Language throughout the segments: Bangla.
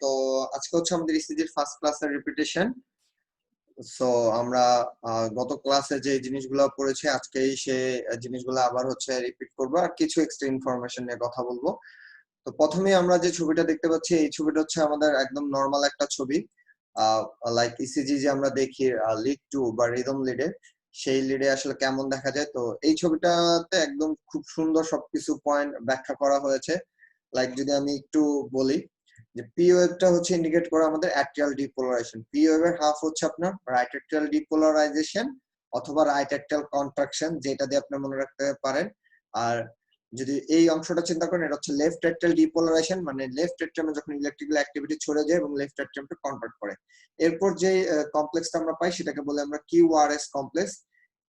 তো আজকে হচ্ছে আমাদের ইসিজির ফার্স্ট ক্লাসের রিপিটেশন। সো আমরা গত ক্লাসে যে জিনিসগুলো পড়েছি আজকেই সে জিনিসগুলো আবার হচ্ছে রিপিট করব আর কিছু এক্সট্রা ইনফরমেশন নিয়ে কথা বলবো। তো প্রথমে আমরা যে ছবিটা দেখতে পাচ্ছি এই ছবিটা হচ্ছে আমাদের একদম নর্মাল একটা ছবি। লাইক ইসিজি যে আমরা দেখি লিড টু বা রিদম লিডে, সেই লিডে আসলে কেমন দেখা যায়। তো এই ছবিটাতে একদম খুব সুন্দর সবকিছু পয়েন্ট ব্যাখ্যা করা হয়েছে। লাইক যদি আমি একটু বলি যে পি ওয়েভটা হচ্ছে ইন্ডিকেট করে আমাদের অ্যাট্রিয়াল ডিপোলারাইজেশন। পি ওয়েভের হাফ হচ্ছে আপনার রাইট অ্যাট্রিয়াল ডিপোলারাইজেশন অথবা রাইট অ্যাট্রিয়াল কন্ট্রাকশন, যেটা দিয়ে আপনি মনে রাখতে পারেন। আর যদি এই অংশটা চিন্তা করেন, এটা হচ্ছে লেফট অ্যাট্রিয়াল ডিপোলারাইজেশন, মানে লেফট অ্যাট্রিয়ামে যখন ইলেকট্রিক্যাল অ্যাক্টিভিটি ছড়ে যায় এবং লেফট অ্যাট্রিয়ামটা কন্ট্রাক্ট করে। এরপর যে কমপ্লেক্সটা আমরা পাই সেটাকে বলে আমরা কিউআরএস কমপ্লেক্স।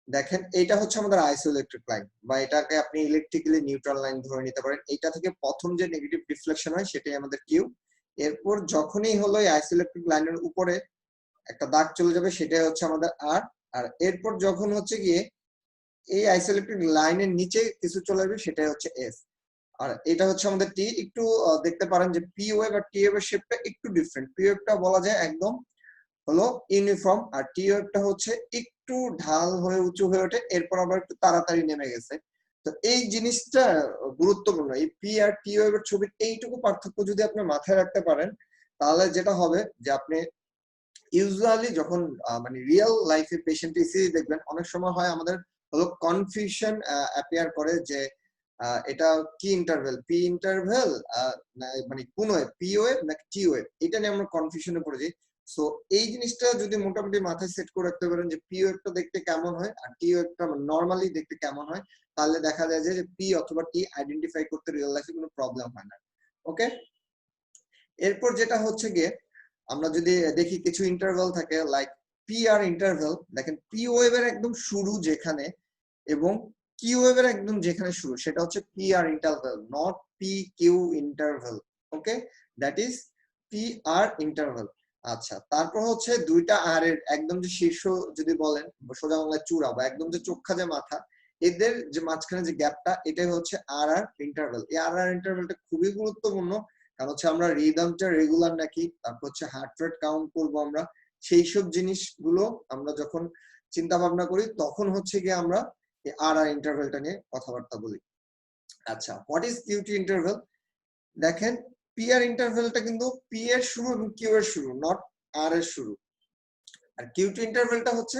দেখেন এইটা হচ্ছে আমাদের আইসোইলেকট্রিক লাইন, বা এটাকে আপনি ইলেকট্রিক্যালি নিউট্রাল লাইন ধরে নিতে পারেন। এইটা থেকে প্রথম যে নেগেটিভ রিফ্লেকশন হয় সেটাই আমাদের কিউ। এরপর যখনই হলো এই আইসোইলেকট্রিক লাইনের উপরে একটা দাগ চলে যাবে সেটাই হচ্ছে আমাদের আর। আর এরপর যখন হচ্ছে গিয়ে এই আইসোইলেকট্রিক লাইনের নিচে কিছু চলে যাবে সেটাই হচ্ছে এস। আর এটা হচ্ছে আমাদের টি। একটু দেখতে পারেন যে পি ওয়েভ আর টি ওয়েভের শেপটা একটু ডিফারেন্ট। পি ওয়েভটা বলা যায় একদম হলো ইউনিফর্ম, আর টি ওয়েভটা হচ্ছে একটু ঢাল হয়ে উঁচু হয়ে ওঠে, এরপর আবার একটু তাড়াতাড়ি নেমে গেছে। তো এই জিনিসটা গুরুত্বপূর্ণ। এই পি আর টি ওয়েভের ছবির এইটুকু পার্থক্য যদি আপনি মাথায় রাখতে পারেন, তাহলে যেটা হবে যে আপনি ইউজুয়ালি যখন মানে রিয়েল লাইফে পেশেন্ট ইসিজি দেখবেন, অনেক সময় হয় আমাদের হলো কনফিউশন অ্যাপিয়ার করে যে এটা কি ইন্টারভেল, পি ইন্টারভেল মানে কোন ওয়েভ, পি ওয়েভ নাকি টি ওয়েভ, এটা নিয়ে আমরা কনফিউশনে পড়ে যাই। সো এই জিনিসটা যদি মোটামুটি মাথায় সেট করে রাখতে পারেন যে পি ওয়েভটা দেখতে কেমন হয় আর টি ওয়েভটা নর্মালি দেখতে কেমন হয়, তাহলে দেখা যায় যে পি অথবা টি আইডেন্টিফাই করতে রিয়েল লাইফে কোনো প্রবলেম হয় না। ওকে, এরপর যেটা হচ্ছে গিয়ে আমরা যদি দেখি কিছু ইন্টারভেল থাকে লাইক পি আর ইন্টারভেল। দেখেন পি ওয়েভের একদম শুরু যেখানে এবং কিউ ওয়েভের একদম যেখানে শুরু সেটা হচ্ছে P R interval, not P Q interval. Okay, that is P R interval. আচ্ছা, তারপর হচ্ছে দুইটা আর এর একদম যে শীর্ষ যদি বলেন, সোজা বাংলায় চূড়া বা একদম যে চোখা যে মাথা, এদের যে মাঝখানে যে গ্যাপটা, এটাই হচ্ছে আর আর ইন্টারভেল। এই আর আর ইন্টারভেলটা খুবই গুরুত্বপূর্ণ, কারণ হচ্ছে আমরা রিদমটা রেগুলার নাকি, তারপর হচ্ছে হার্ট রেট কাউন্ট করবো আমরা, সেই সব জিনিসগুলো আমরা যখন চিন্তা ভাবনা করি তখন হচ্ছে গিয়ে আমরা এই আর আর ইন্টারভেলটা নিয়ে কথাবার্তা বলি। আচ্ছা, হোয়াট ইজ কিউটি ইন্টারভেল? দেখেন পি আর ইন্টারভেলটা কিন্তু পি এর শুরু এবং কিউ এর শুরু, নট আর এর শুরু। আর কিউটি ইন্টারভেলটা হচ্ছে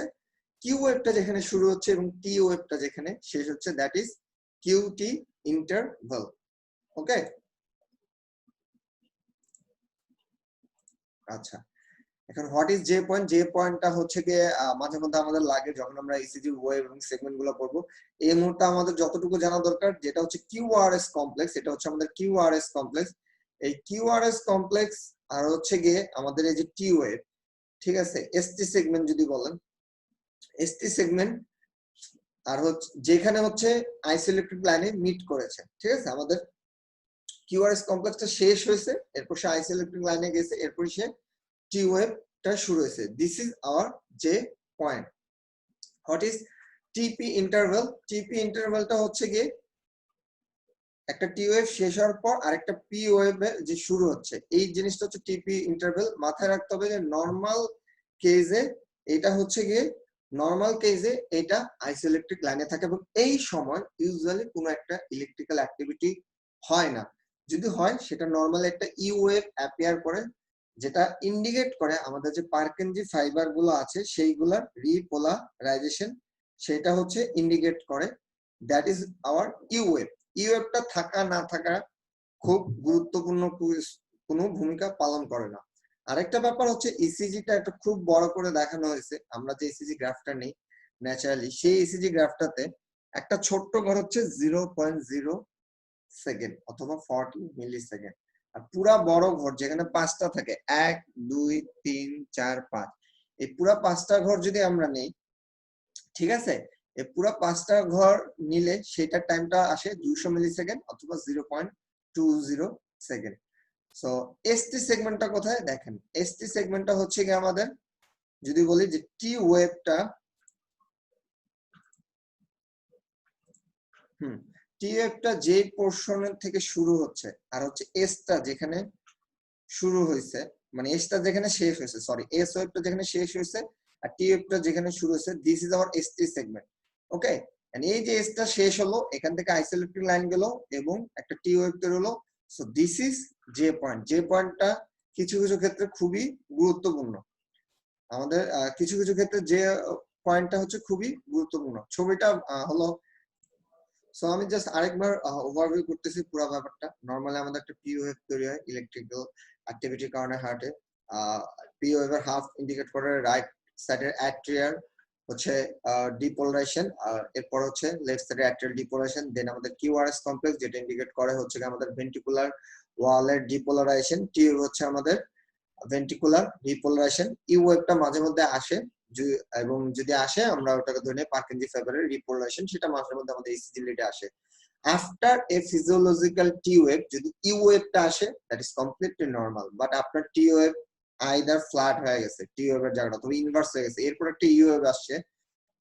কিউ ওয়েভটা যেখানে শুরু হচ্ছে এবং টি ওয়েভটা যেখানে শেষ হচ্ছে, দ্যাট ইজ কিউটি ইন্টারভেল। ওকে, আচ্ছা, এখন what is J point? J পয়েন্টটা হচ্ছে গিয়ে মাঝে মধ্যে আমাদের লাগে যখন আমরা ইসিজি ওয়েভ এবং সেগমেন্ট গুলো পড়বো। এই মুহূর্তে আমাদের যতটুকু জানা দরকার, যেটা হচ্ছে কিউআরএস কমপ্লেক্স, এটা হচ্ছে আমাদের কিউআরএস কমপ্লেক্স। এই কিউআরএস কমপ্লেক্স আর হচ্ছে গিয়ে আমাদের এই যে টি ওয়েভ, ঠিক আছে, এসটি সেগমেন্ট যদি বলেন, এসটি সেগমেন্ট আর হচ্ছে যেখানে হচ্ছে আইসোইলেকট্রিক লাইনে মিট করেছে, ঠিক আছে, আমাদের কিউআরএস কমপ্লেক্সটা শেষ হয়েছে, এরপর সে আইসোইলেকট্রিক লাইনে গেছে, এরপর সে টি ওয়েভটা শুরু হয়েছে। This is hour J point. What is টিপি ইন্টারভেল? টিপি ইন্টারভেলটা হচ্ছে গিয়ে একটা টি ওয়েভ শেষ হওয়ার পর আরেকটা পি ওয়েভে যে শুরু হচ্ছে, এই জিনিসটা হচ্ছে টিপি ইন্টারভেল। মাথায় রাখতে হবে যে নর্মাল কেজে এটা হচ্ছে গিয়ে, নর্মাল কেজে এটা আইসোইলেকট্রিক লাইনে থাকে এবং এই সময় ইউজুয়ালি কোনো একটা ইলেকট্রিক্যাল অ্যাক্টিভিটি হয় না। যদি হয় সেটা নর্মালি একটা ই ওয়েভ অ্যাপিয়ার করে, যেটা ইন্ডিকেট করে আমাদের যে পার্কেনজি ফাইবার গুলো আছে সেইগুলার রিপোলারাইজেশন, সেটা হচ্ছে ইন্ডিকেট করে। That is our U wave. U ওয়েভটা থাকা না থাকা খুব গুরুত্বপূর্ণ কোনো ভূমিকা পালন করে না। আরেকটা ব্যাপার হচ্ছে ইসিজিটা একটা খুব বড় করে দেখানো হয়েছে। আমরা যে ইসিজি গ্রাফটা নেই ন্যাচারালি, সেই ইসিজি গ্রাফটাতে একটা ছোট্ট ঘর হচ্ছে 0.0 সেকেন্ড অথবা 40 মিলি সেকেন্ড, আর পুরা বড় ঘর যেখানে পাঁচটা থাকে, 1 2 3 4 5, এই পুরা পাঁচটা ঘর যদি আমরা নেই, ঠিক আছে, এই পুরা পাঁচটা ঘর নিলে সেটার টাইমটা আসে 200 মিলি সেকেন্ড অথবা 0.20 সেকেন্ড। সো এসটি সেগমেন্টটা কোথায়? দেখেন এসটি সেগমেন্টটা হচ্ছে কি আমাদের, যদি বলি যে টি ওয়েভটা, টি ওয়েভটা যে পোর্শনের থেকে শুরু হচ্ছে আর হচ্ছে এসটা যেখানে শুরু হয়েছে, মানে এসটা যেখানে শেষ হয়েছে, সরি এস ওয়েভটা যেখানে শেষ হয়েছে আর টি ওয়েভটা যেখানে শুরু হয়েছে, this is our ST segment. Okay, এই যে এসটা শেষ হলো, এখান থেকে আইসোলেটেড লাইন গেল এবং একটা টি ওয়েভ তৈরি হলো। So this is J point. J পয়েন্টটা কিছু কিছু ক্ষেত্রে খুবই গুরুত্বপূর্ণ। আমাদের কিছু কিছু ক্ষেত্রে যে পয়েন্টটা হচ্ছে খুবই গুরুত্বপূর্ণ। ছবিটা হলো, সো আমি জাস্ট আরেকবার ওভারভিউ করতেছি পুরো ব্যাপারটা। নরমালি আমাদের একটা পি ওয়েভ তৈরি হয় ইলেকট্রিক্যাল অ্যাক্টিভিটির কারণে হার্টে। পি ওয়েভের হাফ ইন্ডিকেট করে রাইট সাইডের অ্যাট্রিয়ার হচ্ছে ডিপোলারাইজেশন, আর এরপর হচ্ছে লেফট সাইডের অ্যাট্রিয়াল ডিপোলারাইজেশন, দেন আমাদের কিউআরএস কমপ্লেক্স যেটা ইন্ডিকেট করে হচ্ছে আমাদের ভেন্ট্রিকুলার ওয়ালের ডিপোলারাইজেশন। টি ওয়েভ হচ্ছে আমাদের ভেন্ট্রিকুলার রিপোলারাইজেশন। ইউ ওয়েভটা মাঝে মধ্যে আসে, এবং যদি আসে আমরা ওটাকে ধরে নেই পার্কিনজি ফাইবারের রিপোলারাইজেশন, সেটা মাঝে মধ্যে আমাদের ইসিজি লিডে আসে। After a physiological T wave যদি ইউ ওয়েভটা আসে, that is completely normal. But আপনার টি ওয়েভ আইদার ফ্ল্যাট হয়ে গেছে, টি ওয়েভের জায়গাটা অথবা ইনভার্স হয়ে গেছে, এরপর একটা ইউ ওয়েভ আসছে,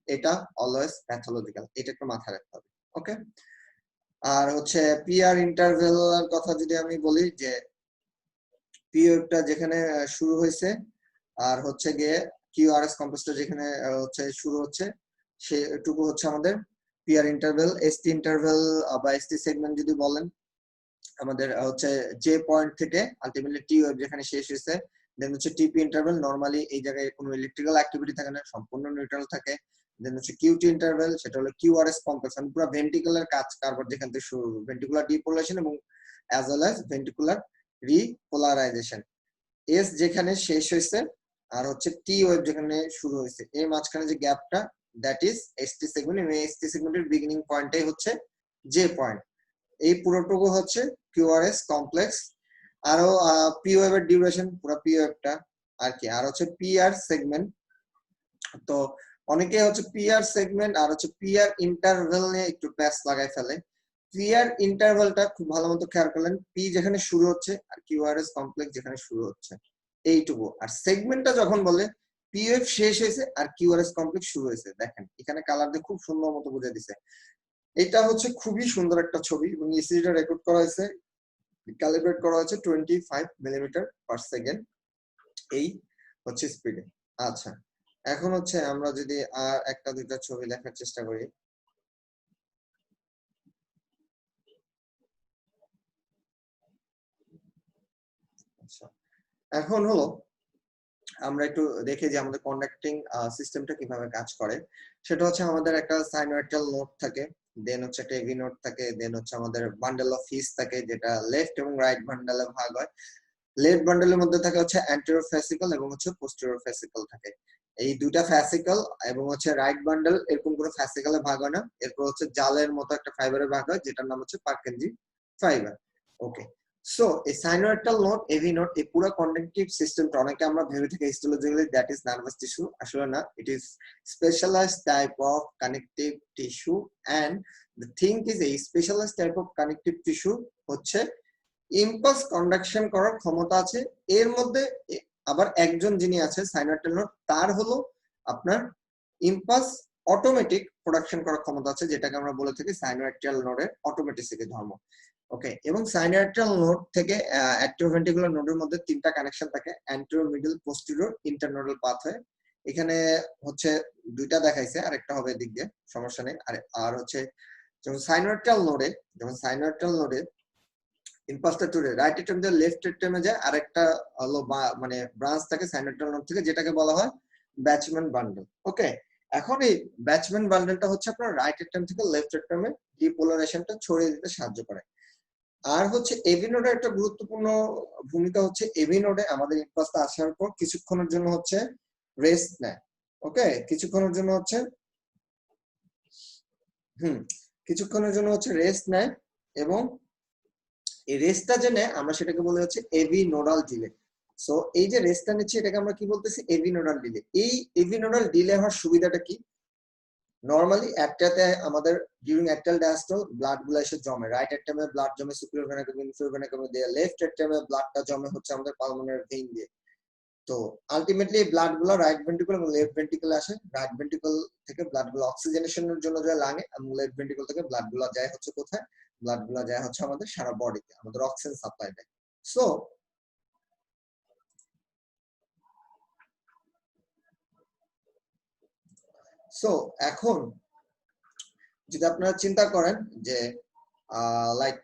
এটা অলওয়েজ প্যাথোলজিক্যাল, এটা একটু মাথায় রাখতে হবে। ওকে, আর হচ্ছে পিআর ইন্টারভেলের কথা যদি আমি বলি, যে পি ওয়েভটা যেখানে শুরু হয়েছে আর হচ্ছে গিয়ে কিউআরএস কমপ্লেক্সটা যেখানে হচ্ছে শুরু হচ্ছে, সেটুকু হচ্ছে আমাদের পিআর ইন্টারভেল। এসটি ইন্টারভেল বা এসটি সেগমেন্ট যদি বলেন, আমাদের হচ্ছে যে পয়েন্ট থেকে আলটিমেটলি টি ওয়েভ যেখানে শেষ হয়েছে, দেন হচ্ছে টিপি ইন্টারভেল। নরমালি এই জায়গায় কোনো ইলেকট্রিক্যাল অ্যাক্টিভিটি থাকে না, সম্পূর্ণ নিউট্রাল থাকে। দেন হচ্ছে কিউটি ইন্টারভেল, সেটা হলো কিউআরএস কমপ্লেক্স, মানে পুরো ভেন্ট্রিকুলার কাজ কারবার যেখান থেকে শুরু, ভেন্ট্রিকুলার ডিপোলারাইজেশন এবং as well as ventricular repolarisation. S যেখানে শেষ হয়েছে আর হচ্ছে টি ওয়েভ যেখানে শুরু হয়েছে, এই মাঝখানে যে গ্যাপটা, দ্যাট ইজ এসটি সেগমেন্ট। এবং এসটি সেগমেন্টের বিগিনিং পয়েন্টটাই হচ্ছে জে পয়েন্ট। এই পুরোটুকু হচ্ছে কিউআরএস কমপ্লেক্স। আরো পি ওয়েভের ডিউরেশন, পুরো পি ওয়েভটা আর কি। আর হচ্ছে পিআর সেগমেন্ট। তো অনেকে হচ্ছে পিআর সেগমেন্ট আর হচ্ছে পিআর ইন্টারভেল নিয়ে একটু প্যাচ লাগাই ফেলে। পিআর ইন্টারভেলটা খুব ভালো মতো খেয়াল করলেন, পি যেখানে শুরু হচ্ছে আর কিউআরএস কমপ্লেক্স যেখানে শুরু হচ্ছে, এইটুকু। আর সেগমেন্টটা যখন বলে পি ওয়েভ শেষ হয়েছে আর কিউআরএস কমপ্লেক্স শুরু হয়েছে, দেখেন এখানে কালার দিয়ে খুব সুন্দর মতো বুঝে দিছে। এটা হচ্ছে খুবই সুন্দর একটা ছবি, এবং ইসিজিটা রেকর্ড করা হয়েছে, ক্যালিব্রেট করা হয়েছে 25 মিলিমিটার পার সেকেন্ড, এই হচ্ছে স্পিডে। আচ্ছা, এখন হচ্ছে আমরা যদি আর একটা দুইটা ছবি দেখার চেষ্টা করি। আচ্ছা, এখন হলো আমরা একটু দেখি যে আমাদের কন্ডাক্টিং সিস্টেমটা কিভাবে কাজ করে। সেটা হচ্ছে আমাদের একটা সাইনোয়েটাল নোড থাকে, দেন হচ্ছে একটা এভি নোড থাকে, দেন হচ্ছে আমাদের বান্ডেল অফ হিস থাকে, যেটা লেফট এবং রাইট বান্ডেলে ভাগ হয়। লেফট বান্ডেলের মধ্যে থাকে হচ্ছে অ্যান্টেরিয়র ফ্যাসিকল এবং হচ্ছে পোস্টেরিয়র ফ্যাসিকল থাকে। এই দুইটা ফ্যাসিকল এবং হচ্ছে রাইট বান্ডেল এরকম কোনো ফ্যাসিকলে ভাগ হয় না। এরপর হচ্ছে জালের মতো একটা ফাইবারে ভাগ হয়, যেটার নাম হচ্ছে পার্কেনজি ফাইবার। ওকে, সো এই সাইনোয়েটাল নোড, এভি নোড, এই পুরো কন্ডাক্টিভ সিস্টেমটা অনেকে আমরা ভেবে থাকি histologically that is nervous tissue, আসলে না, it is specialised type of connective tissue. And the thing is এই specialised type of connective tissue হচ্ছে ইম্পালস কন্ডাকশন করার ক্ষমতা আছে এর মধ্যে। আবার একজন যিনি আছে সাইনোয়েটাল নোড, তার হলো আপনার ইম্পালস অটোমেটিক প্রোডাকশন করার ক্ষমতা আছে, যেটাকে আমরা বলে থাকি সাইনোয়েটাল নোডের অটোমেটিসিটি ধর্ম। ওকে, এবং সাইনোয়েটাল নোড থেকে অ্যাট্রিওভেন্ট্রিকুলার নোডের মধ্যে তিনটা কানেকশন থাকে, anterior, middle, posterior, internodal pathway. এখানে হচ্ছে দুইটা দেখাইছে, আরেকটা হবে এদিক দিয়ে, সমস্যা নেই। আর হচ্ছে যেমন সাইনোয়েটাল নোডে ইম্পালসটা টুরে রাইট এট্রিয়াম দিয়ে লেফট এট্রিয়ামে যায়, আরেকটা হলো মানে ব্রাঞ্চ থাকে সাইনোয়েটাল নোড থেকে, যেটাকে বলা হয় ব্যাচম্যান বান্ডেল। ওকে, এখন এই ব্যাচম্যান বান্ডেলটা হচ্ছে আপনার রাইট এট্রিয়াম থেকে লেফট এট্রিয়ামে ডিপোলারাইজেশনটা ছড়িয়ে দিতে সাহায্য করে। আর হচ্ছে এভি নোডের একটা গুরুত্বপূর্ণ ভূমিকা হচ্ছে, এভি নোডে আমাদের ইম্পালসটা আসার পর কিছুক্ষণের জন্য হচ্ছে রেস্ট নেয়। ওকে, কিছুক্ষণের জন্য হচ্ছে কিছুক্ষণের জন্য হচ্ছে রেস্ট নেয়, এবং এই রেস্টটা যে নেয় আমরা সেটাকে বলে হচ্ছে এভি নোডাল ডিলে। সো এই যে রেস্টটা নিচ্ছে এটাকে আমরা কি বলতেছি, এভি নোডাল ডিলে। এই এভি নোডাল ডিলে হওয়ার সুবিধাটা কি, নরমালি একটাতে আমাদের ডিউরিং অ্যাক্টাল ডায়াস্টল ব্লাড গুলো এসে জমে, রাইট অ্যাট্রিয়ামে ব্লাড জমে সুপিরিয়র ভেনা কেভা, ইনফিরিয়র ভেনা কেভা দিয়ে, লেফট অ্যাট্রিয়ামে ব্লাডটা জমে হচ্ছে আমাদের পালমোনারি ভেইন দিয়ে। তো আলটিমেটলি ব্লাড গুলো রাইট ভেন্ট্রিকল এবং লেফট ভেন্ট্রিকলে আসে, রাইট ভেন্ট্রিকল থেকে ব্লাড গুলো অক্সিজেনেশনের জন্য যায় লাঙে, এবং লেফট ভেন্ট্রিকল থেকে ব্লাড গুলো যায় হচ্ছে কোথায়, ব্লাড গুলো যায় হচ্ছে আমাদের সারা বডিতে, আমাদের অক্সিজেন সাপ্লাই দেয়। সো সো এখন যদি আপনারা চিন্তা করেন যে লাইক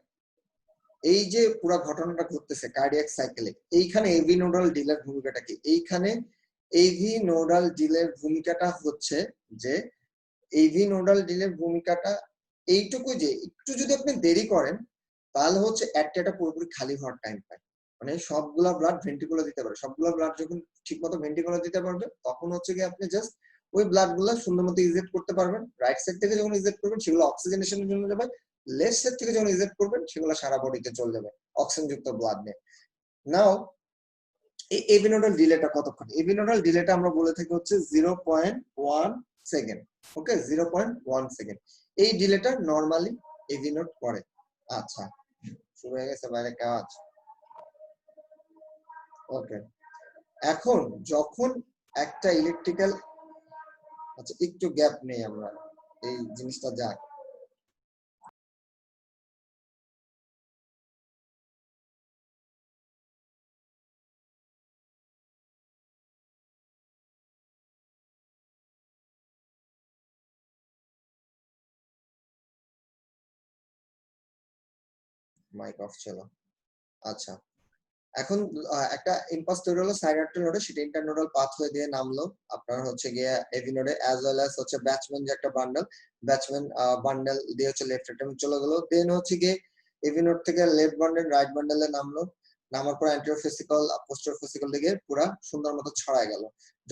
এই যে পুরো ঘটনাটা ঘটতেছে কার্ডিয়াক সাইকেলে, এইখানে এভি নোডাল ডিলের ভূমিকাটা কি? এইখানে এভি নোডাল ডিলের ভূমিকাটা হচ্ছে যে এভি নোডাল ডিলের ভূমিকাটা এইটুকু যে একটু যদি আপনি দেরি করেন তাহলে হচ্ছে অ্যাটটা পুরোপুরি খালি হওয়ার টাইম পায়, মানে সবগুলা ব্লাড ভেন্ট্রিকুলার দিতে পারে। সবগুলা ব্লাড যখন ঠিকমতো ভেন্ট্রিকুলার দিতে পারবে তখন হচ্ছে কি আপনি জাস্ট ওই ব্লাড গুলা সুন্দর মতো ইজেক্ট করতে পারবেন। রাইট সাইড থেকে যখন ইজেক্ট করবেন সেগুলো অক্সিজেনেশনের জন্য যাবে, লেফট সাইড থেকে যখন ইজেক্ট করবেন সেগুলো সারা বডিতে চলে যাবে অক্সিজেন যুক্ত ব্লাড নিয়ে। নাও এই এভিনোডাল ডিলেটা কতক্ষণ? এভিনোডাল ডিলেটা আমরা বলে থাকি হচ্ছে 0.1 সেকেন্ড। ওকে, 0.1 সেকেন্ড এই ডিলেটা নরমালি এভিনোড করে। আচ্ছা, শুরু হয়ে গেছে বাইরে কাজ। ওকে, এখন যখন একটা ইলেকট্রিক্যাল, আচ্ছা একটু গ্যাপ নেই আমরা, এই জিনিসটা যাক। মাইক অফ ছিল। আচ্ছা, এখন একটা ইম্পালস তৈরি হলো সাইনাপটিক নোডে, সেটা ইন্টারনোডাল পাথওয়ে দিয়ে নামলো আপনার হচ্ছে গিয়ে এভি নোডে, অ্যাজ ওয়েল অ্যাজ হচ্ছে ব্যাচম্যান যে একটা বান্ডেল, ব্যাচম্যান বান্ডেল দিয়ে হচ্ছে লেফট অ্যাটমে চলে গেল। দেন হচ্ছে গিয়ে এভি নোড থেকে লেফট বান্ডেল রাইট বান্ডেলে নামলো, নামার পর অ্যান্টেরিয়র ফেসিকল পোস্টেরিয়র ফেসিকল দিকে পুরা সুন্দর মতো ছড়ায় গেল।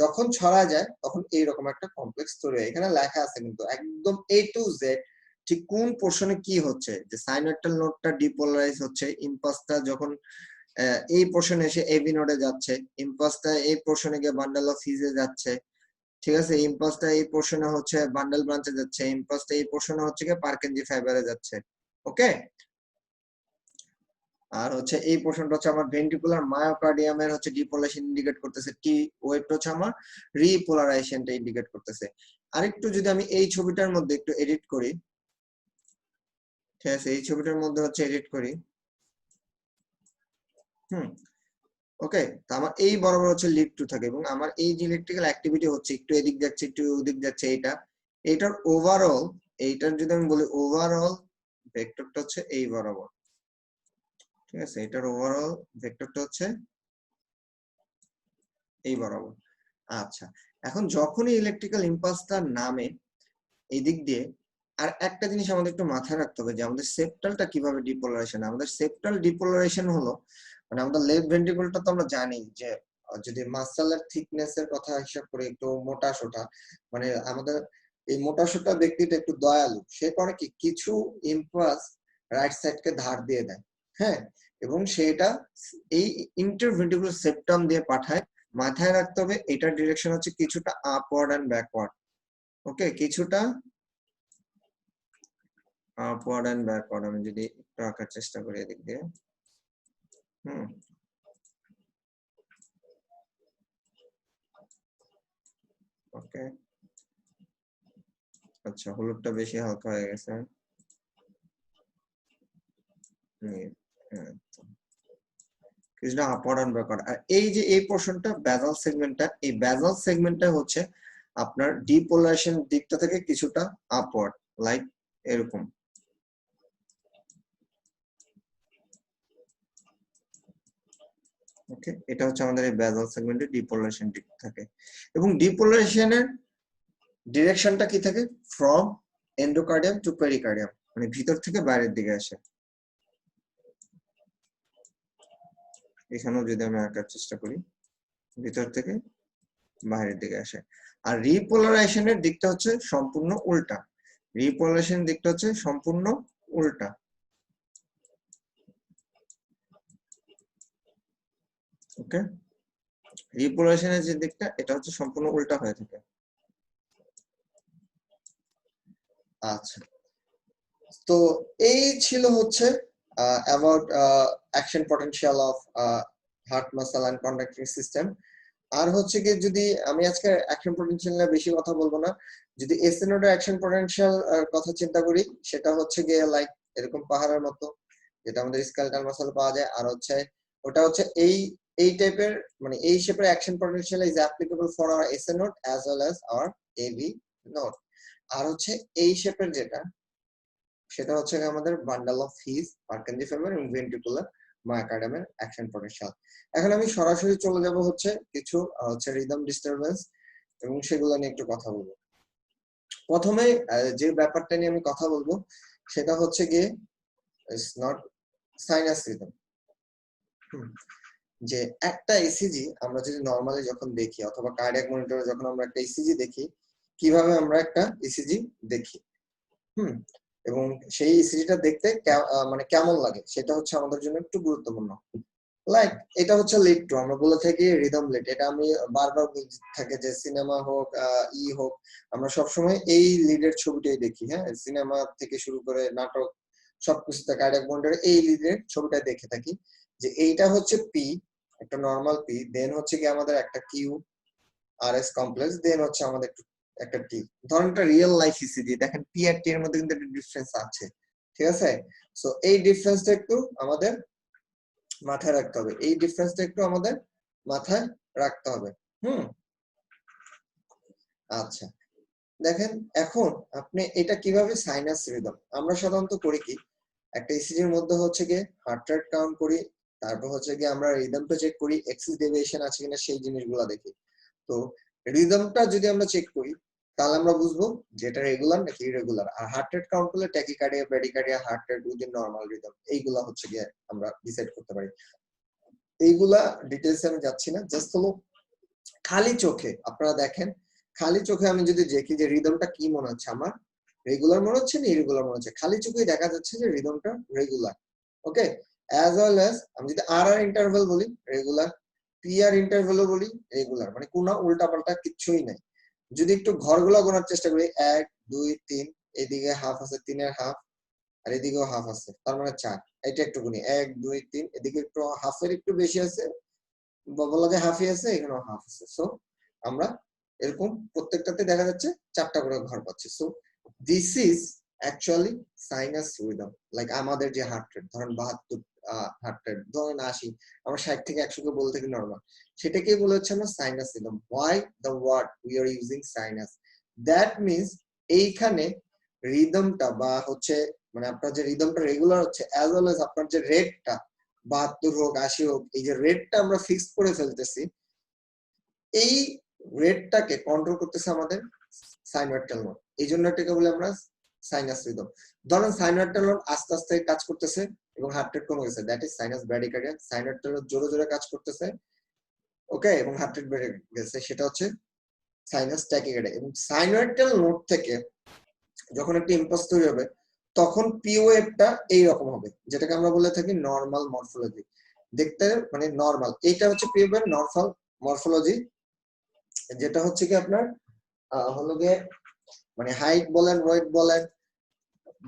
যখন ছড়ায় যায় তখন এইরকম একটা কমপ্লেক্স তৈরি হয়। এখানে লেখা আছে কিন্তু একদম এ টু জেড ঠিক কোন পোর্শনে কি হচ্ছে, যে সাইনাপটাল নোডটা ডিপোলারাইজ হচ্ছে, ইম্পালসটা যখন এই পোর্শনে এসে এবি নোডে যাচ্ছে, ইম্পালসটা এই পোর্শনে গিয়ে বান্ডেল অফ হিজে যাচ্ছে, ঠিক আছে, ইম্পালসটা এই পোর্শনে হচ্ছে বান্ডেল ব্রাঞ্চে যাচ্ছে, ইম্পালসটা এই পোর্শনে হচ্ছে গিয়ে পার্কেনজি ফাইবারে যাচ্ছে। ওকে, আর হচ্ছে এই পোর্শনটা হচ্ছে আমার ভেন্ট্রিকুলার মায়োকার্ডিয়ামের হচ্ছে ডিপোলারাইজেশন ইন্ডিকেট করতেছে, টি ওয়েভটা হচ্ছে আমার রিপোলারাইজেশনটা ইন্ডিকেট করতেছে। আরেকটু যদি আমি এই ছবিটার মধ্যে একটু এডিট করি, ঠিক আছে, এই ছবিটার মধ্যে হচ্ছে এডিট করি। হুম, ওকে, তো আমার এই বরাবর হচ্ছে লিড টু থাকে এবং আমার এই যে ইলেকট্রিক্যাল অ্যাক্টিভিটি হচ্ছে একটু এদিক যাচ্ছে একটু ওদিক যাচ্ছে, এইটার ওভারঅল, এইটার যদি আমি বলি ওভারঅল ভেক্টরটা হচ্ছে এই বরাবর, ঠিক আছে, এটার ওভারঅল ভেক্টরটা হচ্ছে এই বরাবর। আচ্ছা, এখন যখনই ইলেকট্রিক্যাল ইম্পালসটা নামে এই দিক দিয়ে, আর একটা জিনিস আমাদের একটু মাথায় রাখতে হবে যে আমাদের সেপ্টালটা কিভাবে ডিপোলারাইজেশন, আমাদের সেপ্টাল ডিপোলারাইজেশন হলো মানে আমাদের লেফট ভেন্ট্রিকলটা তো আমরা জানি যে যদি মাসেলের থিকনেস এর কথা হিসাব করে একটু মোটা সোটা, মানে আমাদের এই মোটা সোটা ব্যক্তিটা একটু দয়ালু, সে করে কি কিছু ইম্পালস রাইট সাইডকে ধার দিয়ে দেয়, হ্যাঁ, এবং সেটা এই ইন্টারভেন্ট্রিকুলার সেপ্টাম দিয়ে পাঠায়। মাথায় রাখতে হবে এটার ডিরেকশন হচ্ছে কিছুটা আপওয়ার্ড এন্ড ব্যাকওয়ার্ড। ওকে, কিছুটা আপওয়ার্ড এন্ড ব্যাকওয়ার্ড, আমি যদি একটু আঁকার চেষ্টা করি এদিক দিয়ে। হুম, ওকে, আচ্ছা হলুদটা বেশি হালকা হয়ে গেছে। কিছুটা আপওয়ার্ড এন্ড ব্যাকওয়ার্ড, আর এই যে এই পোর্শনটা বেজাল সেগমেন্টটা, এই বেজাল সেগমেন্টটা হচ্ছে আপনার ডিপোলারাইজেশন দিকটা থেকে কিছুটা আপওয়ার্ড, লাইক এরকম। ওকে, এটা হচ্ছে আমাদের এই বেজাল সেগমেন্টের ডিপোলারাইজেশন দিক থাকে, এবং ডিপোলারাইজেশনের ডিরেকশনটা কি থাকে? ফ্রম এন্ডোকার্ডিয়াম টু পেরিকার্ডিয়াম, মানে ভিতর থেকে বাইরের দিকে আসে। এখানেও যদি আমি আঁকার চেষ্টা করি, ভিতর থেকে বাইরের দিকে আসে। আর রিপোলারাইজেশনের দিকটা হচ্ছে সম্পূর্ণ উল্টা, রিপোলারাইজেশনের দিকটা হচ্ছে সম্পূর্ণ উল্টা। ওকে, রিপোলারাইজেশনের যে দিকটা এটা হচ্ছে সম্পূর্ণ উল্টা হয়ে থাকে। আচ্ছা, তো এই ছিল হচ্ছে about action potential of heart muscle and conducting system. আর হচ্ছে কি, যদি আমি আজকে অ্যাকশন পটেনশিয়াল নিয়ে বেশি কথা বলবো না, যদি এসএ নোডের অ্যাকশন পটেনশিয়াল কথা চিন্তা করি, সেটা হচ্ছে গিয়ে লাইক এরকম পাহাড়ের মতো, যেটা আমাদের স্কেলেটাল মাসলে পাওয়া যায়, আর হচ্ছে ওটা হচ্ছে এই টাইপের, মানে এই শেপের action potential is applicable for our SA node as well as our AV node. আর হচ্ছে এই শেপের যেটা, সেটা হচ্ছে আমাদের bundle of His, Purkinje fibre এবং ভেন্ট্রিকুলার মায়োকার্ডিয়ামের অ্যাকশন পটেনশিয়াল। এখন আমি সরাসরি চলে যাব হচ্ছে কিছু হচ্ছে রিদম ডিস্টারবেন্স এবং সেগুলো নিয়ে একটু কথা বলবো। প্রথমে যে ব্যাপারটা নিয়ে আমি কথা বলবো সেটা হচ্ছে গিয়ে ইটস নট সাইনাস রিদম। যে একটা ইসিজি আমরা যদি নরমালি যখন দেখি অথবা কার্ডিয়াক মনিটরে যখন আমরা একটা ইসিজি দেখি, কিভাবে আমরা একটা ইসিজি দেখি, এবং সেই ইসিজিটা দেখতে মানে কেমন লাগে সেটা হচ্ছে আমাদের জন্য একটু গুরুত্বপূর্ণ। লাইক এটা হচ্ছে লিড টু, আমরা বলে থাকি রিদম লিড। এটা আমি বারবার বলতে থাকে যে সিনেমা হোক হোক, আমরা সবসময় এই লিডের ছবিটাই দেখি। হ্যাঁ, সিনেমা থেকে শুরু করে নাটক সবকিছুতে কার্ডিয়াক মনিটরে এই লিডের ছবিটা দেখে থাকি, যে এইটা হচ্ছে পি, একটা নরমাল পি, দেন হচ্ছে কি আমাদের একটা কিউ আর এস কমপ্লেক্স, দেন হচ্ছে আমাদের একটা টি। ধরেন একটা রিয়েল লাইফ ইসিজি, দেখেন পি আর টি এর মধ্যে কিন্তু একটা ডিফারেন্স আছে, ঠিক আছে? সো এই ডিফারেন্সটা একটু আমাদের মাথায় রাখতে হবে, এই ডিফারেন্সটা একটু আমাদের মাথায় রাখতে হবে। আচ্ছা, দেখেন এখন আপনি এটা কিভাবে সাইনাস রিদম আমরা সাধারণত করি কি, একটা ইসিজির মধ্যে হচ্ছে গিয়ে হার্ট রেট কাউন্ট করি, তারপর হচ্ছে গিয়ে আমরা রিদমটা চেক করি, এক্সিস ডেভিয়েশন আছে কিনা সেই জিনিসগুলো দেখি। তো রিদমটা যদি আমরা চেক করি তাহলে আমরা বুঝবো যে এটা রেগুলার নাকি ইরেগুলার। আর হার্ট রেট কাউন্ট করলে tachycardia, bradycardia, heart rate within normal rhythm, এইগুলা হচ্ছে গিয়ে আমরা ডিসাইড করতে পারি। এইগুলা ডিটেইলসে আমি যাচ্ছি না, জাস্ট হলো খালি চোখে আপনারা দেখেন, খালি চোখে আমি যদি দেখি যে রিদমটা কি মনে হচ্ছে, আমার রেগুলার মনে হচ্ছে না ইরেগুলার মনে হচ্ছে, খালি চোখেই দেখা যাচ্ছে যে রিদমটা রেগুলার। ওকে, অ্যাজ ওয়েল অ্যাজ আমি যদি আর আর ইন্টারভ্যাল বলি রেগুলার, পি আর ইন্টারভ্যালও বলি রেগুলার, মানে কোনো উল্টাপাল্টা কিচ্ছুই নাই। যদি একটু ঘরগুলো গোনার চেষ্টা করি, 1 2 3, এদিকে হাফ আছে, 3-এর হাফ, আর এদিকেও হাফ আছে, তার মানে 4। এটা একটু গুনি, 1 2 3, এদিকে একটু হাফের একটু বেশি আছে, বলা যায় হাফই আছে, এখানেও হাফ আছে। সো আমরা এরকম প্রত্যেকটাতে দেখা যাচ্ছে 4টা করে ঘর পাচ্ছি। So this is actually sinus rhythm. Like আমাদের যে হার্ট রেট, ধরেন 72 হার্ট রেট, ধরেন 80, আমরা 60 থেকে 100 কে বলতে থাকি নরমাল, সেটাকেই বলে হচ্ছে আমরা sinus rhythm. Why the word we are using sinus, that means এইখানে রিদমটা বা হচ্ছে মানে আপনার যে রিদমটা রেগুলার হচ্ছে, অ্যাজ ওয়েল এজ আপনার যে রেটটা 72 হোক 80 হোক, এই যে রেটটা আমরা ফিক্স করে ফেলতেছি, এই রেটটাকে কন্ট্রোল করতেছে আমাদের সাইনোয়েডাল নোড। এই জন্য এটাকে বলে আমরা সাইনাস রিদম। ধরেন সাইনোয়েডাল নোড আস্তে আস্তে কাজ করতেছে এবং হার্ট রেট কমে গেছে, that is sinus bradycardia. Sinoatrial node জোরে জোরে কাজ করতেছে, ওকে, এবং হার্ট রেট বেড়ে গেছে, সেটা হচ্ছে সাইনাস ট্যাকিকার্ডিয়া। এবং সাইনোয়েডাল নোড থেকে যখন একটা ইম্পালস তৈরি হবে তখন পি ওয়েভটা এই রকম হবে, যেটাকে আমরা বলে থাকি নরমাল মরফোলজি। দেখতে মানে নরমাল, এইটা হচ্ছে পি ওয়েভের নরমাল মরফোলজি, যেটা হচ্ছে কি আপনার হলো গিয়ে মানে হাইট বলেন, ওয়েট বলেন,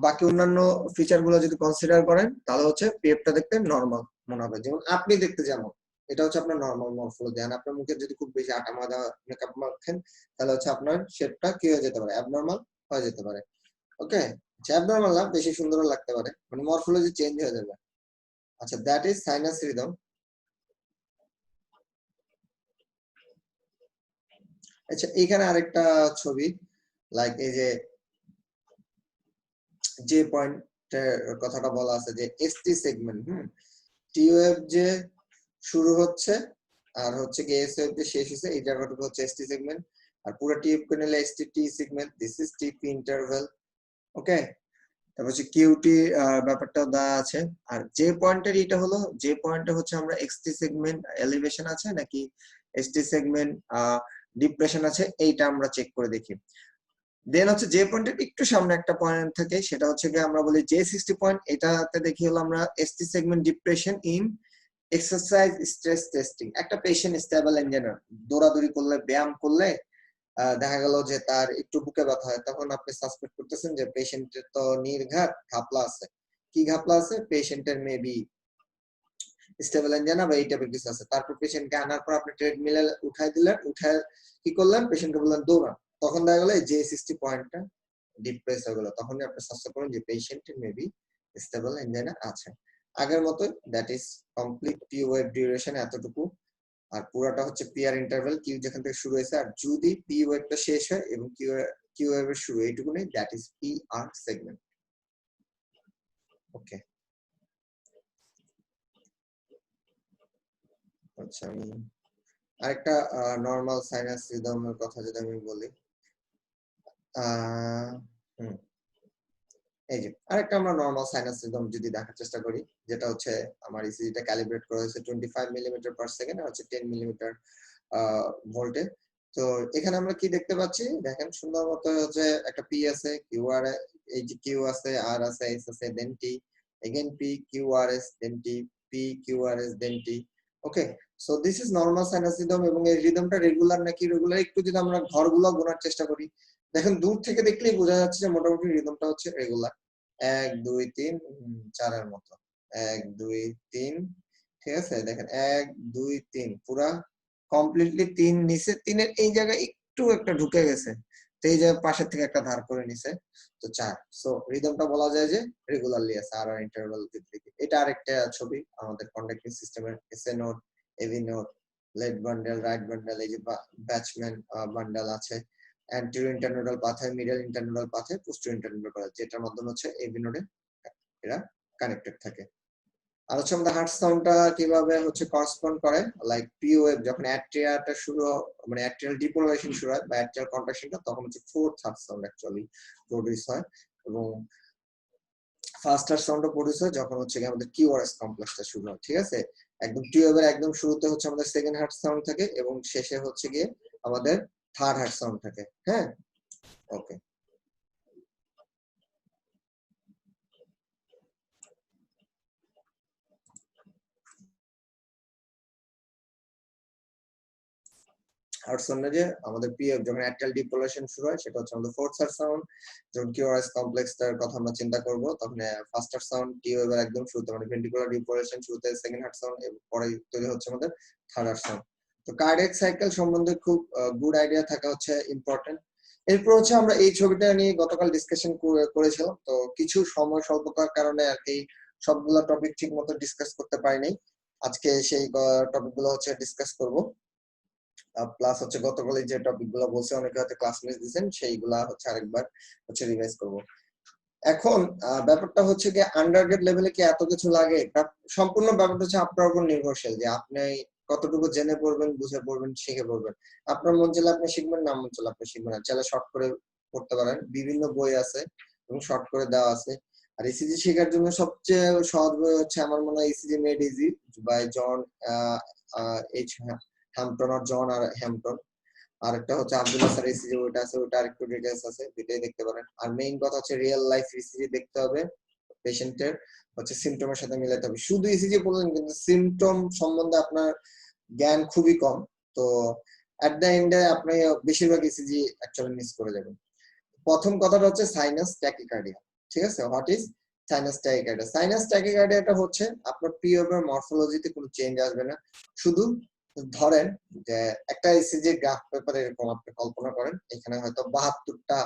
বাকি অন্যান্য ফিচার গুলো যদি কনসিডার করেন তাহলে হচ্ছে পিএফটা দেখতে নরমাল মনে হবে। যেমন আপনি দেখতে যেমন, এটা হচ্ছে আপনার নরমাল মরফোলজি। আর আপনার মুখে যদি খুব বেশি আটা মাজা মেকআপ মাখেন তাহলে হচ্ছে আপনার শেপটা কি হয়ে যেতে পারে, অ্যাবনর্মাল হয়ে যেতে পারে। ওকে, অ্যাবনর্মাল না, বেশি সুন্দরও লাগতে পারে, মানে মরফোলজি চেঞ্জ হয়ে যাবে। আচ্ছা, দ্যাট ইজ সাইনাস রিদম। আচ্ছা, এখানে আরেকটা ছবি, লাইক এই যে যে পয়েন্টের কথাটা বলা আছে যে এসটি সেগমেন্ট, টি ওয়েভ যে শুরু হচ্ছে আর হচ্ছে কি এস ওয়েভ যে শেষ হচ্ছে, এই জায়গাটুকু হচ্ছে এসটি সেগমেন্ট। আর পুরো টি ওয়েভ কে নিলে ST T segment, this is টিপি ইন্টারভ্যাল। ওকে, তারপর হচ্ছে কিউটি ব্যাপারটা দেওয়া আছে। আর যে পয়েন্টের এটা হলো, যে পয়েন্টে হচ্ছে আমরা এক্সটি সেগমেন্ট এলিভেশন আছে নাকি এসটি সেগমেন্ট ডিপ্রেশন আছে, এইটা আমরা চেক করে দেখি। দেন হচ্ছে যে পয়েন্টের একটু সামনে একটা পয়েন্ট থাকে, সেটা হচ্ছে কি আমরা বলি জে 60 পয়েন্ট, এটাতে দেখি হলো আমরা ST segment depression in exercise stress testing. একটা পেশেন্ট স্টেবল ইঞ্জিনিয়ার দৌড়াদৌড়ি করলে, ব্যায়াম করলে দেখা গেল যে তার একটু বুকে ব্যথা হয়, তখন আপনি সাসপেক্ট করতেছেন যে পেশেন্টের তো নির্ঘাত ঘাপলা আছে। কি ঘাপলা আছে? পেশেন্টের মেবি স্টেবল এনজাইনা বা এই টাইপের কিছু আছে। তারপর পেশেন্টকে আনার পর আপনি ট্রেডমিলে উঠাই দিলেন, উঠায় কি করলেন, পেশেন্টকে বললেন দৌড়ান, তখন দেখা গেল যে 60 পয়েন্টটা ডিপ্রেস হয়ে গেল, তখনই আপনি সাসপেক্ট করেন যে পেশেন্টের মেবি স্টেবল এনজাইনা আছে। আগের মতো that is complete P wave duration এতটুকু, আর পুরাটা হচ্ছে পিআর ইন্টারভ্যাল, কিউ যেখান থেকে শুরু হয়েছে। আর যদি পি ওয়েভটা শেষ হয় এবং কিউ কিউ ওয়েভের শুরু এইটুকুনি, দ্যাট ইজ PR সেগমেন্ট। ওকে, আচ্ছা আমি আরেকটা নর্মাল সাইনাস রিদমের কথা যদি আমি বলি, এই যে আরেকটা আমরা নর্মাল সাইনাস রিদম যদি দেখার চেষ্টা করি, যেটা হচ্ছে আমার ইসিজিটা ক্যালিব্রেট করা হয়েছে 25 মিলিমিটার পার সেকেন্ড আর হচ্ছে 10 মিলিমিটার ভোল্টে। তো এখানে আমরা কি দেখতে পাচ্ছি, দেখেন সুন্দর মতো হচ্ছে একটা পি আছে, কিউ আর, এই যে কিউ আছে, আর আছে, এস আছে, then T, again P Q R S, then T, P Q R S, then T. Okay, so this is normal sinus rhythm. এবং এই রিদমটা রেগুলার নাকি রেগুলার, একটু যদি আমরা ঘরগুলো গোনার চেষ্টা করি, দেখেন দূর থেকে দেখলেই বোঝা যাচ্ছে যে মোটামুটি রিদমটা হচ্ছে রেগুলার। 1 2 3 4 এর মতো, 1 2 3, ঠিক আছে। দেখেন 1 2 3 পুরা কমপ্লিটলি 3 নিচে, 3 এর এই জায়গায় একটু একটা ঢুকে গেছে, তো এই জায়গায় পাশের থেকে একটা ধার করে নিছে, তো 4। সো রিদমটা বলা যায় যে রেগুলারলি আছে আর ইন্টারভাল ভিত্তিক। এটা আরেকটা ছবি আমাদের কন্ডাক্টিং সিস্টেমের, SA node, AV node, left bundle, right bundle, এই যে ব্যাচম্যান বান্ডেল আছে, অ্যান্টেরিয়র ইন্টারনোডাল পাথে, মিডল ইন্টারনোডাল পাথে, পোস্টেরিয়র ইন্টারনোডাল পাথে, যেটার মাধ্যমে হচ্ছে এভি নোডে এরা কানেক্টেড থাকে। আর হচ্ছে আমাদের হার্ট সাউন্ডটা কিভাবে হচ্ছে করসপন্ড করে, লাইক পি ওয়েভ যখন অ্যাট্রিয়াটা শুরু, মানে অ্যাট্রিয়াল ডিপোলারাইজেশন শুরু হয় বা অ্যাট্রিয়াল কন্ট্রাকশনটা, তখন হচ্ছে fourth heart sound actually produce হয়। এবং ফার্স্ট হার্ট সাউন্ডও প্রডিউস হয় যখন হচ্ছে আমাদের কিউআরএস কমপ্লেক্সটা শুরু হয়, ঠিক আছে। একদম টিউবের একদম শুরুতে হচ্ছে আমাদের সেকেন্ড হার্ট সাউন্ড থাকে এবং শেষে হচ্ছে গিয়ে আমাদের থার্ড হার্ট সাউন্ড থাকে। হ্যাঁ, ওকে। হার্ট সাউন্ডে যে আমাদের পিএফ যখন অ্যাট্রিয়াল ডিপোলারেশন শুরু হয়, সেটা হচ্ছে আমাদের ফোর্থ হার্ট সাউন্ড। যখন কিউআরএস কমপ্লেক্সটার কথা আমরা চিন্তা করব, তখন ফার্স্ট হার্ট সাউন্ড, টিউবের একদম শুরুতে মানে ভেন্ট্রিকুলার ডিপোলারেশন শুরুতে সেকেন্ড হার্ট সাউন্ড, এবং পরে তৈরি হচ্ছে আমাদের থার্ড হার্ট সাউন্ড। তো কার্ডিয়াক সাইকেল সম্বন্ধে খুব গুড আইডিয়া থাকা হচ্ছে ইম্পর্টেন্ট। এরপর হচ্ছে আমরা এই ছবিটা নিয়ে গতকাল ডিসকাশন করেছিলাম, তো কিছু সময় স্বল্পতার কারণে আর কি সবগুলো টপিক ঠিক মতো ডিসকাস করতে পারিনি। আজকে সেই টপিকগুলো হচ্ছে ডিসকাস করব। প্লাস হচ্ছে গতকাল যে টপিক গুলো বলছে অনেকে হয়তো ক্লাস মিস দিয়েছেন, সেইগুলা হচ্ছে আরেকবার হচ্ছে রিভাইজ করব। এখন ব্যাপারটা হচ্ছে কি, আন্ডারগ্রেড লেভেলে কি এত কিছু লাগে? সম্পূর্ণ ব্যাপারটা হচ্ছে আপনার উপর নির্ভরশীল, যে আপনি কতটুকু জেনে পড়বেন, বুঝে পড়বেন, শিখে পড়বেন। আপনার মন চাইলে আপনি শিখবেন, না মন চাইলে আপনি শিখবেন না। চাইলে শর্ট করে পড়তে পারেন, বিভিন্ন বই আছে এবং শর্ট করে দেওয়া আছে। আর ইসিজি শেখার জন্য সবচেয়ে সহজ বই হচ্ছে আমার মনে হয় ECG made easy by John H Hampton, আর জন আর হ্যাম্পটন। আর একটা হচ্ছে আব্দুল্লাহ স্যার ইসিজি, ওটা আছে, ওটা আরেকটু ডিটেইলস আছে, দুইটাই দেখতে পারেন। আর মেইন কথা হচ্ছে রিয়েল লাইফ ইসিজি দেখতে হবে, পেশেন্টের হচ্ছে সিমটমের সাথে মিলাতে হবে। শুধু ইসিজি বললেন কিন্তু সিমটম সম্বন্ধে আপনার জ্ঞান খুবই কম, তো এট দ্য এন্ডে আপনি বেশিরভাগ ইসিজি অ্যাকচুয়ালি মিস করে যাবেন। প্রথম কথাটা হচ্ছে সাইনাস ট্যাকিকার্ডিয়া, ঠিক আছে। What is sinus tachycardia? Sinus ট্যাকিকার্ডিয়াটা হচ্ছে আপনার পিওভ এর মরফোলজিতে কোনো চেঞ্জ আসবে না। শুধু ধরেন যে একটা ইসিজি গ্রাফ পেপারে এরকম আপনি কল্পনা করেন, এখানে হয়তো 72টা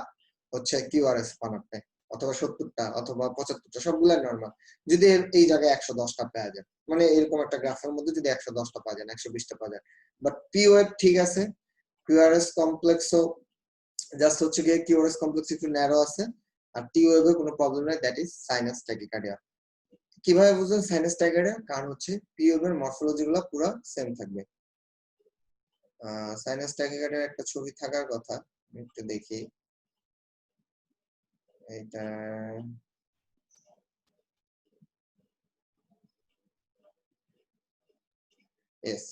হচ্ছে কিউআরএস পান আপনি, অথবা 70টা অথবা 75টা, সবগুলো নরমাল। যদি এই জায়গায় 110টা পাওয়া যায়, মানে এরকম একটা গ্রাফের মধ্যে যদি 110টা পাওয়া যায়, 120টা পাওয়া যায়, বাট পিওএফ ঠিক আছে, কিউআরএস কমপ্লেক্সও জাস্ট হচ্ছে গিয়ে কিউআরএস কমপ্লেক্স একটু ন্যারো আছে, আর টিওএফ এ কোনো প্রবলেম নাই, দ্যাট ইজ সাইনাস ট্যাকিকার্ডিয়া। কিভাবে বুঝবেন সাইনাস ট্যাকিকার্ডিয়া? কারণ হচ্ছে পিওএফ এর মরফোলজি গুলো পুরো সেম থাকবে। সাইনাস ট্যাকিকার্ডিয়ার একটা ছবি থাকার কথা, একটু দেখি। এটা এস,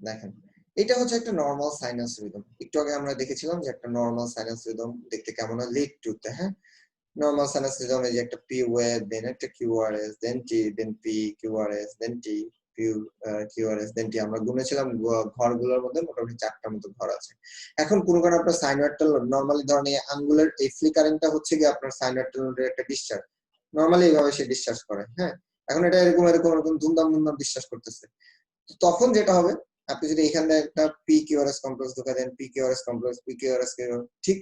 দেখেন এটা হচ্ছে একটা নরমাল সাইনাস রিদম। একটু আগে আমরা দেখেছিলাম যে একটা নরমাল সাইনাস রিদম দেখতে কেমন হয়, লিড টুতে। হ্যাঁ, normal sinus rhythm এই যে একটা P wave, then একটা QRS, then T, then P, QRS, then T, P, QRS, then T। আমরা গুনেছিলাম ঘরগুলোর মধ্যে মোটামুটি 4টা মতো ঘর আছে। এখন কোন কারণে আপনার সাইনোয়েডটা নরমালি ধরেন এই আঙ্গুলের এই ফ্লিকারিংটা হচ্ছে কি আপনার সাইনোয়েডটার মধ্যে একটা ডিসচার্জ, নরমালি এইভাবে সে ডিসচার্জ করে। হ্যাঁ, এখন এটা এরকম এরকম এরকম ধুমধাম ধুমধাম ডিসচার্জ করতেছে। তখন যেটা হবে, আপনি যদি এখানে একটা PQRS কমপ্লেক্স ঢুকা দেন, PQRS কমপ্লেক্স, PQRS ঠিক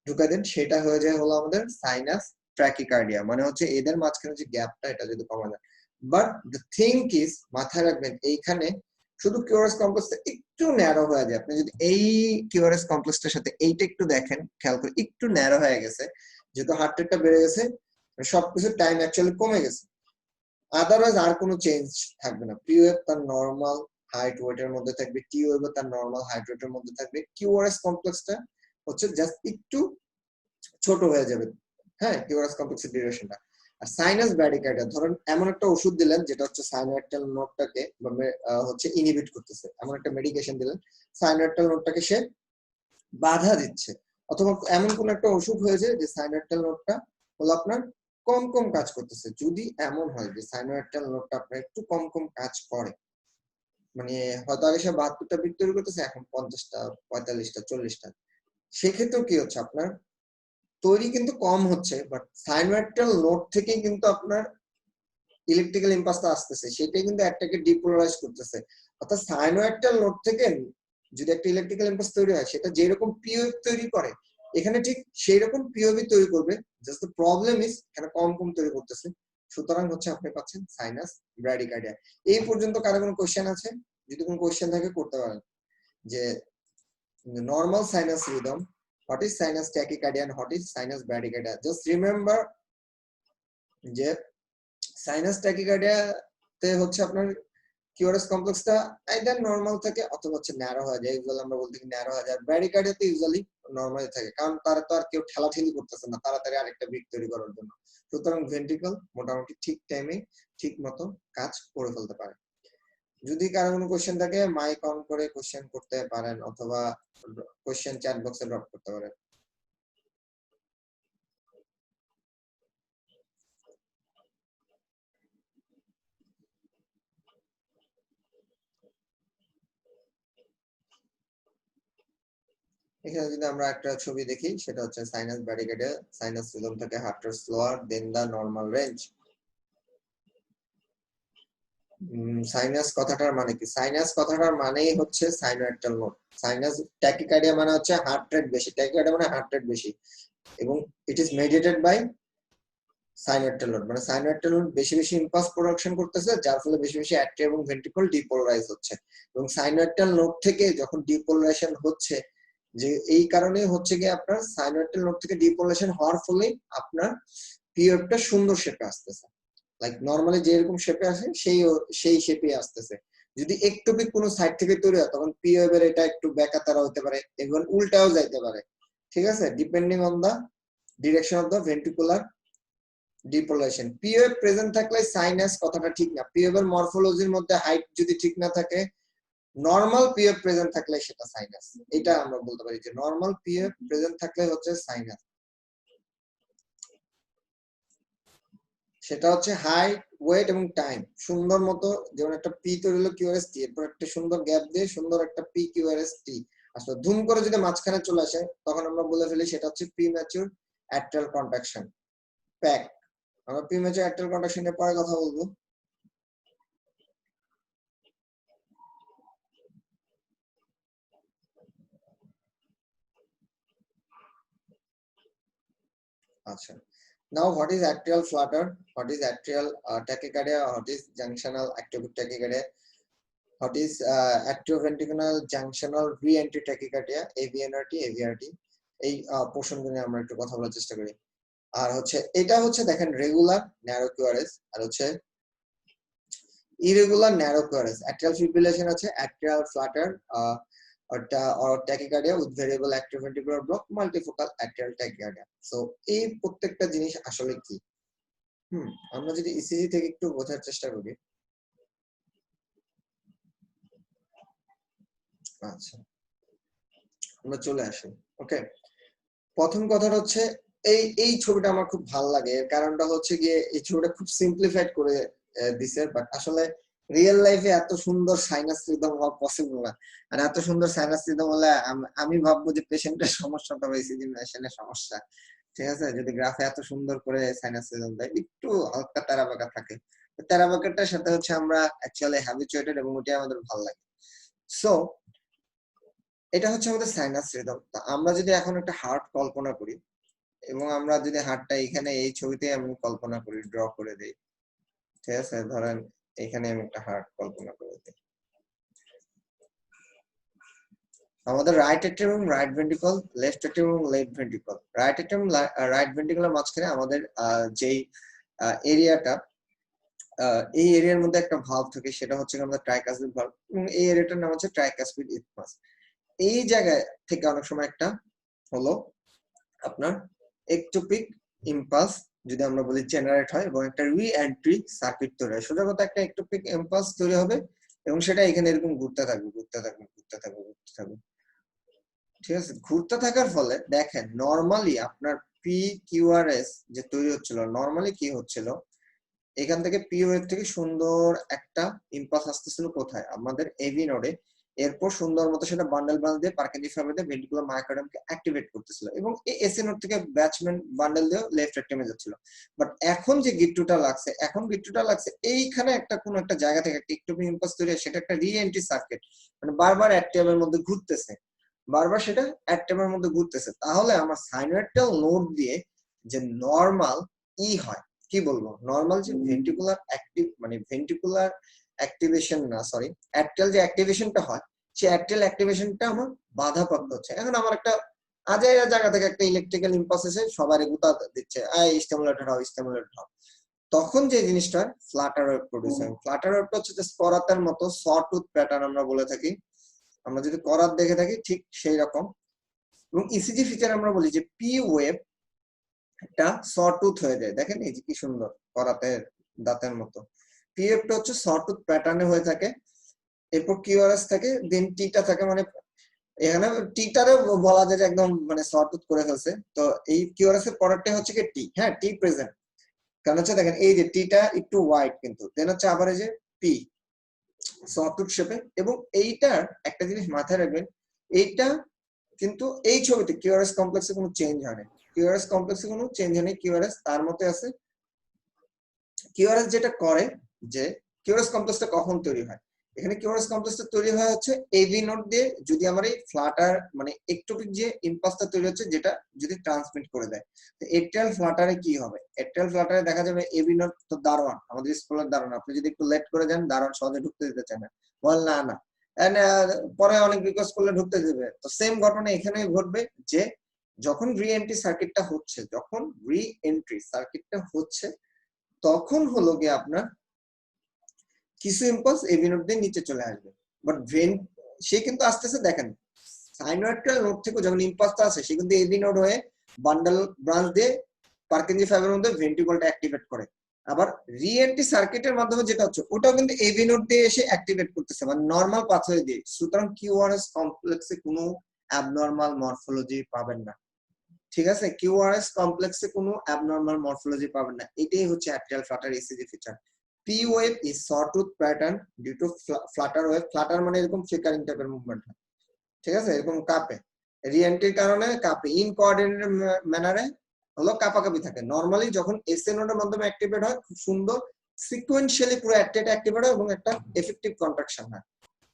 ঢুকা দেন, সেটা হয়ে যায় হলো আমাদের সাইনাস ট্র্যাকিকার্ডিয়া। মানে হচ্ছে এদের মাঝখানে যে গ্যাপটা, এটা যদি কমা যায়। বাট দ্য থিং ইজ, মাথায় রাখবেন এইখানে শুধু কিউআরএস কমপ্লেক্স একটু ন্যারো হয়ে যায়, আপনি যদি এই কিউআরএস কমপ্লেক্সটার সাথে এইটা একটু দেখেন, খেয়াল করে একটু ন্যারো হয়ে গেছে, যেহেতু হার্ট রেটটা বেড়ে গেছে, সবকিছু টাইম অ্যাকচুয়ালি কমে গেছে। আদারওয়াইজ আর কোনো চেঞ্জ থাকবে না। পি ওয়েভ তার নর্মাল হাইট ওয়েটের মধ্যে থাকবে, টি ওয়েভ তার নর্মাল হাইট ওয়েটের মধ্যে থাকবে, কিউআরএস কমপ্লেক্সটা হচ্ছে জাস্ট একটু ছোট হয়ে যাবে, হ্যাঁ, কিউআরএস কমপ্লেক্সের ডিউরেশনটা। আর সাইনাস ব্র্যাডিকার্ডিয়া, ধরেন এমন একটা ওষুধ দিলেন যেটা হচ্ছে সাইনোয়াইটাল নোডটাকে হচ্ছে ইনহিবিট করতেছে, এমন একটা মেডিকেশন দিলেন সাইনোয়াইটাল নোডটাকে সে বাধা দিচ্ছে, অথবা এমন কোন একটা অসুখ হয়েছে যে সাইনোয়াইটাল নোডটা হলো আপনার কম কম কাজ করতেছে। যদি এমন হয় যে সাইনোয়াইটাল নোডটা আপনার একটু কম কম কাজ করে, মানে হয়তো আগে সে 72টা বিট তৈরি করতেছে, এখন 50টা 45টা 40টা, সেক্ষেত্রেও কি হচ্ছে, আপনার তৈরি কিন্তু কম হচ্ছে, বাট সাইনোয়াইটাল নোড থেকে কিন্তু আপনার ইলেকট্রিক্যাল ইম্পালসটা আসতেছে, সেটাই কিন্তু একটাকে ডিপোলারাইজ করতেছে। অর্থাৎ সাইনোয়াইটাল নোড থেকে যদি একটা ইলেকট্রিক্যাল ইম্পালস তৈরি হয়, সেটা যেরকম পিওএফ তৈরি করে এখানে ঠিক সেই রকম পিওভি তৈরি করবে, জাস্ট দ্য প্রবলেম ইজ এখানে কম কম তৈরি করতেছে। সুতরাং হচ্ছে আপনি পাচ্ছেন সাইনাস ব্র্যাডিকার্ডিয়া। এই পর্যন্ত কারো কোনো কোশ্চেন আছে? যদি কোনো কোশ্চেন থাকে করতে পারেন। যে normal sinus rhythm, what is sinus tachycardia and what is sinus bradycardia? Just remember যে সাইনাস ট্যাকিকার্ডিয়া তে হচ্ছে আপনার কিউআরএস কমপ্লেক্সটা আইদার নরমাল থাকে অথবা হচ্ছে ন্যারো হয়ে যায়, ইউজুয়ালি আমরা বলতে কি ন্যারো হয়ে যায়। ব্র্যাডিকার্ডিয়াতে ইউজুয়ালি নরমালি থাকে, কারণ তারা তো আর কেউ ঠেলাঠেলি করতেছে না তাড়াতাড়ি আরেকটা বিট তৈরি করার জন্য। সুতরাং ভেন্ট্রিকল মোটামুটি ঠিক টাইমে ঠিক মতো কাজ করে ফেলতে পারে। যদি কারো কোনো কোশ্চেন থাকে মাইক অন করে কোশ্চেন করতে পারেন, অথবা কোশ্চেন চ্যাট বক্সে ড্রপ করতে পারেন। এখানে যদি আমরা একটা ছবি দেখি, সেটা হচ্ছে সাইনাস ব্র্যাডিকার্ডিয়া, সাইনাস রিদম থেকে হার্টের স্লোয়ার দেন দা নরমাল রেঞ্জ। সাইনাস কথাটার মানে কি? সাইনাস কথাটার মানেই হচ্ছে সাইনোয়াইটাল নোড। সাইনাস ট্যাকিকার্ডিয়া মানে হচ্ছে হার্ট রেট বেশি, ট্যাকিকার্ডিয়া মানে হার্ট রেট বেশি, এবং it is mediated by sinoatrial node, মানে সাইনোয়াইটাল নোড বেশি বেশি ইম্পালস প্রোডাকশন করতেছে, যার ফলে বেশি বেশি অ্যাট্রিয়া এবং ভেন্ট্রিকল ডিপোলারাইজ হচ্ছে। এবং সাইনোয়াইটাল নোড থেকে যখন ডিপোলারাইজেশন হচ্ছে, যে এই কারণে হচ্ছে কি আপনার সাইনোয়াইটাল নোড থেকে ডিপোলারাইজেশন হওয়ার ফলে আপনার পিওএফটা সুন্দর শেপে আসতেছে, লাইক নরমালি যেরকম শেপে আসে সেই শেপে আসতেছে। যদি একটুপিক কোনো সাইড থেকে তৈরি হয়, তখন পিওএফ এর এটা একটু বেকাতারা হতে পারে এবং উল্টাও যাইতে পারে, ঠিক আছে, depending on the direction of the ventricular depolarisation. পিওএফ প্রেজেন্ট থাকলে সাইনাস কথাটা ঠিক না। পিওএফ এর মরফোলজির মধ্যে হাইট যদি ঠিক না থাকে, নরমাল পিওএফ প্রেজেন্ট থাকলে সেটা সাইনাস। এটা আমরা বলতে পারি যে নরমাল পিওএফ প্রেজেন্ট থাকলে হচ্ছে সাইনাস। সেটা হচ্ছে হাইট ওয়েট এবং টাইম সুন্দর মতো, যেমন একটা পি তৈরি হলো কিউআরএস টি, এরপর একটা সুন্দর গ্যাপ দিয়ে সুন্দর একটা পি কিউআরএস টি আসলে ধুম করে যদি মাঝখানে চলে আসে, তখন আমরা বলে ফেলি সেটা হচ্ছে প্রিম্যাচিউর অ্যাট্রিয়াল কন্ট্রাকশন প্যাক। আমরা প্রিম্যাচিউর অ্যাট্রিয়াল কন্ট্রাকশনের পরে কথা বলবো। আচ্ছা, now what is atrial flutter, what is atrial tachycardia, what is junctional ectopic tachycardia, what is atrioventricular junctional re-entry tachycardia, AVNRT AVRT, এই পোর্শনগুলো নিয়ে আমরা একটু কথা বলার চেষ্টা করি। আর হচ্ছে এটা হচ্ছে দেখেন রেগুলার ন্যারো কিউআরএস, আর হচ্ছে irregular narrow QRS. Atrial fibrillation আছে, atrial flutter tachycardia with variable atrioventricular block, multifocal atrial tachycardia. So এই প্রত্যেকটা জিনিস আসলে কি, আমরা যদি ইসিজি থেকে একটু বোঝার চেষ্টা করি। আচ্ছা, আমরা চলে আসি। ওকে, প্রথম কথাটা হচ্ছে এই ছবিটা আমার খুব ভালো লাগে, এর কারণটা হচ্ছে গিয়ে এই ছবিটা খুব সিম্পলিফাইড করে দিছে, বাট আসলে রিয়েল লাইফে এত সুন্দর সাইনাস রিদম হওয়া পসিবল না। আর এত সুন্দর সাইনাস রিদম হলে আমি ভাববো যে পেশেন্টের সমস্যাটা বা ইসিজি মেশিনের সমস্যা, ঠিক আছে, যদি গ্রাফে এত সুন্দর করে সাইনাস রিদম দেয়। একটু হালকা তারা বাঁকা থাকে, তারা বাঁকাটার সাথে হচ্ছে আমরা অ্যাকচুয়ালি হ্যাবিচুয়েটেড এবং ওটাই আমাদের ভালো লাগে। সো এটা হচ্ছে আমাদের সাইনাস রিদম। আমরা যদি এখন একটা হার্ট কল্পনা করি, এবং আমরা যদি হার্টটা এখানে এই ছবিতে আমি কল্পনা করি, ড্র করে দেই, ঠিক আছে, ধরেন এখানে আমি একটা হার্ট কল্পনা করে দিই। আমাদের রাইট অ্যাট্রিয়াম এবং রাইট ভেন্ট্রিকল, লেফট অ্যাট্রিয়াম এবং left ventricle. Right atrium right ভেন্ট্রিকলের মাঝখানে আমাদের যেই এরিয়াটা, এই এরিয়ার মধ্যে একটা ভালভ থাকে, সেটা হচ্ছে আমাদের ট্রাইকাসপিড ভালভ, এবং এই এরিয়াটার নাম হচ্ছে ট্রাইকাসপিড ইসমাস। এই জায়গায় থেকে অনেক সময় একটা হলো আপনার একটোপিক ইম্পালস, যদি আমরা বলি, জেনারেট হয় এবং একটা রি এন্ট্রি সার্কিট তৈরি হয়। সোজা কথা, একটা একটোপিক ইম্পালস তৈরি হবে এবং সেটা এখানে এরকম ঘুরতে থাকবে, ঘুরতে থাকবে, ঘুরতে থাকবে, ঘুরতে থাকবে। ঠিক আছে, ঘুরতে থাকার ফলে দেখেন নরমালি আপনার পি কিউআরএস যে তৈরি হচ্ছিল, নরমালি কি হচ্ছিল, এখান থেকে পি ওয়েভ থেকে সুন্দর একটা ইম্পালস আসতেছিল কোথায়, আমাদের এভি নোডে। এরপর সুন্দর মতো সেটা বান্ডেল বান্ডেল দিয়ে পার্কিনজি ফাইবার দিয়ে ভেন্ট্রিকুলার মায়োকার্ডিয়ামকে অ্যাক্টিভেট করতেছিল, এবং এই এসি নোড থেকে ব্যাচমেন্ট বান্ডেল দিয়ে লেফট অ্যাট্রিয়ামে যাচ্ছিল। বাট এখন যে গিট্টুটা লাগছে, এইখানে একটা কোন একটা জায়গা থেকে একটা একটোপিক ইম্পালস তৈরি হয়, সেটা একটা রি এন্ট্রি সার্কিট, মানে বারবার অ্যাট্রিয়ামের মধ্যে ঘুরতেছে, বারবার সেটা অ্যাট্রিয়ামের মধ্যে ঘুরতেছে। তাহলে আমার সাইনোয়েডাল নোড দিয়ে যে নরমাল ই হয়, কি বলবো, নরমাল যে ভেন্ট্রিকুলার অ্যাক্টিভ, মানে ভেন্ট্রিকুলার অ্যাক্টিভেশন না, সরি, অ্যাট্রিয়াল যে অ্যাক্টিভেশনটা হয়, সেই অ্যাট্রিয়াল অ্যাক্টিভেশনটা আমার বাধাপ্রাপ্ত হচ্ছে। এখন আমার একটা আজাইরা জায়গা থেকে একটা ইলেকট্রিক্যাল ইম্পালস এসে সবারই গুতা দিচ্ছে, স্টিমুলেটর হও, স্টিমুলেটর হও। তখন যে জিনিসটা ফ্লাটার ওয়েভ প্রডিউস হয়, ফ্লাটার ওয়েভটা হচ্ছে যে করাতের মতো সটুথ প্যাটার্ন আমরা বলে থাকি, আমরা যদি করাত দেখে থাকি ঠিক সেই রকম। এবং ইসিজি ফিচার আমরা বলি যে পি ওয়েভ একটা সটুথ হয়ে যায়, দেখেন এই যে কি সুন্দর করাতের দাঁতের মতো। পি ওয়েভটা হচ্ছে সটুথ প্যাটার্নে হয়ে থাকে। এরপর কিউআরএস থাকে, দেন টিটা থাকে, মানে এখানে টিটারে বলা যায় যে একদম মানে সটুথ করে ফেলছে। তো এই কিউআরএস এর পরেরটা হচ্ছে কি টি, হ্যাঁ টি প্রেজেন্ট, কারণ হচ্ছে দেখেন এই যে টিটা একটু হোয়াইট, কিন্তু দেন হচ্ছে আবার এই যে পি সটুথ শেপে। এবং এইটার একটা জিনিস মাথায় রাখবেন, এইটা কিন্তু এই ছবিতে কিউআরএস কমপ্লেক্সে কোনো চেঞ্জ হয় না, কিউআরএস কমপ্লেক্সে কোনো চেঞ্জ হয়নি, কিউআরএস তার মতো আছে। কিউআরএস যেটা করে, যে কিউআরএস কমপ্লেক্সটা কখন তৈরি হয়, এখানে কিউআরএস কমপ্লেক্সটা তৈরি হয় হচ্ছে এভি নোড দিয়ে, যদি আমার এই ফ্লাটার মানে একটোপিক যে ইম্পালসটা তৈরি হচ্ছে, যেটা যদি ট্রান্সমিট করে দেয়। তো এট্রিয়াল ফ্লাটারে কি হবে, এট্রিয়াল ফ্লাটারে দেখা যাবে এভি নোড তো দারোয়ান, আমাদের স্কুলের দারোয়ান, আপনি যদি একটু লেট করে যান দারোয়ান সহজে ঢুকতে দিতে চায় না, বল না না, পরে অনেক রিকোয়েস্ট করলে ঢুকতে দেবে। তো সেম ঘটনা এখানে ঘটবে, যে যখন রি এন্ট্রি সার্কিটটা হচ্ছে, যখন রি এন্ট্রি সার্কিটটা হচ্ছে, তখন হলো গিয়ে আপনার কিছু ইম্পালস এভি নোড দিয়ে নিচে চলে আসবে। বাট সে কিন্তু আসতেছে, দেখেন সাইনোয়েডাল নোড থেকে যখন ইম্পালসটা আসে, সে কিন্তু এভি নোড হয়ে বান্ডেল ব্রাঞ্চ দিয়ে পার্কিনজি ফাইবারের মধ্যে ভেন্ট্রিকলটা অ্যাক্টিভেট করে। আবার রি এন্ট্রি সার্কিটের মাধ্যমে যেটা হচ্ছে, ওটাও কিন্তু এভি নোড দিয়ে এসে অ্যাক্টিভেট করতেছে, মানে নরমাল পাথওয়ে দিয়ে। সুতরাং কিউআরএস কমপ্লেক্সে কোনো অ্যাবনরমাল মরফোলজি পাবেন না, ঠিক আছে, কিউআরএস কমপ্লেক্সে কোনো অ্যাবনরমাল মরফোলজি পাবেন না। এটাই হচ্ছে atrial flutter ECG feature. P wave is sawtooth pattern due to flutter wave, flutter মানে এরকম ফ্লিকারিং টাইপের মুভমেন্ট হয়, ঠিক আছে, এরকম কাঁপে, রিএন্ট্রির কারণে কাঁপে, ইনকোঅর্ডিনেটেড ম্যানারে হলো কাঁপাকাঁপি থাকে। নরমালি যখন এসএ নোডের মাধ্যমে অ্যাক্টিভেট হয়, খুব সুন্দর সিকোয়েন্সিয়ালি পুরো অ্যাক্টিভেট হয় এবং একটা এফেক্টিভ কন্ট্রাকশন হয়।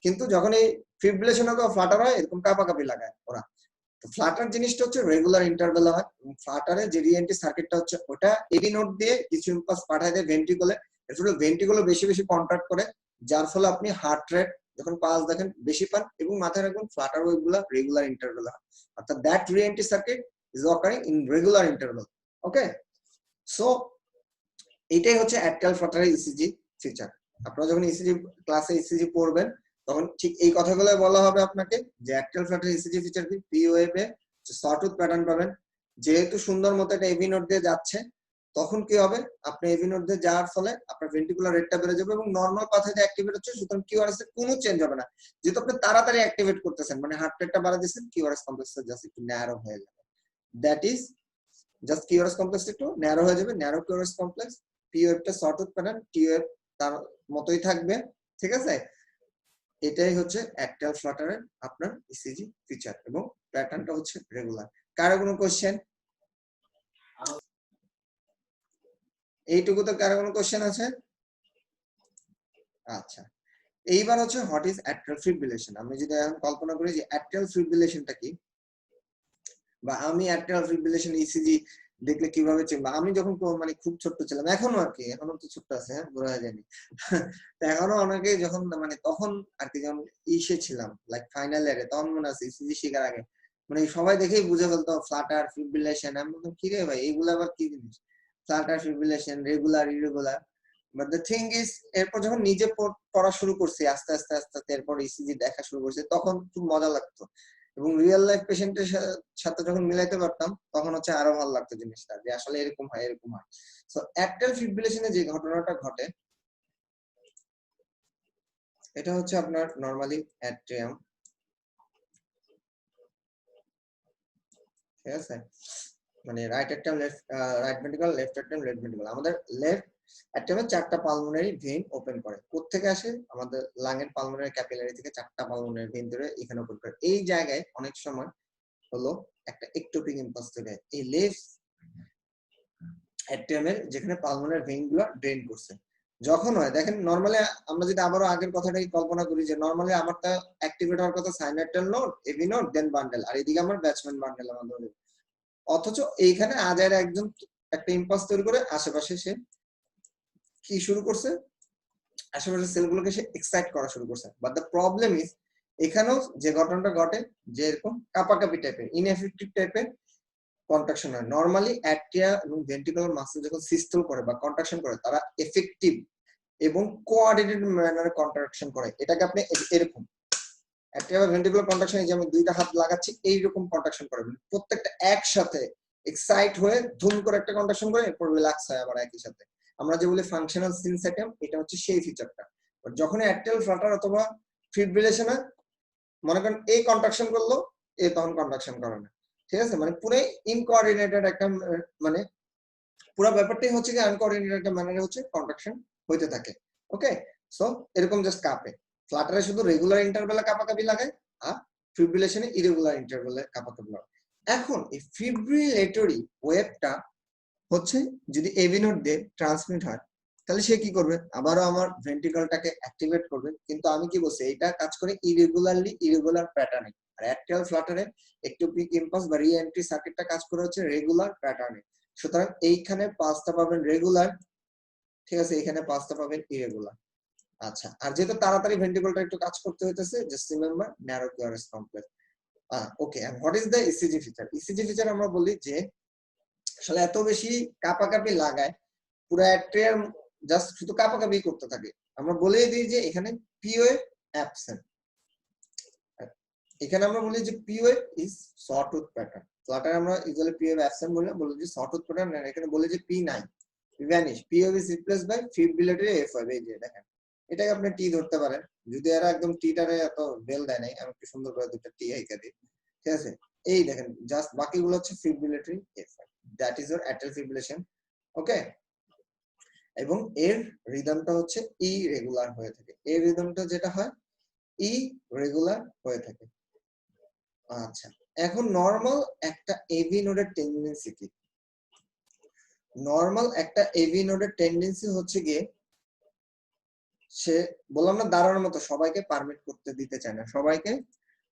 কিন্তু যখন এই ফিব্রিলেশন হবে, ফ্লাটার হয়, এরকম কাঁপাকাঁপি লাগায় ওরা। ফ্লাটার জিনিসটা হচ্ছে রেগুলার ইন্টারভ্যাল হয়, এবং ফ্লাটারে যে রিএন্ট্রি সার্কিটটা হচ্ছে, ওটা এডি নোড দিয়ে কিছু ইম্পালস পাঠায় দেয় ভেন্ট্রিকলে, আসলে ভেন্ট্রিকলে বেশি বেশি কন্ট্রাক্ট করে, যার ফলে আপনি হার্ট রেট যখন পালস দেখেন বেশি পান, এবং মাথায় রাখবেন ফ্লাটার ওয়েভ গুলা রেগুলার ইন্টারভ্যাল হয়, অর্থাৎ that re-entry circuit is occurring in regular interval. Okay, so এটাই হচ্ছে অ্যাট্রিয়াল ফ্লাটারের ইসিজি ফিচার। আপনারা যখন ইসিজি ক্লাসে ইসিজি পড়বেন, তখন ঠিক এই কথাগুলো বলা হবে আপনাকে, যে অ্যাট্রিয়াল ফ্লাটারের ইসিজি ফিচার কি, পি ওয়েভে সটুথ প্যাটার্ন পাবেন, যেহেতু সুন্দর মতো একটা এভি নোড দিয়ে যাচ্ছে, তখন কি হবে, আপনি এভি নোড দিয়ে যাওয়ার ফলে আপনার ভেন্ট্রিকুলার রেটটা বেড়ে যাবে, এবং নরমাল পাথওয়ে অ্যাক্টিভেট হচ্ছে, সুতরাং কিউআরএস এর কোনো চেঞ্জ হবে না, যেহেতু আপনি তাড়াতাড়ি অ্যাক্টিভেট করতেছেন, মানে হার্ট রেটটা বাড়া দিচ্ছেন, কিউআরএস কমপ্লেক্সটা জাস্ট একটু ন্যারো হয়ে যাবে, that is just QRS complex একটু ন্যারো হয়ে যাবে, ন্যারো কিউআরএস কমপ্লেক্স। পি ওয়েভটা সটুথ প্যাটার্ন, টি ওয়েভ তার মতোই থাকবে, ঠিক আছে। এটাই হচ্ছে অ্যাট্রিয়াল ফ্লাটারের আপনার ইসিজি ফিচার, এবং প্যাটার্নটা হচ্ছে রেগুলার। কারো কোনো কোশ্চেন, এইটুকুতে কারো কোনো কোশ্চেন আছে? আচ্ছা, এইবার হচ্ছে হোয়াট ইজ অ্যাট্রিয়াল ফিব্রিলেশন। আমি যদি এখন কল্পনা করি যে অ্যাট্রিয়াল ফিব্রিলেশনটা কি, বা আমি অ্যাট্রিয়াল ফিব্রিলেশন ইসিজি দেখলে কিভাবে চিনবা? আমি যখন মানে খুব ছোট্ট ছিলাম, এখনো আর কি, এখনো তো ছোট্ট আছে, হ্যাঁ, বুড়া হয়ে যায়নি। তো এখনো অনেকে যখন মানে তখন আর কি যখন ইসে ছিলাম, লাইক ফাইনাল ইয়ারে, তখন মনে আছে ইসিজি শেখার আগে মানে সবাই দেখেই বুঝে ফেলতো ফ্লাটার, ফিব্রিলেশন। আমি বলতাম কি রে ভাই, এগুলো আবার কি জিনিস? Flutter, fibrillation, regular, irregular. But the thing is, এরপর যখন নিজে পড়া শুরু করছি আস্তে আস্তে আস্তে আস্তে, এরপর ইসিজি দেখা শুরু করছি, তখন খুব মজা লাগতো। এবং রিয়েল লাইফ পেশেন্টের সাথে যখন মিলাইতে পারতাম, তখন হচ্ছে আরো ভালো লাগতো জিনিসটা, যে আসলে এরকম হয়, এরকম হয়। সো অ্যাট্রিয়াল ফিব্রিলেশনে যে ঘটনাটা ঘটে, এটা হচ্ছে আপনার নরমালি অ্যাট্রিয়াম, ঠিক আছে? মানে right atrium, right ventricle, left atrium, left ventricle. আমাদের লেফট অ্যাট্রিয়ামে 4টা পালমোনারি ভেইন ওপেন করে। কোত্থেকে আসে? আমাদের লাংয়ের পালমোনারি ক্যাপিলারি থেকে 4টা পালমোনারি ভেইন ধরে এখানে ওপেন করে। এই জায়গায় অনেক সময় হলো একটা একটোপিক ইম্পালস তৈরি হয় এই লেফট অ্যাট্রিয়ামের, যেখানে পালমোনারি ভেইন গুলো ড্রেন করছে। যখন হয়, দেখেন নরমালি আমরা যদি আবারও আগের কথাটাই কল্পনা করি, যে নরমালি আমারটা অ্যাক্টিভেট হওয়ার কথা সাইনাইটাল নোড, এভি নোড, দেন বান্ডেল, আর এদিকে আমার ব্যাচম্যান বান্ডেল আমাদের। অথচ এইখানে আজাইরা একজন একটা ইম্পালস তৈরি করে আশেপাশে সে কি শুরু করছে, আশেপাশের সেলগুলোকে সে এক্সাইট করা শুরু করছে। বাট দ্য প্রবলেম ইজ, এখানেও যে ঘটনাটা ঘটে, যে এরকম কাপাকাপি টাইপের, ইনএফেক্টিভ টাইপের কন্ট্রাকশন হয়। নরমালি অ্যাট্রিয়া এবং ভেন্ট্রিকুলার মাসল যখন সিস্টেল করে বা কন্ট্রাকশন করে, তারা এফেক্টিভ এবং কোঅর্ডিনেটেড ম্যানারে কন্ট্রাকশন করে। এটাকে আপনি এরকম অ্যাট্রিয়া বা ভেন্ট্রিকুলার কন্ট্রাকশন, এই যে আমি দুইটা হাত লাগাচ্ছি, এইরকম কন্ট্রাকশন করে, প্রত্যেকটা একসাথে এক্সাইট হয়ে ধুম করে একটা কন্ট্রাকশন করে, এরপর রিল্যাক্স হয় আবার একই সাথে। আমরা যে বলি ফাংশনাল সিনসেটাম, এটা হচ্ছে সেই ফিচারটা। যখন অ্যাট্রিয়াল ফ্লাটার অথবা ফিব্রিলেশন হয়, মনে করেন এই কন্ট্রাকশন করলো, এ তখন কন্ট্রাকশন করে না, ঠিক আছে? মানে পুরো ইনকোঅর্ডিনেটেড একটা, মানে পুরো ব্যাপারটাই হচ্ছে যে আনকোঅর্ডিনেটেড একটা ম্যানারে হচ্ছে কন্ট্রাকশন হইতে থাকে। ওকে, সো এরকম জাস্ট কাঁপে। ফ্লাটারে শুধু রেগুলার ইন্টারভ্যালে কাঁপাকাঁপি লাগায়, আর ফিব্রিলেশনে ইরেগুলার ইন্টারভ্যালে কাঁপাকাঁপি লাগায়। এখন এই ফিব্রিলেটরি ওয়েভটা হচ্ছে যদি এভি নোড দিয়ে ট্রান্সমিট হয়, তাহলে সে কি করবে? আবারও আমার ভেন্ট্রিকলটাকে অ্যাক্টিভেট করবে। কিন্তু আমি কি বলছি, এটা কাজ করে ইরেগুলারলি, ইরেগুলার প্যাটার্নে। আর অ্যাট্রিয়াল ফ্লাটারে একটোপিক ইম্পালস বা রি এন্ট্রি সার্কিটটা কাজ করে হচ্ছে রেগুলার প্যাটার্নে। সুতরাং এইখানে পাঁচটা পাবেন রেগুলার, ঠিক আছে? এখানে পাঁচটা পাবেন ইরেগুলার। আচ্ছা, আর যেহেতু তাড়াতাড়ি ভেন্ট্রিকলটা একটু কাজ করতে হইতেছে, just remember narrow QRS complex. Okay, and what is the ECG feature? ECG feature আমরা বলি যে আসলে এত বেশি কাঁপাকাঁপি লাগায়, পুরো অ্যাট্রিয়াম জাস্ট শুধু কাঁপাকাঁপি করতে থাকে। আমরা বলেই দিই যে এখানে পি ওয়েভ অ্যাবসেন্ট। এখানে আমরা বলি যে P wave is sawtooth pattern. Flutter আমরা ইউজুয়ালি পি ওয়েভ অ্যাবসেন্ট বলি যে সটুথ প্যাটার্ন। এখানে বলি যে পি নাই, vanish, P wave is replaced by fibrillatory F wave. এই যে দেখেন, এটাকে আপনি টি ধরতে পারেন, যদি এরা একদম টিটারে এত বেল দেয় নাই, আমি একটু সুন্দর করে দুটো টি আইকা দিই, ঠিক আছে? এই দেখেন, জাস্ট বাকিগুলো হচ্ছে fibrillatory F wave, that is your atrial fibrillation. Okay, এবং এর রিদমটা হচ্ছে ই রেগুলার হয়ে থাকে। এর রিদমটা যেটা হয় ই রেগুলার হয়ে থাকে। আচ্ছা, এখন নরমাল একটা এভি নোডের টেন্ডেন্সি কি? নরমাল একটা এভি নোডের টেন্ডেন্সি হচ্ছে গিয়ে, সে বললাম না দাঁড়ানোর মতো, সবাইকে পারমিট করতে দিতে চায় না, সবাইকে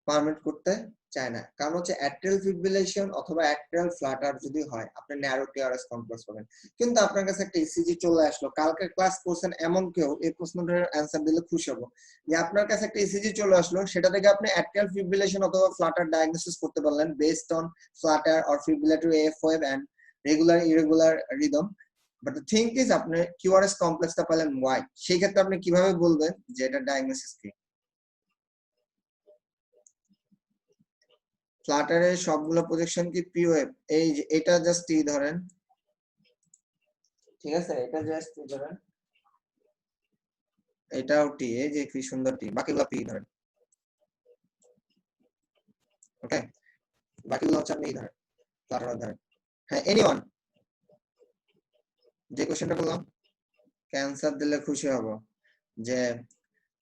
পারমিট করতে চায় না। কারণ হচ্ছে অ্যাট্রিয়াল ফিব্রিলেশন অথবা অ্যাট্রিয়াল ফ্লাটার যদি হয়, আপনি ন্যারো কিউআরএস কমপ্লেক্স পাবেন। কিন্তু আপনার কাছে একটা ইসিজি চলে আসলো, কালকে ক্লাস করছেন এমন কেউ এই প্রশ্নটার অ্যান্সার দিলে খুশি হবো, যে আপনার কাছে একটা ইসিজি চলে আসলো, সেটা থেকে আপনি অ্যাট্রিয়াল ফিব্রিলেশন অথবা ফ্লাটার ডায়াগনোসিস করতে পারলেন based on flutter or fibrillatory F wave and regular irregular rhythm. But the thing is, আপনি কিউআরএস কমপ্লেক্সটা পেলেন ওয়াই, সেই ক্ষেত্রে আপনি কিভাবে বলবেন যে এটা ডায়াগনোসিস কি? ফ্লাটারের সবগুলো প্রজেকশন কি পি ওয়েভ? এই যে এটা জাস্ট টি ধরেন, ঠিক আছে? এটা জাস্ট টি ধরেন, এটাও টি, এই যে কি সুন্দর টি, বাকিগুলো পি ধরেন। ওকে, বাকিগুলো হচ্ছে আপনি ধরেন, ফ্লাটার ধরেন। হ্যাঁ, এনিওয়ান যে কোশ্চেনটা বললাম, ক্যান্সার দিলে খুশি হব যে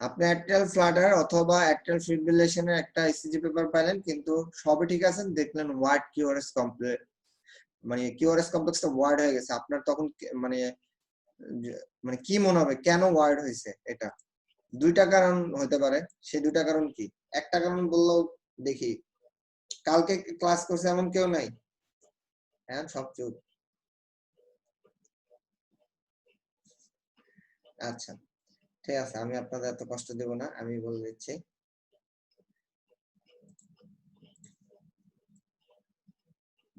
আপনি অ্যাট্রিয়াল ফ্লাটার অথবা অ্যাট্রিয়াল ফিব্রিলেশনের একটা ইসিজি পেপার পাইলেন, কিন্তু সবই ঠিক আছে, দেখলেন ওয়ার্ড কিউআরএস কমপ্লেক্স, মানে কিউআরএস কমপ্লেক্সটা ওয়ার্ড হয়ে গেছে। আপনার তখন মানে মানে কি মনে হবে কেন ওয়ার্ড হয়েছে? এটা দুইটা কারণ হতে পারে। সেই দুইটা কারণ কি? একটা কারণ বললেও দেখি, কালকে ক্লাস করছে এমন কেউ নাই? হ্যাঁ, সব চুপ। আচ্ছা, ঠিক আছে, আমি আপনাদের এত কষ্ট দেব না, আমি বলে দিচ্ছি।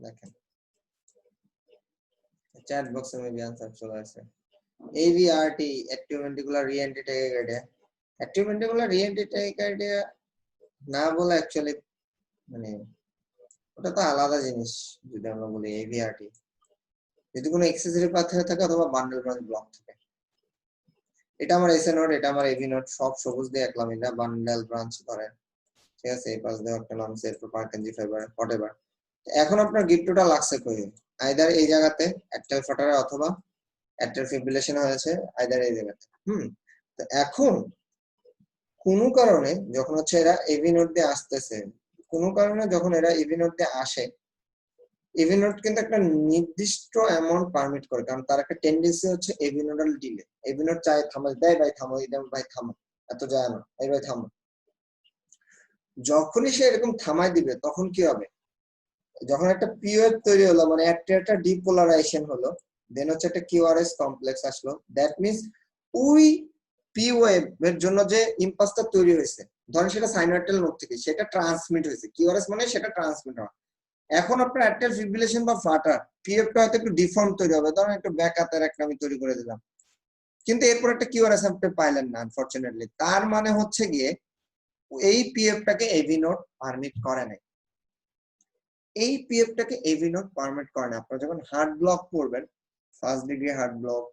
দেখেন, চ্যাট বক্সে মেবি আনসার চলে আসে। AVRT, active ventricular reentry tachycardia. Active ventricular reentry tachycardia না বলে অ্যাকচুয়ালি মানে ওটা তো আলাদা জিনিস। যদি আমরা বলি AVRT, যদি কোনো এক্সেসরি পাথর থাকে অথবা বান্ডেল ব্রাঞ্চ ব্লক থাকে। এটা আমার এসএ নোড, এটা আমার এভি নোড, সব সবুজ দিয়ে একলাম, এটা বান্ডেল ব্রাঞ্চ ধরে, ঠিক আছে। এই পাশ দিয়ে একটা নামছে, এরপর পার্কেনজি ফাইবার, হোয়াটএভার। এখন আপনার গিফটটা লাগছে কই? আইদার এই জায়গাতে অ্যাক্টাল ফাটারে অথবা অ্যাক্টাল ফিব্রিলেশন হয়েছে, আইদার এই জায়গাতে। তো এখন কোনো কারণে যখন হচ্ছে এরা এভি নোড দিয়ে আসতেছে, কোনো কারণে যখন এরা এভি নোড দিয়ে আসে, এভি নোড কিন্তু একটা নির্দিষ্ট অ্যামাউন্ট পারমিট করে, কারণ তার একটা টেন্ডেন্সি হচ্ছে AV nodal delay. AV node চায় থামাই দেয়, ভাই থামো, এই ভাই থামো, এত যায় না, এই ভাই থামো। যখনই সে এরকম থামাই দিবে তখন কি হবে? যখন একটা পি ওয়েভ তৈরি হলো, মানে একটা ডিপোলারাইজেশন হলো, দেন হচ্ছে একটা কিউআরএস কমপ্লেক্স আসলো, দ্যাট মিন্স ওই পি ওয়েভ এর জন্য যে ইম্পালসটা তৈরি হয়েছে, ধরেন সেটা সাইনোয়েডাল নোড থেকে, সেটা ট্রান্সমিট হয়েছে, কিউআরএস মানে সেটা ট্রান্সমিট হওয়া। এখন আপনার অ্যাট্রিয়াল ফিব্রিলেশন বা ফাটার, পিএফটা হয়তো একটু ডিফর্ম তৈরি হবে, ধরেন একটু ব্যাক হাতের একটা আমি তৈরি করে দিলাম, কিন্তু এরপর একটা কিউআরএস আপনি পাইলেন না আনফরচুনেটলি। তার মানে হচ্ছে গিয়ে এই পিএফটাকে এভি নোড পারমিট করে নাই। এই পিএফটাকে এভি নোড পারমিট করে না। আপনারা যখন হার্ড ব্লক করবেন, first degree hard block,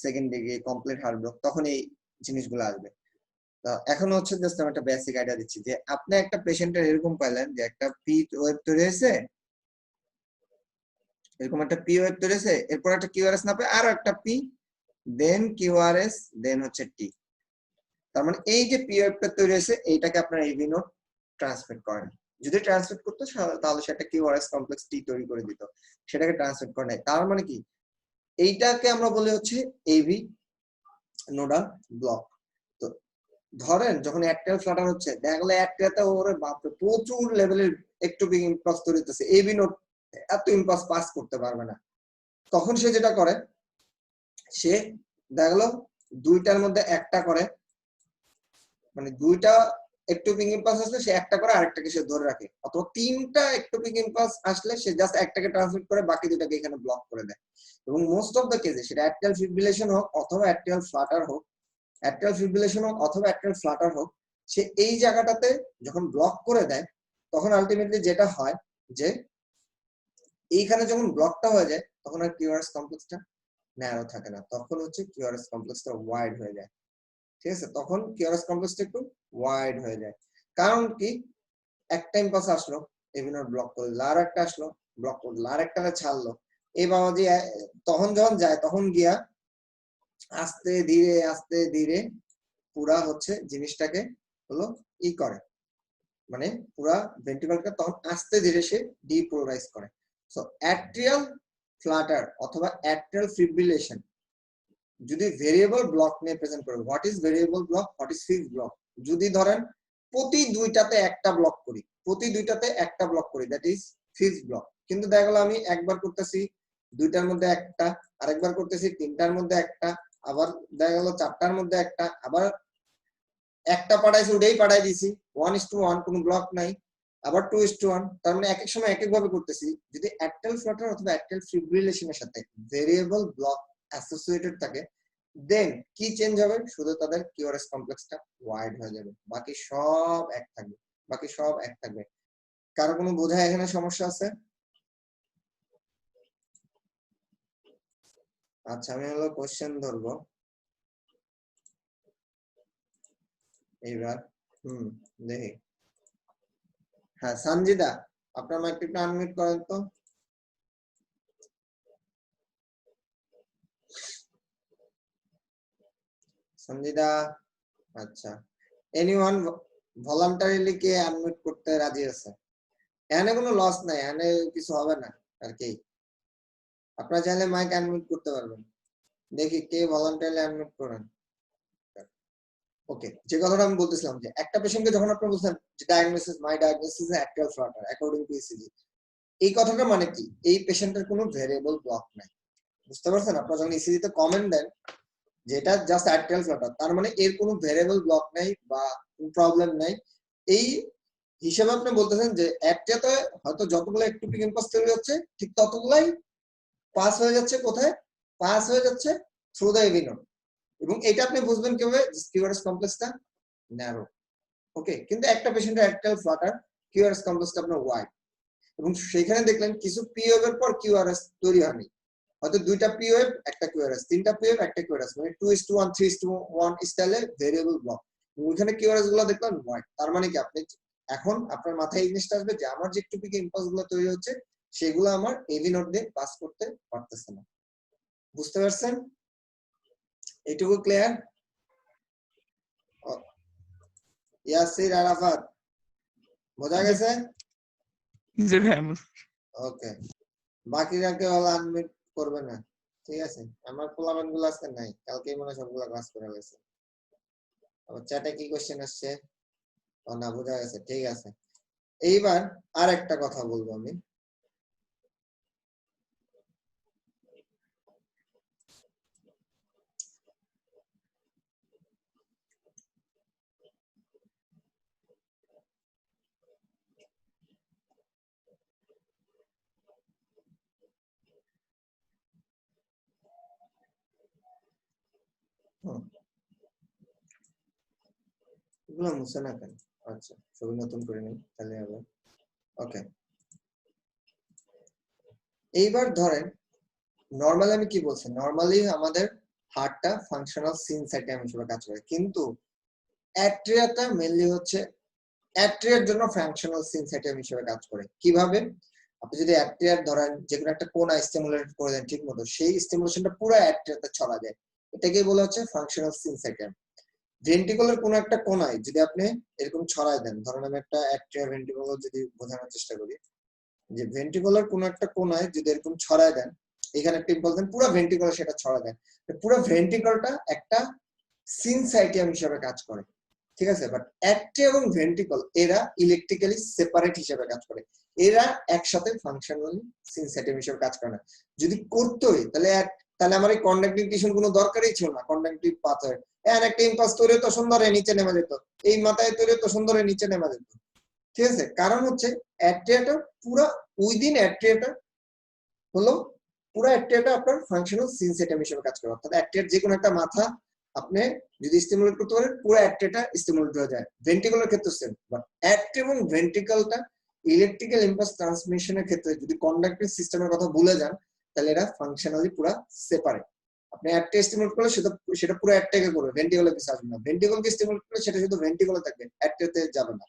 second degree complete hard block, তখন এই জিনিসগুলো আসবে। এখন হচ্ছে জাস্ট আমি একটা বেসিক আইডিয়া দিচ্ছি যে আপনি একটা পেশেন্টের এরকম পাইলেন যে একটা পি ওয়েভ তৈরি হয়েছে, এরকম একটা পি ওয়েভ তৈরি হয়েছে, এরপর একটা কিউআরএস না পেয়ে আরো একটা পি, দেন কিউআরএস, দেন হচ্ছে টি। তার মানে এই যে পি ওয়েভটা তৈরি হয়েছে, এইটাকে আপনার এভি নোড ট্রান্সমিট করে না। যদি ট্রান্সমিট করতো তাহলে সেটা কিউআরএস কমপ্লেক্স টি তৈরি করে দিত, সেটাকে ট্রান্সমিট করে নাই। তার মানে কি, এইটাকে আমরা বলি হচ্ছে এভি নোডাল ব্লক। তো ধরেন যখন অ্যাক্টিয়াল ফ্লাটার হচ্ছে, দেখা গেলো অ্যাক্টিয়াতে ওরে বাপরে প্রচুর লেভেলের একটোপিক ইম্পালস তৈরি হতেছে, এভি নোড এত ইম্পালস পাস করতে পারবে না। তখন সে যেটা করে, সে দেখা গেলো দুইটার মধ্যে একটা করে, মানে দুইটা একটোপিক ইম্পালস আসলে সে একটা করে আরেকটাকে সে ধরে রাখে, অথবা তিনটা একটোপিক ইম্পালস আসলে সে জাস্ট একটাকে ট্রান্সমিট করে, বাকি দুটাকে এখানে ব্লক করে দেয়। এবং মোস্ট অফ দ্য কেসে সেটা অ্যাট্রিয়াল ফিব্রিলেশন হোক অথবা অ্যাট্রিয়াল ফ্লাটার হোক, অ্যাট্রিয়াল ফিব্রিলেশন হোক অথবা অ্যাট্রিয়াল ফ্লাটার হোক, সে এই জায়গাটাতে যখন ব্লক করে দেয়, তখন আলটিমেটলি যেটা হয় যে এইখানে যখন ব্লকটা হয়ে যায়, তখন আর কিউআরএস কমপ্লেক্সটা ন্যারো থাকে না, তখন হচ্ছে কিউআরএস কমপ্লেক্সটা ওয়াইড হয়ে যায়। ঠিক আছে, তখন কিউআরএস কমপ্লেক্সটা একটু ওয়াইড হয়ে যায়। কারণ কি, একটা ইম্পালস আসলো, এভি নোড ব্লক করে দিল, আর একটা আসলো, ব্লক করে দিল, আর একটা ছাড়লো, এই বাবাজি তখন যখন যায়, তখন গিয়া আস্তে ধীরে পুরা হচ্ছে জিনিসটাকে হলো ই করে, মানে পুরা ভেন্ট্রিকলটা তখন আস্তে ধীরে সে ডিপোলারাইজ করে। সো অ্যাট্রিয়াল ফ্লাটার অথবা অ্যাট্রিয়াল ফিব্রিলেশন যদি ভেরিয়েবল ব্লক নিয়ে প্রেজেন্ট করে, what is variable block, what is fixed block. যদি ধরেন প্রতি দুইটাতে একটা ব্লক করি, প্রতি দুইটাতে একটা ব্লক করি, দ্যাট ইজ ফিক্সড ব্লক। কিন্তু দেখা গেল আমি একবার করতেছি দুইটার মধ্যে একটা, আরেকবার করতেছি তিনটার মধ্যে একটা, আবার দেখা গেল চারটার মধ্যে একটা, আবার একটা পাঠাইছি ওটাই পাঠাই দিছি 1:1, কোনো ব্লক নাই, আবার 2:1। তার মানে এক এক সময় এক এক ভাবে করতেছি। যদি অ্যাট্রিয়াল ফ্লাটার অথবা অ্যাট্রিয়াল ফিব্রিলেশনের সাথে ভেরিয়েবল ব্লক অ্যাসোসিয়েটেড থাকে, দেন কি চেঞ্জ হবে, শুধু তাদের কিউআরএস কমপ্লেক্সটা ওয়াইড হয়ে যাবে, বাকি সব এক থাকবে, বাকি সব এক থাকবে। কারো কোনো বোঝায় এখানে সমস্যা আছে? আচ্ছা, আমি হলো কোশ্চেন ধরবো এইবার। দেখি। হ্যাঁ, সঞ্জিদা, আপনার মাইকটা একটু আনমিউট করেন তো। সঞ্জিদা, আচ্ছা, এনিওয়ান ভলান্টারিলি কে আনমিউট করতে রাজি আছে? এখানে কোনো লস নাই, এখানে কিছু হবে না আর কি। আপনারা চাইলে মাইক আনমিউট করতে পারবেন। দেখি কে ভলান্টারিলি আনমিউট করেন। ওকে, যে কথাটা আমি বলতেছিলাম যে একটা পেশেন্টকে যখন আপনি বলছেন যে diagnosis, my diagnosis atrial Flutter according to ECG, এই কথাটা মানে কি, এই পেশেন্টের কোনো ভেরিয়েবল ব্লক নাই। বুঝতে পারছেন? আপনারা যখন ইসিজি তে কমেন্ট দেন যেটা জাস্ট আর্টেরিয়াল ফ্লাটার, তার মানে এর কোনো ভেরিয়েবল ব্লক নাই বা প্রবলেম নাই। এই হিসাবে আপনি বলতেছেন যে একটাতে হয়তো যতগুলো একটোপিক ইম্পালস তৈরি হচ্ছে ঠিক ততগুলাই পাস হয়ে যাচ্ছে কোথায়, পাস হয়ে যাচ্ছে থ্রু দ্য এভি নোড। এবং এটা আপনি বুঝবেন কিভাবে, কিউআরএস কমপ্লেক্সটা ন্যারো। ওকে, কিন্তু একটা পেশেন্টের আর্টেরিয়াল ফ্লাটার, কিউআরএস কমপ্লেক্সটা আপনার ওয়াইড, এবং সেখানে দেখলেন কিছু পি ওয়েভ এর পর কিউআরএস তৈরি হয়নি, হয়তো দুইটা পি ওয়েভ একটা কিউআরএস, তিনটা পি ওয়েভ একটা কিউআরএস, মানে 2:1 3:1 স্টাইলে ভেরিয়েবল ব্লক। ওইখানে কিউআরএস গুলো দেখলাম হোয়াইট। তার মানে কি আপনি এখন আপনার মাথায় এই জিনিসটা আসবে যে আমার যে একটু ইম্পালস গুলো তৈরি হচ্ছে সেগুলো আমার এভি নোড দিয়ে পাস করতে পারতেছে না। বুঝতে পারছেন? এইটুকু ক্লিয়ার? ইয়াসির আরাফাত বোঝা গেছে? জি ভাই। ওকে, বাকিরা কেউ আনমিউট করবে না, ঠিক আছে? আমার পোলাপান গুলো আজকে নাই, কালকেই মনে হয় সবগুলো ক্লাস করে গেছে। আবার চ্যাটে কি কোশ্চেন আসছে? ও না, বোঝা গেছে, ঠিক আছে। এইবার আর একটা কথা বলবো আমি। এগুলো মুছে না কেন? আচ্ছা, ছবি নতুন করে নিই তাহলে হবে। ওকে, এইবার ধরেন নরমালি আমি কি বলছি, নরমালি আমাদের হার্টটা ফাংশনাল সিন সাইটেম হিসেবে কাজ করে, কিন্তু অ্যাট্রিয়াটা মেইনলি হচ্ছে অ্যাট্রিয়ার জন্য ফাংশনাল সিন সাইটেম হিসেবে কাজ করে। কিভাবে? আপনি যদি অ্যাট্রিয়ার ধরেন যে কোনো একটা কোনা স্টিমুলেট করে দেন ঠিক মতো, সেই স্টিমুলেশনটা পুরো অ্যাট্রিয়াতে ছড়া যায়, এটাকেই বলা হচ্ছে ফাংশনাল সিন সাইটেম। ভেন্ট্রিকলের কোনো একটা কোনায় যদি আপনি এরকম ছড়ায় দেন, ধরেন আমি একটা অ্যাট্রিয়া ভেন্ট্রিকল যদি বোঝানোর চেষ্টা করি, যে ভেন্ট্রিকুলার কোনো একটা কোনায় যদি এরকম ছড়ায় দেন, এখানে একটা ইম্পালস দেন, পুরো ভেন্ট্রিকলে সেটা ছড়ায় দেন, পুরো ভেন্ট্রিকলটা একটা সিনসাইটিয়াম হিসেবে কাজ করে, ঠিক আছে? বাট অ্যাট্রিয়া এবং ভেন্ট্রিকল এরা ইলেকট্রিক্যালি সেপারেট হিসেবে কাজ করে, এরা একসাথে ফাংশনালি সিনসাইটিয়াম হিসেবে কাজ করে না। যদি করতোই তাহলে আমার এই কন্ডাক্টিং টিস্যুর কোনো দরকারই ছিল না। কন্ডাক্টিভ পাথর একটা ইম্পালস তৈরি হতো, সুন্দর নিচে নেমে যেত, এই মাথায় তৈরি হতো, সুন্দর নিচে নেমে যেত, ঠিক আছে? কারণ হচ্ছে অ্যাট্রিয়াটা পুরো উইদিন অ্যাট্রিয়াটা হলো পুরো অ্যাট্রিয়াটা আপনার ফাংশনাল সিনসেটাম হিসেবে কাজ করে। অর্থাৎ অ্যাট্রিয়ার যে কোনো একটা মাথা আপনি যদি স্টিমুলেট করতে পারেন, পুরো অ্যাট্রিয়াটা স্টিমুলেট হয়ে যায়। ভেন্ট্রিকুলার ক্ষেত্রে সেম, বাট অ্যাট্রিয়া এবং ভেন্ট্রিকলটা ইলেকট্রিক্যাল ইম্পালস ট্রান্সমিশনের ক্ষেত্রে যদি কন্ডাক্টিভ সিস্টেমের কথা ভুলে যান, তাহলে এরা ফাংশনালি পুরো সেপারেট। আপনি অ্যাট্রিয়া স্টিমুলেট করলে সেটা পুরো অ্যাট্রিয়াকে করবে, ভেন্ট্রিকলে কিছু আসবে না। ভেন্ট্রিকলকে স্টিমুলেট করলে সেটা শুধু ভেন্ট্রিকলে থাকবে, অ্যাট্রিয়াতে যাবে না,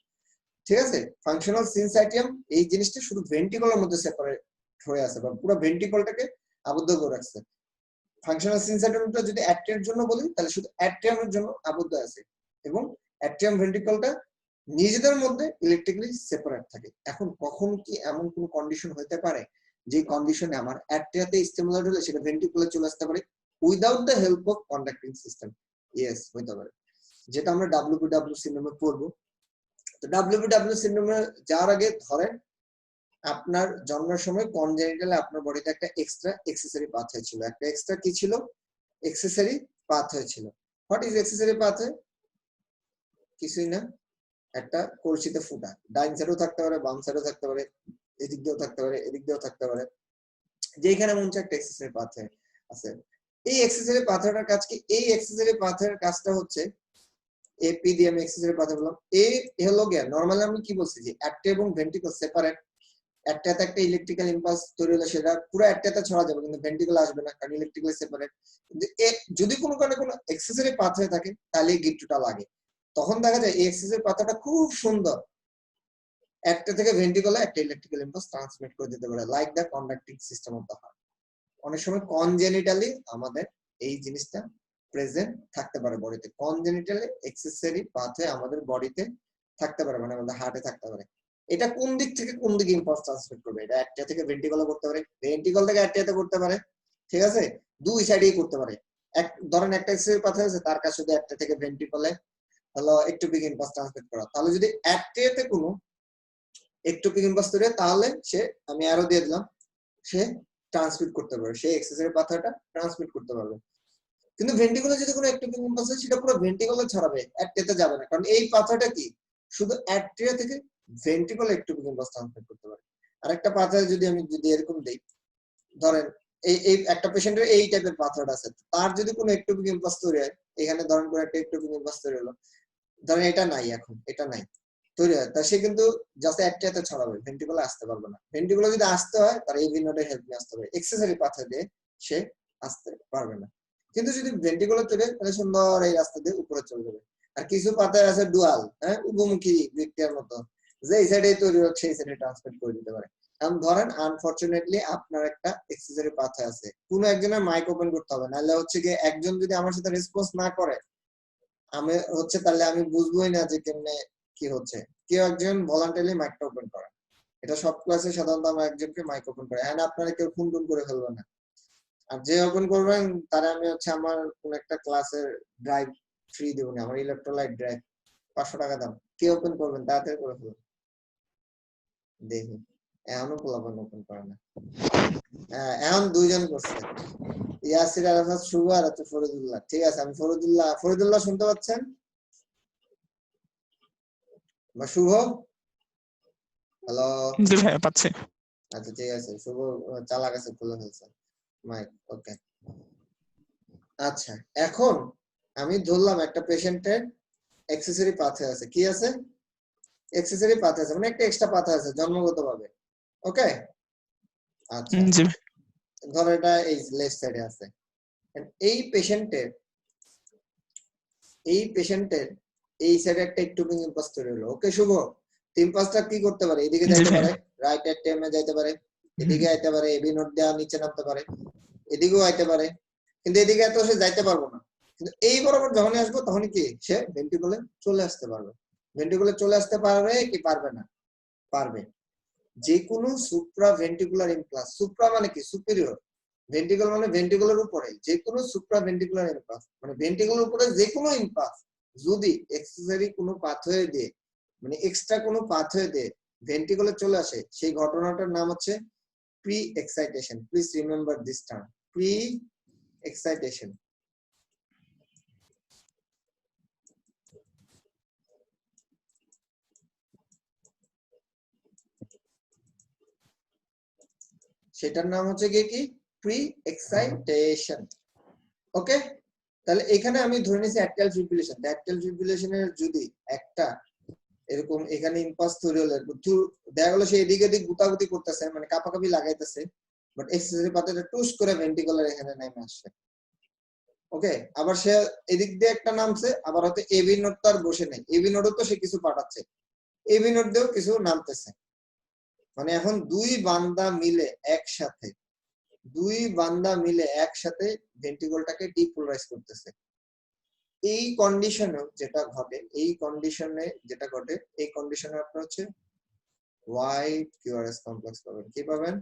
ঠিক আছে? ফাংশনাল সিনসাইটিয়াম এই জিনিসটা শুধু ভেন্ট্রিকলের মধ্যে সেপারেট হয়ে আছে বা পুরো ভেন্ট্রিকলটাকে আবদ্ধ করে রাখছে। ফাংশনাল সিনসাইটিয়ামটা যদি অ্যাট্রিয়ার জন্য বলি তাহলে শুধু অ্যাট্রিয়ামের জন্য আবদ্ধ আছে, এবং অ্যাট্রিয়াম ভেন্ট্রিকলটা নিজেদের মধ্যে ইলেকট্রিক্যালি সেপারেট থাকে। এখন কখন কি এমন কোন কন্ডিশন হতে পারে যে কন্ডিশনে আমার অ্যাট্রিয়াতে স্টিমুলেট হলে সেটা ভেন্ট্রিকলে চলে আসতে পারে without the help of conducting system? Yes, হতে পারে, যেটা আমরা ডাব্লিউবিডব্লিউ সিন্ড্রোমে পড়বো। তো ডাব্লিউবিডব্লিউ সিন্ড্রোমে যাওয়ার আগে ধরেন আপনার জন্মের সময় কনজেনিটালি আপনার বডিতে একটা এক্সট্রা এক্সেসরি পাথওয়ে ছিল। একটা এক্সট্রা কি ছিল? এক্সেসরি পাথওয়ে ছিল। What is accessory pathway? কিছুই না, একটা কলসিতে ফুটা, ডাইন সাইডেও থাকতে পারে, বাম সাইডেও থাকতে পারে, এদিক দিয়েও থাকতে পারে, এদিক দিয়েও থাকতে পারে, যেখানে মন চায় একটা এক্সেসরি পাথওয়ে আছে। এই এক্সেসরি পাথওয়েটার কাজ কি? এই এক্সেসরি পাথওয়ের কাজটা হচ্ছে এপি দিয়ে আমি এক্সেসরি পাথওয়ে বললাম। এই হলো গিয়া নরমালি আমি কি বলছি যে অ্যাট্রিয়া এবং ভেন্ট্রিকল সেপারেট। একটাতে একটা ইলেকট্রিক্যাল ইম্পালস তৈরি হলে সেটা পুরো একটাতে ছড়া যাবে, কিন্তু ভেন্ট্রিকল আসবে না, কারণ ইলেকট্রিক্যালি সেপারেট। কিন্তু যদি কোনো কারণে কোনো এক্সেসরি পাথওয়ে থাকে তাহলে এই গিট্টুটা লাগে। তখন দেখা যায় এই এক্সেসরি পাথওয়েটা খুব সুন্দর একটা থেকে ভেন্ট্রিকলে একটা ইলেকট্রিক্যাল ইম্পালস ট্রান্সমিট করে দিতে পারে, like the conducting system of the heart. অনেক সময় কনজেনিটালি আমাদের এই জিনিসটা প্রেজেন্ট থাকতে পারে বডিতে। কনজেনিটালি এক্সেসরি পাথওয়ে আমাদের বডিতে থাকতে পারে, মানে আমাদের হার্টে থাকতে পারে। এটা কোন দিক থেকে কোন দিকে ইম্পালস ট্রান্সমিট করবে? এটা অ্যাট্রিয়া থেকে ভেন্ট্রিকলে করতে পারে, ভেন্ট্রিকল থেকে অ্যাট্রিয়াতে করতে পারে, ঠিক আছে? দুই সাইডেই করতে পারে। ধরেন একটা এক্সেসরি পাথওয়ে আছে, তার কাছে শুধু অ্যাট্রিয়া থেকে ভেন্ট্রিকলে হলো একটু বিগ ইম্পালস ট্রান্সমিট করা, তাহলে যদি অ্যাট্রিয়াতে কোনো একটু বিগ ইম্পালস তৈরি হয়, তাহলে সে, আমি আরো দিয়ে দিলাম, সে ট্রান্সমিট করতে পারবে, সেই এক্সেসরি পাথওয়েটা ট্রান্সমিট করতে পারবে। কিন্তু ভেন্ট্রিকুলার যদি কোনো একটিভিক ইম্পালস হয় সেটা পুরো ভেন্ট্রিকুলার ছড়াবে, অ্যাট্রিয়াতে যাবে না, কারণ এই পাথওয়েটা কি শুধু অ্যাট্রিয়া থেকে ভেন্ট্রিকুলার একটিভিক ইম্পালস ট্রান্সমিট করতে পারে। আরেকটা পাথওয়ে যদি আমি এরকম দেই, ধরেন এই একটা পেশেন্টের এই টাইপের পাথওয়েটা আছে, তার যদি কোনো একটিভিক ইম্পালস তৈরি হয়, এখানে ধরেন কোনো একটা একটিভিক ইম্পালস তৈরি হলো, ধরেন এটা নাই, এখন এটা নাই, তৈরি হয়, তা সে কিন্তু জাস্ট অ্যাট্রিয়াতে ছড়াবে, ভেন্ট্রিকুলার আসতে পারবে না। ভেন্ট্রিকুলার যদি আসতে হয় তার এভি নোডের হেল্প নিয়ে আসতে হবে, এক্সেসরি পাথওয়ে দিয়ে সে আসতে পারবে না। কিন্তু যদি ভেন্ট্রিকুলার তৈরি হয় তাহলে সুন্দর এই রাস্তা দিয়ে উপরে চলে যাবে। আর কিছু পাথওয়ে আছে ডুয়াল, হ্যাঁ, উভমুখী বিক্রিয়ার মতো, যে এই সাইডে তৈরি হচ্ছে এই সাইডে ট্রান্সমিট করে দিতে পারে। এখন ধরেন আনফরচুনেটলি আপনার একটা এক্সেসরি পাথওয়ে আছে, কোনো একজনের মাইক ওপেন করতে হবে, নাহলে হচ্ছে গিয়ে একজন যদি আমার সাথে রেসপন্স না করে আমি হচ্ছে তাহলে আমি বুঝবোই না যে কেমনে কি হচ্ছে। কেউ একজন ভলান্টারিলি মাইকটা ওপেন করে, এটা সব ক্লাসে সাধারণত আমরা একজনকে মাইক ওপেন করে, হ্যাঁ আপনারা কেউ ফোন টোন করে ফেলবেন না। আর যে ওপেন করবেন তারা আমি হচ্ছে আমার কোন একটা ক্লাসের ড্রাইভ ফ্রি দেবো না, আমার ইলেকট্রোলাইট ড্রাইভ 500 টাকা দাম, কে ওপেন করবেন তাড়াতাড়ি করে ফেলুন দেখি। এখনো পোলাপান ওপেন করে না, এখন দুইজন করছে, ইয়াসির আরাফাত, শুভ আর হচ্ছে ফরিদুল্লাহ। ঠিক আছে, আমি ফরিদুল্লাহ শুনতে পাচ্ছেন বা শুভ? হ্যালো, জি ভাইয়া পাচ্ছি। আচ্ছা ঠিক আছে, শুভ চালাক আছে, খুলে ফেলছে মাইক, ওকে। আচ্ছা, এখন আমি ধরলাম একটা পেশেন্টের এক্সেসরি পাথওয়ে আছে, কি আছে? এক্সেসরি পাথওয়ে আছে, মানে একটা এক্সট্রা পাথওয়ে আছে জন্মগতভাবে, ওকে। আচ্ছা, জি ধরো এটা এই লেফট সাইডে আছে, এই পেশেন্টের এই সাইডে একটা একটুপিং ইম্পালস তৈরি হলো, ওকে শুভ। ইম্পালসটা কি করতে পারে? এদিকে জি যাইতে ভাইয়া। পারে, রাইট অ্যাট্রিয়ামে যাইতে পারে, এদিকে আইতে পারে, এবি নোড দেওয়া নিচে নামতে পারে, এদিকেও আইতে পারে, কিন্তু এদিকে এত সে যাইতে পারবো না। কিন্তু এই বরাবর যখনই আসবো তখনই কি সে ভেন্ট্রিকুলে চলে আসতে পারবে। ভেন্ট্রিকুলে চলে আসতে পারবে কি পারবে না? পারবে। যে কোনো সুপ্রা ভেন্ট্রিকুলার ইমপ্লাস, সুপ্রা মানে কি সুপিরিয়র, ভেন্ট্রিকুল মানে ভেন্ট্রিকুলের উপরে, যে কোনো সুপ্রা ভেন্ট্রিকুলার ইমপ্লাস মানে ভেন্ট্রিকুলের উপরে যে কোনো ইমপ্লাস যদি এক্সেসরি কোনো পাথওয়ে দিয়ে মানে এক্সট্রা কোনো পাথওয়ে দিয়ে ভেন্ট্রিকুলে চলে আসে, সেই ঘটনাটার নাম হচ্ছে pre excitation. Please remember this term, pre excitation. সেটার নাম হচ্ছে কি প্রি এক্সাইটেশন, ওকে। তাহলে এখানে আমি ধরে নিয়েছি অ্যাট্রিয়াল ফিব্রিলেশন। অ্যাট্রিয়াল ফিব্রিলেশনের যদি একটা এরকম এখানে ইম্পালস তৈরি হলো, দেখা গেল সে এদিকে এদিক গুতাগুতি করতেছে, মানে কাপাকাপি লাগাইতেছে, বাট এক্সেসরি পাথওয়েটা টুস করে ভেন্ট্রিকুলার এখানে নেমে আসছে, ওকে। আবার সে এদিক দিয়ে একটা নামছে, আবার হয়তো এবি নোড তো আর বসে নেই, এবি নোডও তো সে কিছু পাঠাচ্ছে, এবি নোড দিয়েও কিছু নামতেছে, মানে এখন দুই বান্দা মিলে একসাথে ভেন্ট্রিকলটাকে ডিপোলারাইজ করতেছে। এই কন্ডিশনে যেটা ঘটে, এই কন্ডিশনে আপনার হচ্ছে হোয়াইট কিউআরএস কমপ্লেক্স পাবেন। কি পাবেন?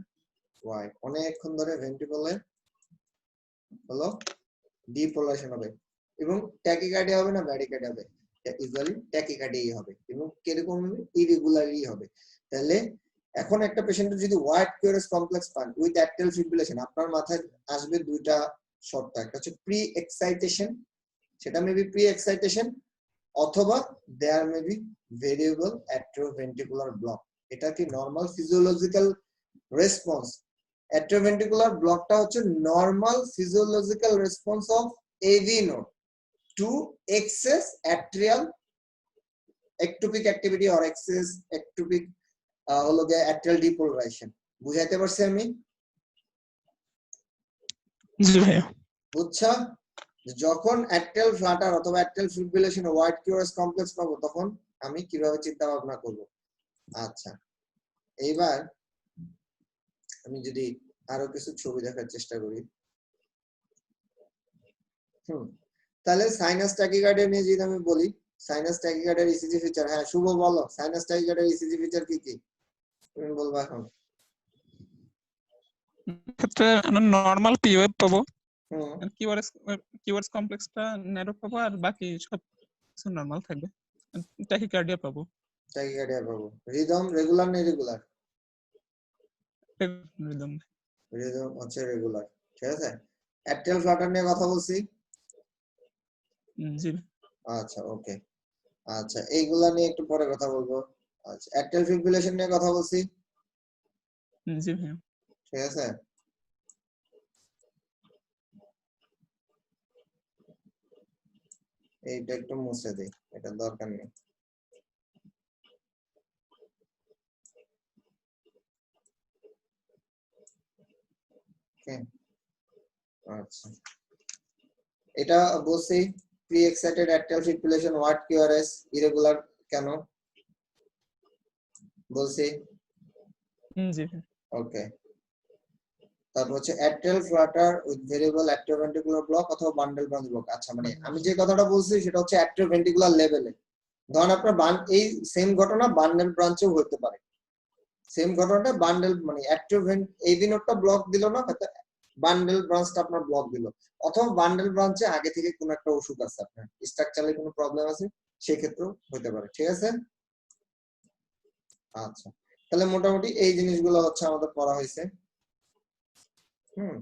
হোয়াইট। অনেকক্ষণ ধরে ভেন্ট্রিকলে হলো ডিপোলারাইজেশন হবে এবং ট্যাকিকার্ডিয়া হবে না ব্র্যাডিকার্ডিয়া হবে, ইউজুয়ালি ট্যাকিকার্ডিয়াই হবে এবং কিরকম ইরেগুলারলি হবে। তাহলে এখন একটা পেশেন্টের যদি হোয়াইট কিউআরএস কমপ্লেক্স পান উইথ অ্যাট্রিয়াল ফিব্রিলেশন, আপনার মাথায় আসবে দুইটা শর্ত, একটা হচ্ছে প্রি এক্সাইটেশন, সেটা মেবি প্রি এক্সাইটেশন, অথবা there maybe variable atrioventricular block. এটা কি নরমাল ফিজিওলজিক্যাল রেসপন্স? অ্যাট্রিওভেন্ট্রিকুলার ব্লকটা হচ্ছে normal physiological response of AV node to excess atrial ectopic activity or excess ectopic হলো গিয়ে অ্যাট্রিয়াল ডিপোলারাইজেশন। বুঝাইতে পারছি আমি? জি ভাইয়া। বুঝছো? যখন অ্যাট্রিয়াল ফ্লাটার অথবা atrial fibrillation white QRS complex পাবো তখন আমি কিভাবে চিন্তা ভাবনা করব। আচ্ছা, এইবার আমি যদি আরো কিছু ছবি দেখার চেষ্টা করি, তাহলে সাইনাস ট্যাকিকার্ডিয়া নিয়ে যদি আমি বলি, সাইনাস ট্যাকিকার্ডিয়ার ইসিজি ফিচার, হ্যাঁ শুভ বলো, সাইনাস ট্যাকিকার্ডিয়ার ইসিজি ফিচার কি কি তুমি বলবা এখন? ক্ষেত্রে আমরা নরমাল পি ওয়েভ পাবো, হুম, কিউআরএস কমপ্লেক্সটা ন্যারো পাবো, আর বাকি সব কিছু নরমাল থাকবে। ট্যাকিকার্ডিয়া পাবো। ট্যাকিকার্ডিয়া পাবো। রিদম রেগুলার না ইরেগুলার? রিদম। রিদম হচ্ছে রেগুলার, ঠিক আছে। অ্যাট্রিয়াল ফ্লাটার নিয়ে কথা বলছি, জি আচ্ছা ওকে। আচ্ছা এইগুলা নিয়ে একটু পরে কথা বলবো। আচ্ছা অ্যাট্রিয়াল ফিব্রিলেশন নিয়ে কথা বলছি, জি ভাইয়া। ঠিক আছে? এইটা একটু মুছে দেই, এটা দরকার নেই। ওকে আচ্ছা এটা বলছি pre excited atrial fibrillation what QRS irregular কেন বলছি, জি ভাইয়া। ওকে। তারপর হচ্ছে atrial Flutter with variable atrioventricular block অথবা বান্ডেল ব্রাঞ্চ ব্লক। আচ্ছা মানে আমি যে কথাটা বলছি সেটা হচ্ছে অ্যাট্রিওভেন্ট্রিকুলার লেভেলে। ধরেন আপনার এই সেম ঘটনা বান্ডেল ব্রাঞ্চেও হতে পারে। সেম ঘটনাটা বান্ডেল মানে অ্যাট্রিওভেন্ট এবি নোডটা ব্লক দিল না, হয়তো বান্ডেল ব্রাঞ্চটা আপনার ব্লক দিল, অথবা বান্ডেল ব্রাঞ্চে আগে থেকে কোনো একটা অসুখ আছে, আপনার স্ট্রাকচারালি কোনো প্রবলেম আছে, সেক্ষেত্রেও হতে পারে, ঠিক আছে? আচ্ছা তাহলে মোটামুটি এই জিনিসগুলো হচ্ছে আমাদের পড়া হয়েছে। হুম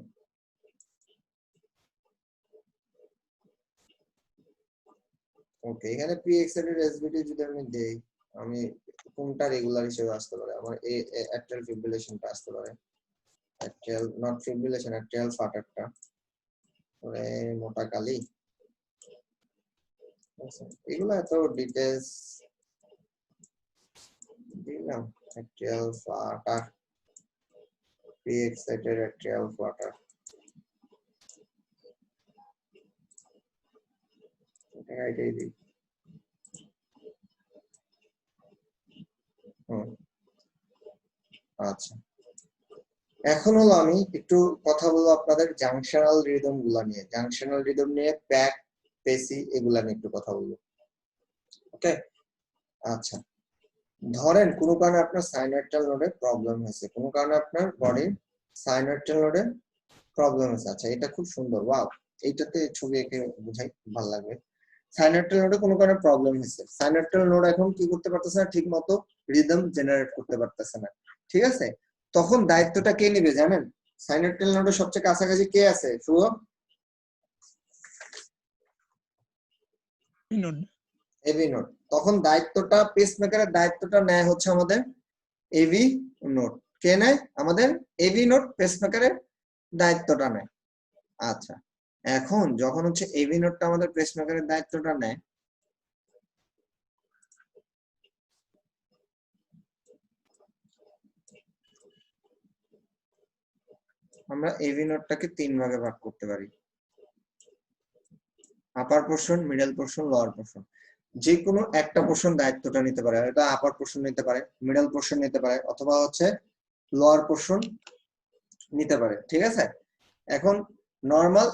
ওকে এখানে প্রি এক্সাইটেড এসবিটি যদি আমি দেই, আমি কোনটা রেগুলার হিসেবে আসতে পারে আমার এই অ্যাট্রিয়াল ফিব্রিলেশনটা আসতে পারে, অ্যাট্রিয়াল নট ফিব্রিলেশন অ্যাট্রিয়াল ফাটারটা, ওরে মোটা কালি। আচ্ছা, এগুলো এত ডিটেলস দিলাম, অ্যাট্রিয়াল ফাটার প্রি এক্সাইটেড অ্যাট্রিয়াল ফাটার, এটাই দিই। হুম আচ্ছা এখন হলো আমি একটু কথা বলবো আপনাদের জাংশনাল রিদম গুলা নিয়ে, জাংশনাল রিদম নিয়ে প্যাক পেসি এগুলা নিয়ে একটু কথা বলবো, ওকে। আচ্ছা ধরেন কোনো কারণে আপনার সাইনাইটাল নোডে প্রবলেম হয়েছে, কোনো কারণে আপনার বডির সাইনাইটাল নোডে প্রবলেম হয়েছে। আচ্ছা এটা খুব সুন্দর, ওয়াও, এইটাতে ছবি এঁকে বোঝাই ভালো লাগবে। সাইনাইটাল নোডে কোনো কারণে প্রবলেম হয়েছে, সাইনাইটাল নোড এখন কি করতে পারতেছে না, ঠিক মতো রিদম জেনারেট করতে পারতেছে না, ঠিক আছে? তখন দায়িত্বটা কে নেবে জানেন? সাইনাইটাল নোডের সবচেয়ে কাছাকাছি কে আছে শুভ? নোড। AB node. তখন দায়িত্বটা পেসমেকারের দায়িত্বটা নেয় হচ্ছে আমাদের এবি নোড। কে নেয়? আমাদের এবি নোড পেসমেকারের দায়িত্বটা নেয়। আচ্ছা এখন যখন হচ্ছে এবি নোডটা আমাদের পেসমেকারের দায়িত্বটা নেয়, আমরা এবি নোডটাকে 3 ভাগে ভাগ করতে পারি, আপার portion, middle portion, lower portion. যে কোনো একটা পোর্শন দায়িত্বটা নিতে পারে, এটা আপার পোর্শন নিতে পারে, মিডল পোর্শন নিতে পারে, অথবা হচ্ছে লোয়ার পোর্শন নিতে পারে, ঠিক আছে? এখন নর্মাল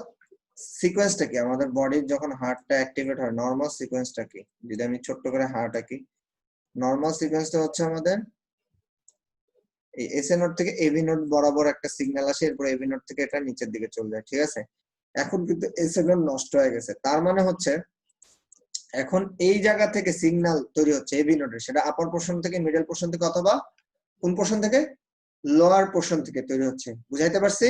সিকোয়েন্সটা কি, আমাদের বডির যখন হার্টটা অ্যাক্টিভেট হয় নর্মাল সিকোয়েন্সটা কি, যদি আমি ছোট্ট করে হার্ট আঁকি, নর্মাল সিকোয়েন্সটা হচ্ছে আমাদের এই এসএ নোড থেকে এবি নোড বরাবর একটা সিগন্যাল আসে, এরপর এবি নোড থেকে এটা নিচের দিকে চলে যায়, ঠিক আছে? এখন কিন্তু এসএ নোড নষ্ট হয়ে গেছে, তার মানে হচ্ছে এখন এই জায়গা থেকে সিগন্যাল তৈরি হচ্ছে এবি নোডের, সেটা আপার পোর্শন থেকে, মিডল পোর্শন থেকে, অথবা কোন পোর্শন থেকে, লোয়ার পোর্শন থেকে তৈরি হচ্ছে, বুঝাইতে পারছি?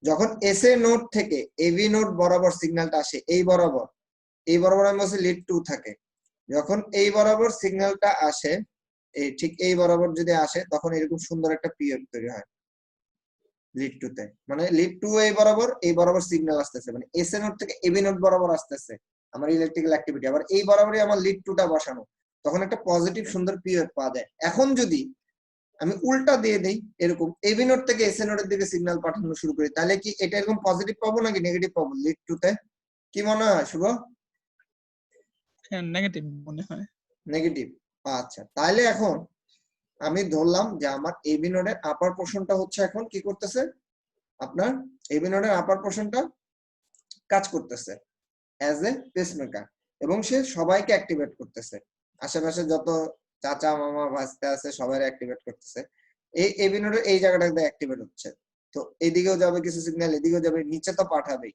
যখন এসএ নোড থেকে এবি নোড বরাবর সিগন্যালটা আসে, এই বরাবর, এই বরাবর আমি বলছি লিড 2 থাকে, যখন এই বরাবর সিগন্যালটা আসে, এই ঠিক এই বরাবর যদি আসে, তখন এরকম সুন্দর একটা পিরিয়ড তৈরি হয় লিড 2 তে, মানে লিড 2 এই বরাবর সিগন্যাল আসতেছে, মানে এসএ নোড থেকে এবি নোড বরাবর আসতেছে আমার ইলেকট্রিক্যাল অ্যাক্টিভিটি, আবার এই বরাবরই আমার লিড 2টা বসানো, তখন একটা পজিটিভ সুন্দর পিরিয়ড পাওয়া যায়। এখন যদি আমি উল্টা দিয়ে দেই, এরকম এবি নোড থেকে এসএ নোডের দিকে সিগন্যাল পাঠানো শুরু করি, তাহলে কি এটা এরকম পজিটিভ পাবো নাকি নেগেটিভ পাবো লিড 2 তে? কি মনে হয় শুভ? হ্যাঁ নেগেটিভ মনে হয়। নেগেটিভ। আচ্ছা তাহলে এখন আমি ধরলাম যে আমার এবি নোডের আপার পোর্শনটা হচ্ছে এখন কি করতেছে, আপনার এবি নোডের আপার পোর্শনটা কাজ করতেছে অ্যাজ এ পেসমেকার, এবং সে সবাইকে অ্যাক্টিভেট করতেছে, আশেপাশে যত চাচা মামা ভাস্তে আছে সবাই অ্যাক্টিভেট করতেছে, এই এবি নোডের এই জায়গাটাতে অ্যাক্টিভেট হচ্ছে, তো এদিকেও যাবে কিছু সিগন্যাল, এদিকেও যাবে, নিচে তো পাঠাবেই।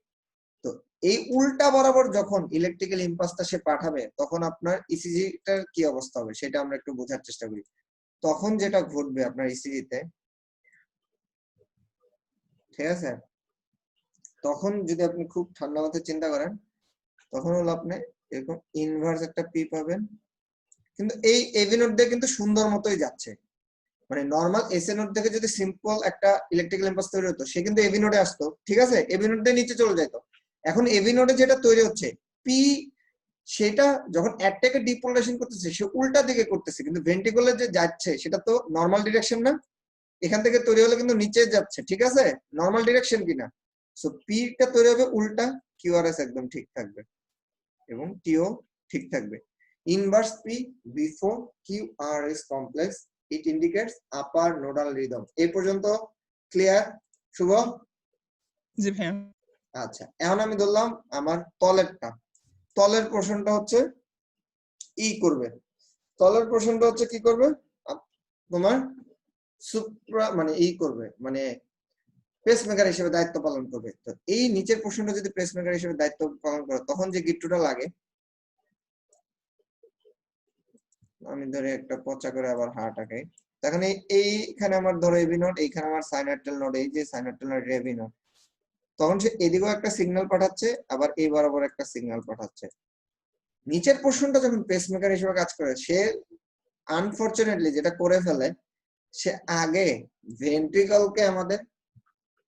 তো এই উল্টা বরাবর যখন ইলেকট্রিক্যাল ইম্পালসটা সে পাঠাবে, তখন আপনার ইসিজিটার কি অবস্থা হবে সেটা আমরা একটু বোঝার চেষ্টা করি। তখন যেটা ঘটবে আপনার ইসিজিতে, ঠিক আছে, তখন যদি আপনি খুব ঠান্ডা মাথায় চিন্তা করেন, তখন হলো আপনি এরকম ইনভার্স একটা পি পাবেন, কিন্তু এই এভি নোড দিয়ে কিন্তু সুন্দর মতোই যাচ্ছে। মানে নর্মাল এসএ নোড থেকে যদি সিম্পল একটা ইলেকট্রিক্যাল ইম্পালস তৈরি হতো, সে কিন্তু এভি নোডে আসতো, ঠিক আছে, এভি নোড দিয়ে নিচে চলে যেত। এখন এভি নোডে যেটা তৈরি হচ্ছে পি, সেটা যখন অ্যাডটাকে ডিপোলারাইজেশন করতেছে সে উল্টা দিকে করতেছে, কিন্তু ভেন্ট্রিকলে যে যাচ্ছে সেটা তো নর্মাল ডিরেকশন না, এখান থেকে তৈরি হলে কিন্তু নিচে যাচ্ছে, ঠিক আছে, নর্মাল ডিরেকশন কিনা। সো পি টা তৈরি হবে উল্টা, কিউআরএস একদম ঠিক থাকবে এবং টিও ঠিক থাকবে। Inverse P before QRS complex, ইট ইন্ডিকেটস আপার নোডাল রিদম। এই পর্যন্ত ক্লিয়ার শুভ? জি ভাইয়া। আচ্ছা, এখন আমি ধরলাম আমার তলেরটা, তলের পোর্শনটা হচ্ছে ই করবে, তলের পোর্শনটা হচ্ছে কি করবে তোমার সুপ্রা মানে ই করবে, মানে পেসমেকার হিসেবে দায়িত্ব পালন করবে। তো এই নিচের পোর্শনটা যদি পেসমেকার হিসেবে দায়িত্ব পালন করে, তখন যে গিট্টুটা লাগে, আমি ধরে একটা পচা করে আবার হার্ট আঁকাই, তখন এইখানে আমার ধরো এবি নোড, এইখানে আমার সাইনার্টাল নোড, এই যে সাইনার্টাল নোড রেভি নোড, তখন সে এদিকেও একটা সিগন্যাল পাঠাচ্ছে, আবার এই বরাবর একটা সিগন্যাল পাঠাচ্ছে। নিচের পোর্শনটা যখন পেসমেকার হিসেবে কাজ করে, সে আনফরচুনেটলি যেটা করে ফেলে, সে আগে ভেন্ট্রিকলকে আমাদের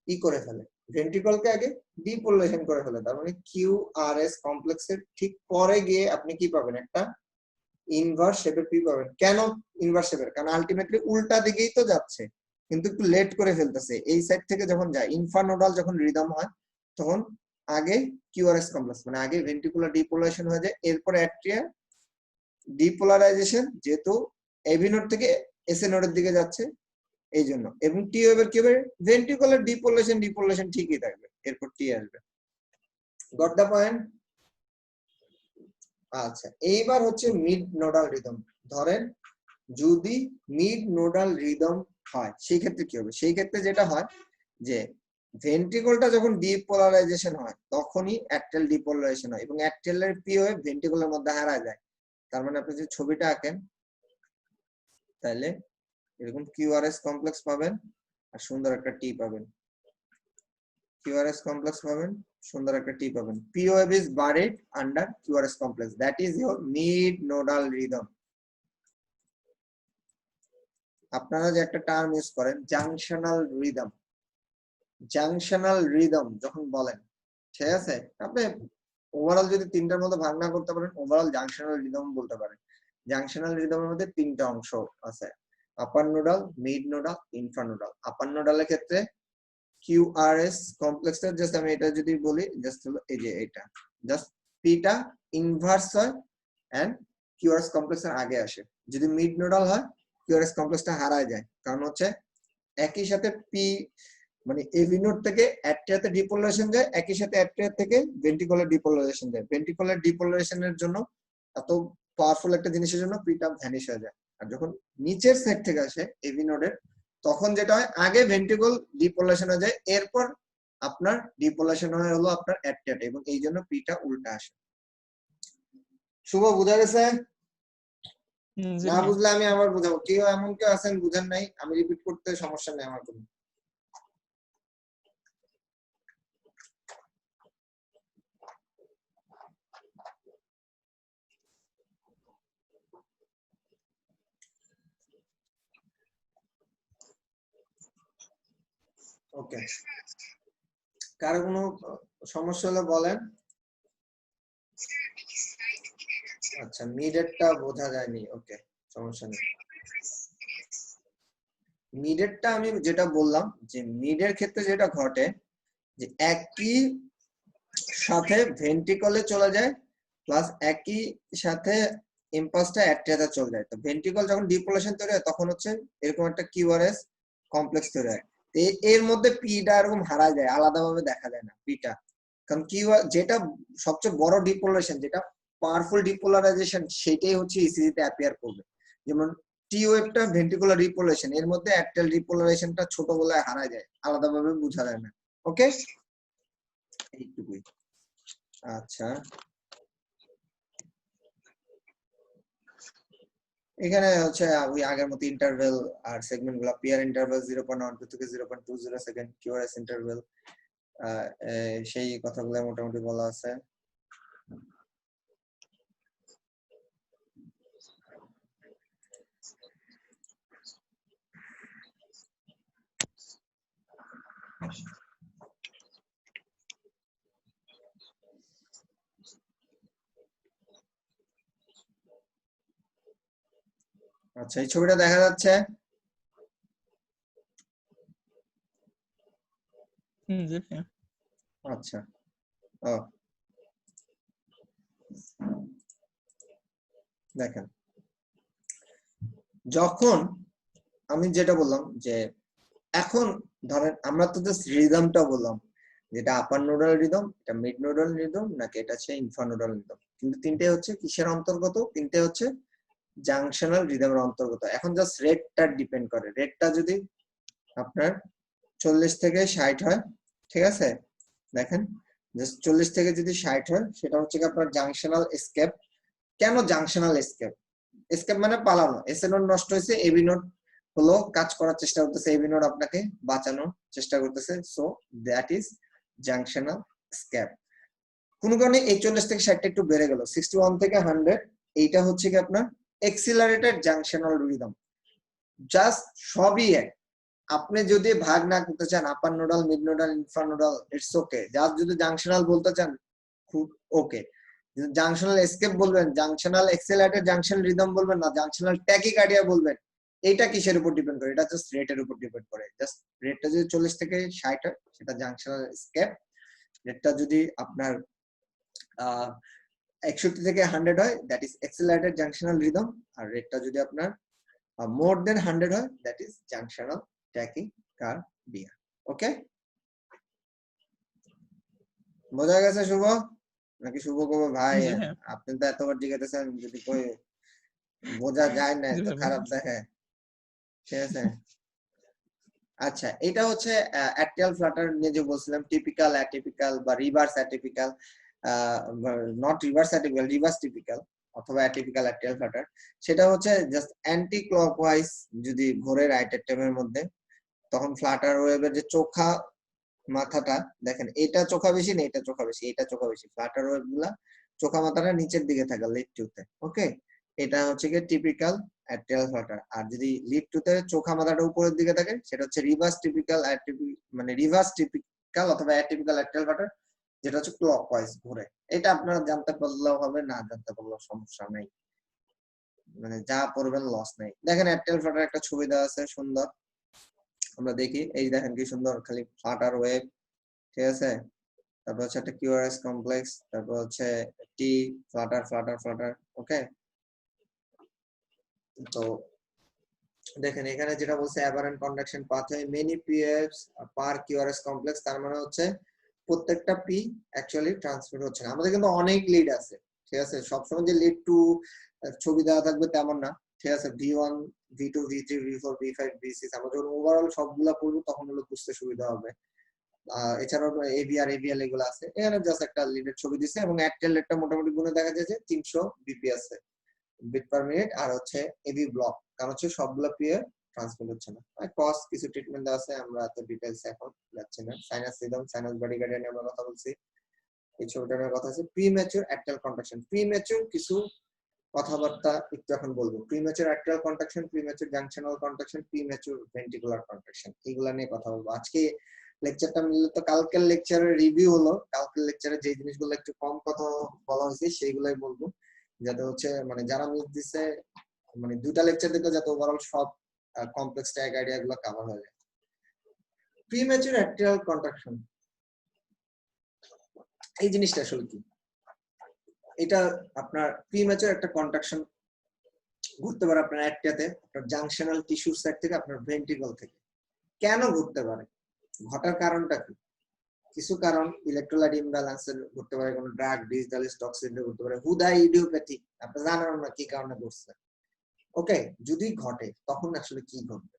ই করে ফেলে, ভেন্ট্রিকলকে আগে ডিপোলারাইজেশন করে ফেলে। তার মানে কিউআরএস কমপ্লেক্সের ঠিক পরে গিয়ে আপনি কি পাবেন, একটা ইনভার্স শেপের পি পাবেন। কেন ইনভার্স শেপের? কারণ আলটিমেটলি উল্টা দিকেই তো যাচ্ছে, কিন্তু একটু লেট করে ফেলতেছে। এই সাইড থেকে যখন যায় ইনফানোডাল যখন রিদম হয়, তখন আগে কিউআরএস কমপ্লেক্স মানে আগে ভেন্ট্রিকুলার ডিপোলারাইজেশন হয়ে যায়, এরপর অ্যাট্রিয়া ডিপোলারাইজেশন, যেহেতু এভি নোড থেকে এসএ নোডের দিকে যাচ্ছে এই জন্য। এবং টি ওয়েভের কি হবে, ভেন্ট্রিকুলার ডিপোলারাইজেশন ঠিকই থাকবে, এরপর টি আসবে। Got the point? আচ্ছা, এইবার হচ্ছে মিড নোডাল রিদম। ধরেন যদি মিড নোডাল রিদম হয়, সেই ক্ষেত্রে কি হবে? সেই ক্ষেত্রে যেটা হয় যে ভেন্ট্রিকলটা যখন ডিপোলারাইজেশন হয়, তখনই অ্যাট্রিয়াল ডিপোলারাইজেশন হয় এবং অ্যাট্রিয়ালের পি ওয়েভ ভেন্ট্রিকলের মধ্যে হারায় যায়। তার মানে আপনি যদি ছবিটা আঁকেন, তাহলে এরকম কিউআরএস কমপ্লেক্স পাবেন আর সুন্দর একটা টি পাবেন, কিউআরএস কমপ্লেক্স পাবেন, সুন্দর একটা টি পাবেন। P wave is buried under QRS complex, that is your mid nodal rhythm. আপনারা যে একটা টার্ম ইউজ করেন জাংশনাল রিদম, জাংশনাল রিদম যখন বলেন, ঠিক আছে, আপনি ওভারঅল যদি তিনটার মধ্যে ভাগ না করতে পারেন, ওভারঅল জাংশনাল রিদম বলতে পারেন। জাংশনাল রিদমের মধ্যে তিনটা অংশ আছে, আপার নোডাল, মিড নোডাল, ইনফ্রানোডাল। আপার নোডালের ক্ষেত্রে কিউআরএস কমপ্লেক্সের জাস্ট আমি এটা যদি বলি, জাস্ট হলো এই যে এটা, জাস্ট পিটা ইনভার্স হয় এন্ড কিউআরএস কমপ্লেক্সের আগে আসে। যদি মিড নোডাল হয়, কিউআরএস কমপ্লেক্সটা হারায় যায়, কারণ হচ্ছে একই সাথে পি মানে এভি নোড থেকে অ্যাট্রিয়াতে ডিপোলারাইজেশন যায়, একই সাথে অ্যাট্রিয়া থেকে ভেন্ট্রিকুলার ডিপোলারাইজেশন যায়। ভেন্ট্রিকুলার ডিপোলারাইজেশনের জন্য, এত পাওয়ারফুল একটা জিনিসের জন্য পিটা ভ্যানিশ হয়ে যায়। আর যখন নিচের সাইড থেকে আসে এভি নোডের, তখন যেটা হয় আগে ভেন্ট্রিকল ডিপোলারাইজেশন হয়ে যায়, এরপর আপনার ডিপোলারাইজেশন হয় হলো আপনার অ্যাট্রিয়াতে, এবং এই জন্য পিটা উল্টা আসে। শুভ, বুঝা গেছে? জি না ভাইয়া। বুঝলে আমি আবার বুঝাবো। কেউ এমন কেউ আছেন বুঝেন নাই, আমি রিপিট করতে সমস্যা নেই আমার কোনো। ওকে, কারো কোনো সমস্যা হলে বলেন। আচ্ছা, মিডেরটা বোঝা যায়নি, ওকে, সমস্যা নেই। মিডেরটা আমি যেটা বললাম, যে মিডের ক্ষেত্রে যেটা ঘটে, যে একই সাথে ভেন্ট্রিকলে চলে যায়, প্লাস একই সাথে ইম্পালসটা অ্যাট্রিয়াতে চলে যায়। তো ভেন্ট্রিকল যখন ডিপোলেশন তৈরি হয়, তখন হচ্ছে এরকম একটা কিউআরএস কমপ্লেক্স তৈরি হয়। এর মধ্যে পিটা এরকম হারা যায়, আলাদাভাবে দেখা যায় না পিটা, কারণ কিউআর যেটা সবচেয়ে বড় ডিপোলারেশন, যেটা পাওয়ারফুল ডিপোলারাইজেশন, সেটাই হচ্ছে ইসিজি তে অ্যাপিয়ার করবে। যেমন টি ওয়েভটা ভেন্ট্রিকুলার ডিপোলারেশন, এর মধ্যে অ্যাট্রিয়াল ডিপোলারেশনটা ছোটবেলায় হারা যায়, আলাদাভাবে বোঝা যায় না। ওকে, এইটুকুই। আচ্ছা, এখানে হচ্ছে ওই আগের মতো ইন্টারভেল আর সেগমেন্ট গুলা, পিয়ার ইন্টারভেল 0.12 থেকে 0.20 সেকেন্ড, কিউআরএস ইন্টারভেল সেই কথাগুলো মোটামুটি বলা আছে। আচ্ছা, এই ছবিটা দেখা যাচ্ছে? জি ভাইয়া। আচ্ছা, ও দেখেন, যখন আমি যেটা বললাম যে এখন ধরেন আমরা তো জাস্ট রিদমটা বললাম, যেটা আপার নোডাল রিদম, এটা মিড নোডাল রিদম, নাকি এটা হচ্ছে ইনফ্রানোডাল রিদম। কিন্তু তিনটে হচ্ছে কিসের অন্তর্গত? তিনটে হচ্ছে জাংশনাল রিদমের অন্তর্গত। এখন জাস্ট রেটটা ডিপেন্ড করে। রেটটা যদি আপনার 40 থেকে 60 হয়, ঠিক আছে, দেখেন জাস্ট 40 থেকে যদি 60 হয়, সেটা হচ্ছে কি আপনার জাংশনাল এসকেপ। কেন জাংশনাল এসকেপ? এসকেপ মানে পালানো। এসএ নোড নষ্ট হয়েছে, এবি নোড হলো কাজ করার চেষ্টা করতেছে, এবি নোড আপনাকে বাঁচানোর চেষ্টা করতেছে। So that is junctional escape. কোন কারণে এই 40 থেকে 60 একটু বেড়ে গেল, 61 থেকে 100, এইটা হচ্ছে কি আপনার এক্সিলারেটেড জাংশনাল রিদম। জাস্ট সবই এক। আপনি যদি ভাগ না করতে চান upper nodal, mid nodal, infranodal, it's okay. Just যদি জাংশনাল বলতে চান, খুব ওকে। জাংশনাল এসকেপ বলবেন, জাংশনাল এক্সিলারেটেড জাংশন রিদম বলবেন না, জাংশনাল ট্যাকিকার্ডিয়া বলবেন, এটা কিসের উপর ডিপেন্ড করে? এটা জাস্ট রেটের উপর ডিপেন্ড করে। জাস্ট রেটটা যদি 40 থেকে 60 হয়, সেটা জাংশনাল এসকেপ। রেটটা যদি আপনার 61 থেকে 100 হয়, that is accelerated junctional rhythm. আর রেটটা যদি আপনার মোর দেন 100 হয়, that is junctional tachycardia. Okay, বোঝা গেছে শুভ? নাকি শুভ কবে ভাই জি ভাইয়া। আপনি তো এতবার জিজ্ঞাসা, যদি কই বোঝা যায় না জি তো ভাইয়া। খারাপ দেখে, ঠিক আছে? আচ্ছা, এটা হচ্ছে অ্যাট্রিয়াল ফ্লাটার নিয়ে যে বলছিলাম, টিপিক্যাল, অ্যাটিপিক্যাল বা reverse atypical, not reverse atypical, reverse typical অথবা অ্যাটিপিক্যাল অ্যাট্রিয়াল ফ্লাটার। সেটা হচ্ছে জাস্ট অ্যান্টি ক্লকওয়াইজ যদি ঘোরে রাইট টাইমের মধ্যে, তখন ফ্লাটার ওয়েভের যে চোখা মাথাটা, দেখেন এটা চোখা বেশি না এটা চোখা বেশি, এটা চোখা বেশি। ফ্লাটার ওয়েভ গুলা চোখা মাথাটা নিচের দিকে থাকে লিড টুতে। ওকে, এটা হচ্ছে কি টিপিক্যাল অ্যাট্রিয়াল ফ্লাটার। আর যদি লিড টুতে চোখা মাথাটা উপরের দিকে থাকে, সেটা হচ্ছে রিভার্স টিপিক্যাল, মানে রিভার্স টিপিক্যাল অথবা অ্যাটিপিক্যাল অ্যাট্রিয়াল ফ্লাটার, যেটা হচ্ছে ক্লকওয়াইজ ঘুরে। এটা আপনারা জানতে পারলেও হবে, না জানতে পারলেও সমস্যা নেই, মানে যা পড়বেন লস নেই। দেখেন অ্যাট্রিয়াল ফ্লাটার একটা ছবি দেওয়া আছে সুন্দর, আমরা দেখি। এই দেখেন কি সুন্দর, খালি ফ্লাটার ওয়েভ, ঠিক আছে। তারপর হচ্ছে একটা কিউআরএস কমপ্লেক্স, তারপর হচ্ছে টি, ফ্লাটার ফ্লাটার ফ্লাটার। ওকে, তো দেখেন এখানে যেটা বলছে অ্যাবারেন্ট কন্ডাকশন পাথওয়ে মেনি পিএফস পার কিউআরএস কমপ্লেক্স, তার মানে হচ্ছে প্রত্যেকটা পি অ্যাকচুয়ালি ট্রান্সমিট হচ্ছে না। আমাদের কিন্তু অনেক লিড আছে, ঠিক আছে। সবসময় যে লিড টু ছবি দেওয়া থাকবে তেমন না, ঠিক আছে। V1, V2, V3, V4, V5, V6, আমরা যখন ওভারঅল সবগুলা পড়বো তখন হলো বুঝতে সুবিধা হবে। এছাড়াও এভিআর, এভিএল এগুলো আছে। এখানে জাস্ট একটা লিডের ছবি দিছে, এবং অ্যাক্টিয়াল রেটটা মোটামুটি গুণে দেখা যায় যে 300 বিপি আছে, বিট পার মিনিট। আর হচ্ছে এবি ব্লক, কারণ হচ্ছে সবগুলো পিএ ট্রান্সমিট হচ্ছে না। আর কস কিছু ট্রিটমেন্ট আছে, আমরা এত ডিটেইলস এখন যাচ্ছি না। সাইনাস রিদম, সাইনাস বডিগার্ড নিয়ে আমরা কথা বলছি, এই ছবিটা নিয়ে কথা আছে। প্রিম্যাচুর অ্যাক্টিয়াল কন্ট্রাকশন, প্রিম্যাচুর কিছু কথাবার্তা একটু এখন বলবো। Premature অ্যাক্টিয়াল contraction, premature junctional contraction, premature ventricular contraction, এগুলা নিয়ে কথা বলবো আজকে। লেকচারটা মিললে তো কালকের লেকচারের রিভিউ হলো, কালকের লেকচারে যে জিনিসগুলো একটু কম কথা বলা হয়েছে সেইগুলাই বলবো, যাতে হচ্ছে মানে যারা মিস দিছে, মানে দুটা লেকচার দিতে, যাতে ওভারঅল সব কমপ্লেক্স ট্যাগ আইডিয়া গুলো কভার হয়ে যায়। প্রিম্যাচুর অ্যাক্টিয়াল কন্ট্রাকশন, এই জিনিসটা আসলে কি? এটা আপনার প্রিম্যাচুর একটা কন্ট্রাকশন ঘটতে পারে আপনার একটাতে, আপনার জাংশনাল টিস্যুর সাইড থেকে, আপনার ভেন্ট্রিকল থেকে। কেন ঘটতে পারে? ঘটার কারণটা কি? কিছু কারণ ইলেকট্রোলাইট ইমব্যালেন্সের ঘটতে পারে, কোনো ড্রাগ ডিজিটালিস টক্সিনের ঘটতে পারে, হুদাই ইডিওপ্যাথি, আপনি জানেন না কি কারণে ঘটছে। ওকে, যদি ঘটে তখন আসলে কি ঘটবে?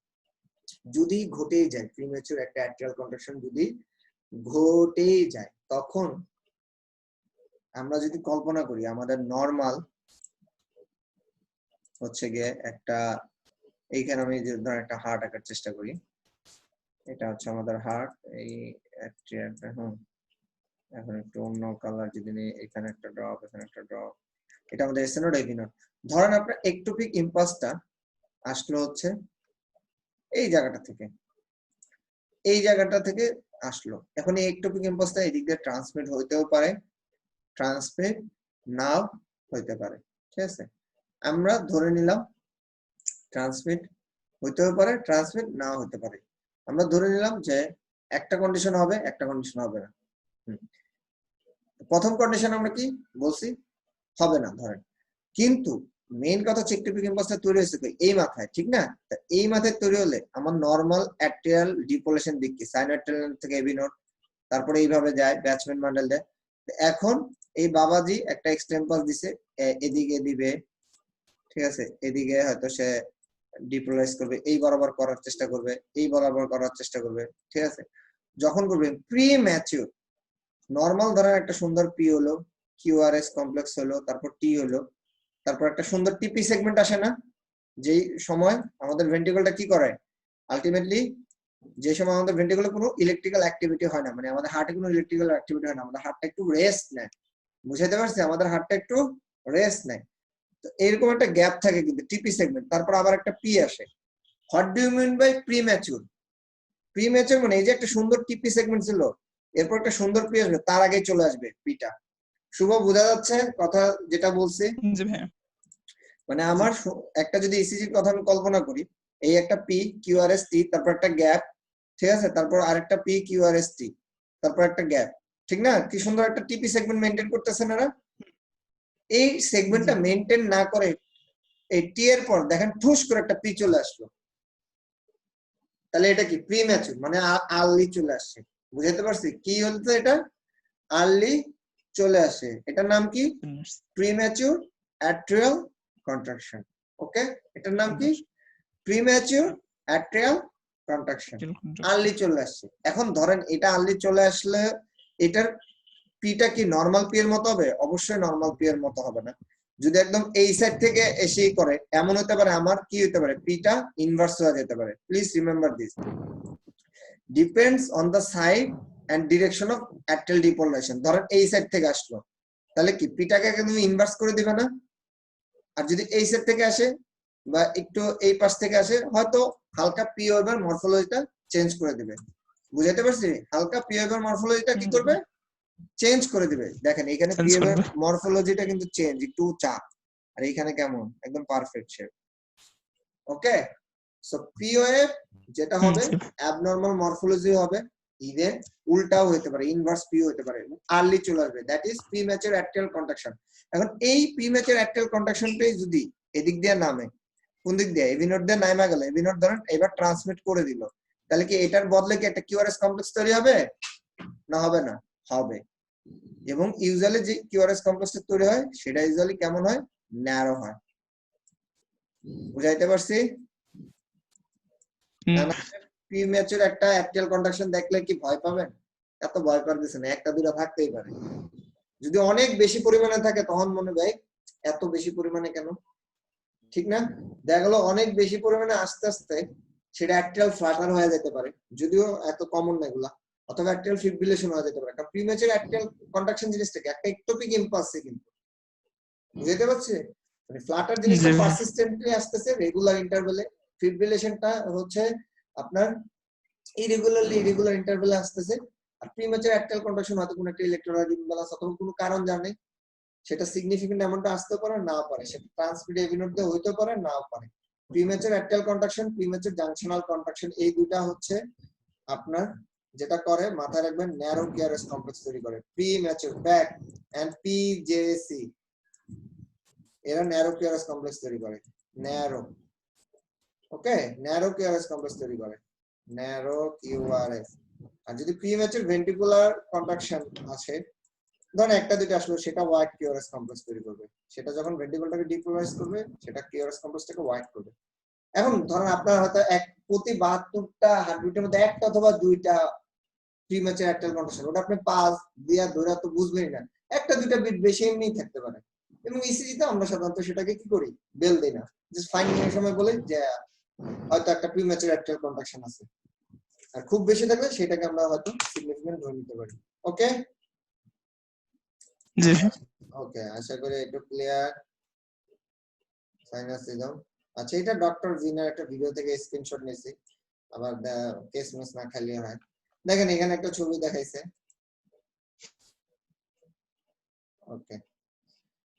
যদি ঘটেই যায় প্রিম্যাচুর একটা অ্যাট্রিয়াল কন্ট্রাকশন যদি ঘটেই যায়, তখন আমরা যদি কল্পনা করি আমাদের নরমাল হচ্ছে গিয়ে একটা, এইখানে আমি যে ধর একটা হার্ট আঁকার চেষ্টা করি, এটা হচ্ছে আমাদের হার্ট, এই অ্যাট্রিয়ালটা। এখন একটু অন্য কালার যদি নিই, এখানে একটা ড্রপ, এখানে একটা ড্রপ, এটা আমাদের এসএ নোড, এবি নোড। ধরেন আপনার একটোপিক ইম্পালসটা আসলো হচ্ছে এই জায়গাটা থেকে, এই জায়গাটা থেকে আসলো। এখন এই একটোপিক ইম্পালসটা এদিক দিয়ে ট্রান্সমিট হইতেও পারে, ট্রান্সমিট নাও হইতে পারে। ঠিক আছে, আমরা ধরে নিলাম ট্রান্সমিট হইতেও পারে, ট্রান্সমিট নাও হতে পারে। আমরা ধরে নিলাম যে একটা কন্ডিশন হবে, একটা কন্ডিশন হবে না। প্রথম কন্ডিশন আমরা কি বলছি, হবে না ধরেন, কিন্তু মেইন কথা হচ্ছে একটোপিক ইম্পালসটা তৈরি হয়েছে এই মাথায়, ঠিক না? এই মাথায় তৈরি হলে আমার নরমাল অ্যাট্রিয়াল ডিপোলেশন দিক কি সাইনোয়াট্রিয়াল থেকে এবি নোড, তারপরে এইভাবে যায় ব্যাচম্যান বান্ডেল দেয়। এখন এই বাবাজি একটা এক্সট্রা ইম্পালস দিছে, এদিকে দিবে, ঠিক আছে, এদিকে হয়তো সে ডিপোলারাইজ করবে, এই বরাবর করার চেষ্টা করবে, এই বরাবর করার চেষ্টা করবে, ঠিক আছে। যখন করবে প্রি ম্যাচিউর, নরমাল ধরেন একটা সুন্দর পি হলো, কিউআরএস কমপ্লেক্স হলো, তারপর টি হলো, তারপর একটা সুন্দর টিপি সেগমেন্ট আসে না, যেই সময় আমাদের ভেন্ট্রিকলটা কি করে আলটিমেটলি, যে সময় আমাদের ভেন্ট্রিকলে কোনো ইলেকট্রিক্যাল অ্যাক্টিভিটি হয় না, মানে আমাদের হার্টে কোনো ইলেকট্রিক্যাল অ্যাক্টিভিটি হয় না, আমাদের হার্টটা একটু রেস্ট নেয়, বুঝাইতে পারছি, আমাদের হার্টটা একটু রেস্ট নেয়। তো এরকম একটা গ্যাপ থাকে কিন্তু টিপি সেগমেন্ট, তারপর আবার একটা পি আসে। What do you mean by premature? Premature মানে এই যে একটা সুন্দর টিপি সেগমেন্ট ছিল, এরপর একটা সুন্দর পি আসবে, তার আগেই চলে আসবে পিটা। শুভ, বোঝা যাচ্ছে কথা যেটা বলছি? জি ভাইয়া। মানে আমার একটা যদি ইসিজির কথা আমি কল্পনা করি, এই একটা পি কিউআরএস টি, তারপর একটা গ্যাপ, ঠিক আছে, তারপর আরেকটা পি কিউআরএস টি, তারপর একটা গ্যাপ, ঠিক না? কি সুন্দর একটা টিপি সেগমেন্ট মেইনটেইন করতেছেন এরা। এই সেগমেন্টটা মেইনটেইন না করে এই টি এর পর দেখেন ঠুস করে একটা পি চলে আসলো, তাহলে এটা কি প্রিম্যাচুর, মানে আর্লি চলে আসছে। বুঝাইতে পারছি কি হচ্ছে এটা? আর্লি চলে আসে, এটার নাম কি? Premature atrial contraction. ওকে, এটার নাম কি? প্রিম্যাচুর অ্যাট্রিয়াল কন্ট্রাকশন, আর্লি চলে আসছে। এখন ধরেন এটা আর্লি চলে আসলে এটার পিটা কি নরমাল পি এর মতো হবে? অবশ্যই নরমাল পি এর মতো হবে না। যদি একদম এই সাইড থেকে এসেই করে, এমন হতে পারে আমার কি হতে পারে, পিটা ইনভার্স হয়ে যেতে পারে। Please remember this, depends on the side and direction of atrial depolarisation. ধরেন এই সাইড থেকে আসলো, তাহলে কি পিটাকে তুমি ইনভার্স করে দিবে না? আর যদি এই সাইড থেকে আসে বা একটু এই পাশ থেকে আসে, হয়তো হালকা পি ওয়েভার মরফোলজিটা চেঞ্জ করে দিবে। বুঝাইতে পারছি? হালকা পি ওয়েভার মরফোলজিটা কি করবে, চেঞ্জ করে দিবে। দেখেন এখানে পি ওয়েভার মরফোলজিটা কিন্তু চেঞ্জ, একটু চাপ, আর এইখানে কেমন একদম পারফেক্ট শেপ। ওকে, সো পি ওয়েভ যেটা হবে অ্যাবনরমাল মরফোলজি হবে, ইভেন উল্টাও হতে পারে, ইনভার্স পি হতে পারে, আর্লি চলে আসবে, that is premature atrial contraction. এখন এই প্রিম্যাচুর অ্যাট্রিয়াল কন্ট্রাকশনটাই যদি এদিক দিয়ে নামে, কোন দিক দিয়ে, এবি নোড দিয়ে নামা গেল, এবি নোড ধরেন এবার ট্রান্সমিট করে দিল, তাহলে কি এটার বদলে কি একটা কিউআরএস কমপ্লেক্স তৈরি হবে না হবে না? হবে। এবং ইউজুয়ালি যে কিউআরএস কমপ্লেক্সটা তৈরি হয় সেটা ইউজুয়ালি কেমন হয়, ন্যারো হয়। বুঝাইতে পারছি? প্রিম্যাচুর একটা অ্যাট্রিয়াল কন্ট্রাকশন দেখলে কি ভয় পাবেন? এত ভয় পাওয়ার কিছু না, একটা দুটো থাকতেই পারে। যদি অনেক বেশি পরিমাণে থাকে তখন মনে হয় এত বেশি পরিমাণে কেন, ঠিক না? দেখা গেল অনেক বেশি পরিমাণে আস্তে আস্তে সেটা অ্যাট্রিয়াল ফ্লাটার হয়ে যেতে পারে, যদিও এত কমন না এগুলা, অথবা অ্যাট্রিয়াল ফিব্রিলেশন হয়ে যেতে পারে। কারণ প্রিম্যাচুর অ্যাট্রিয়াল কন্ট্রাকশন জিনিসটাকে একটা একটোপিক ইম্পালসে কিন্তু, বুঝতে পারছি, মানে ফ্লাটার জিনিসটা পারসিস্টেন্টলি আসতেছে রেগুলার ইন্টারভ্যালে, ফিব্রিলেশনটা হচ্ছে আপনার ইরেগুলার ইন্টারভ্যালে আসতেছে। আর প্রিম্যাচুর অ্যাট্রিয়াল কন্ট্রাকশন হয়তো কোনো একটা ইলেকট্রোলাইট ইমব্যালেন্স অথবা কোনো কারণ জানে, সেটা সিগনিফিকেন্ট অ্যামাউন্টে আসতে পারে না পারে, সেটা ট্রান্সমিট এভিনোড দিয়ে হইতে পারে নাও পারে। Premature atrial contraction, premature junctional contraction, এই দুইটা হচ্ছে আপনার যেটা করে মাথায় রাখবেন, ন্যারো কিউআরএস কমপ্লেক্স তৈরি করে। প্রিম্যাচুর ব্যাক এন্ড পিজেসি, এরা ন্যারো কিউআরএস কমপ্লেক্স তৈরি করে, ন্যারো। ওকে, ন্যারো কিউআরএস কমপ্লেক্স তৈরি করে, ন্যারো কিউআরএস। আর যদি প্রিম্যাচুর ভেন্ট্রিকুলার কন্ট্রাকশন আছে, ধরেন একটা দুটো আসলো, সেটা ওয়াইড কিউআরএস কমপ্লেক্স তৈরি করবে। সেটা যখন ভেন্ট্রিকলটাকে ডিপোলারাইজ করবে, সেটা কিউআরএস কমপ্লেক্সটাকে ওয়াইড করবে। এখন ধরেন আপনার হয়তো এক প্রতি 72টা হার্টবিটের মধ্যে একটা অথবা দুইটা প্রিম্যাচুর অ্যাট্রিয়াল কন্ট্রাকশন, ওটা আপনি পাস দিয়া ধরে তো বুঝবেনই না, একটা দুইটা বিট বেশি এমনিই থাকতে পারে। এবং ইসিজিতে আমরা সাধারণত সেটাকে কি করি, বেল দেই না, জাস্ট ফাইন্ডিং এর সময় বলি যে হয়তো একটা প্রিম্যাচুর অ্যাট্রিয়াল কন্ট্রাকশন আছে, আর খুব বেশি থাকলে সেটাকে আমরা হয়তো সিগনিফিকেন্ট ধরে নিতে পারি। ওকে জি ওকে, আশা করি একটু ক্লিয়ার। সাইনাস দিলাম। আচ্ছা, এটা ডক্টর জিনার একটা ভিডিও থেকে স্ক্রিনশট নিয়েছি, আবার কেস মিস না খালি হয়। দেখেন এখানে একটা ছবি দেখাইছে। ওকে,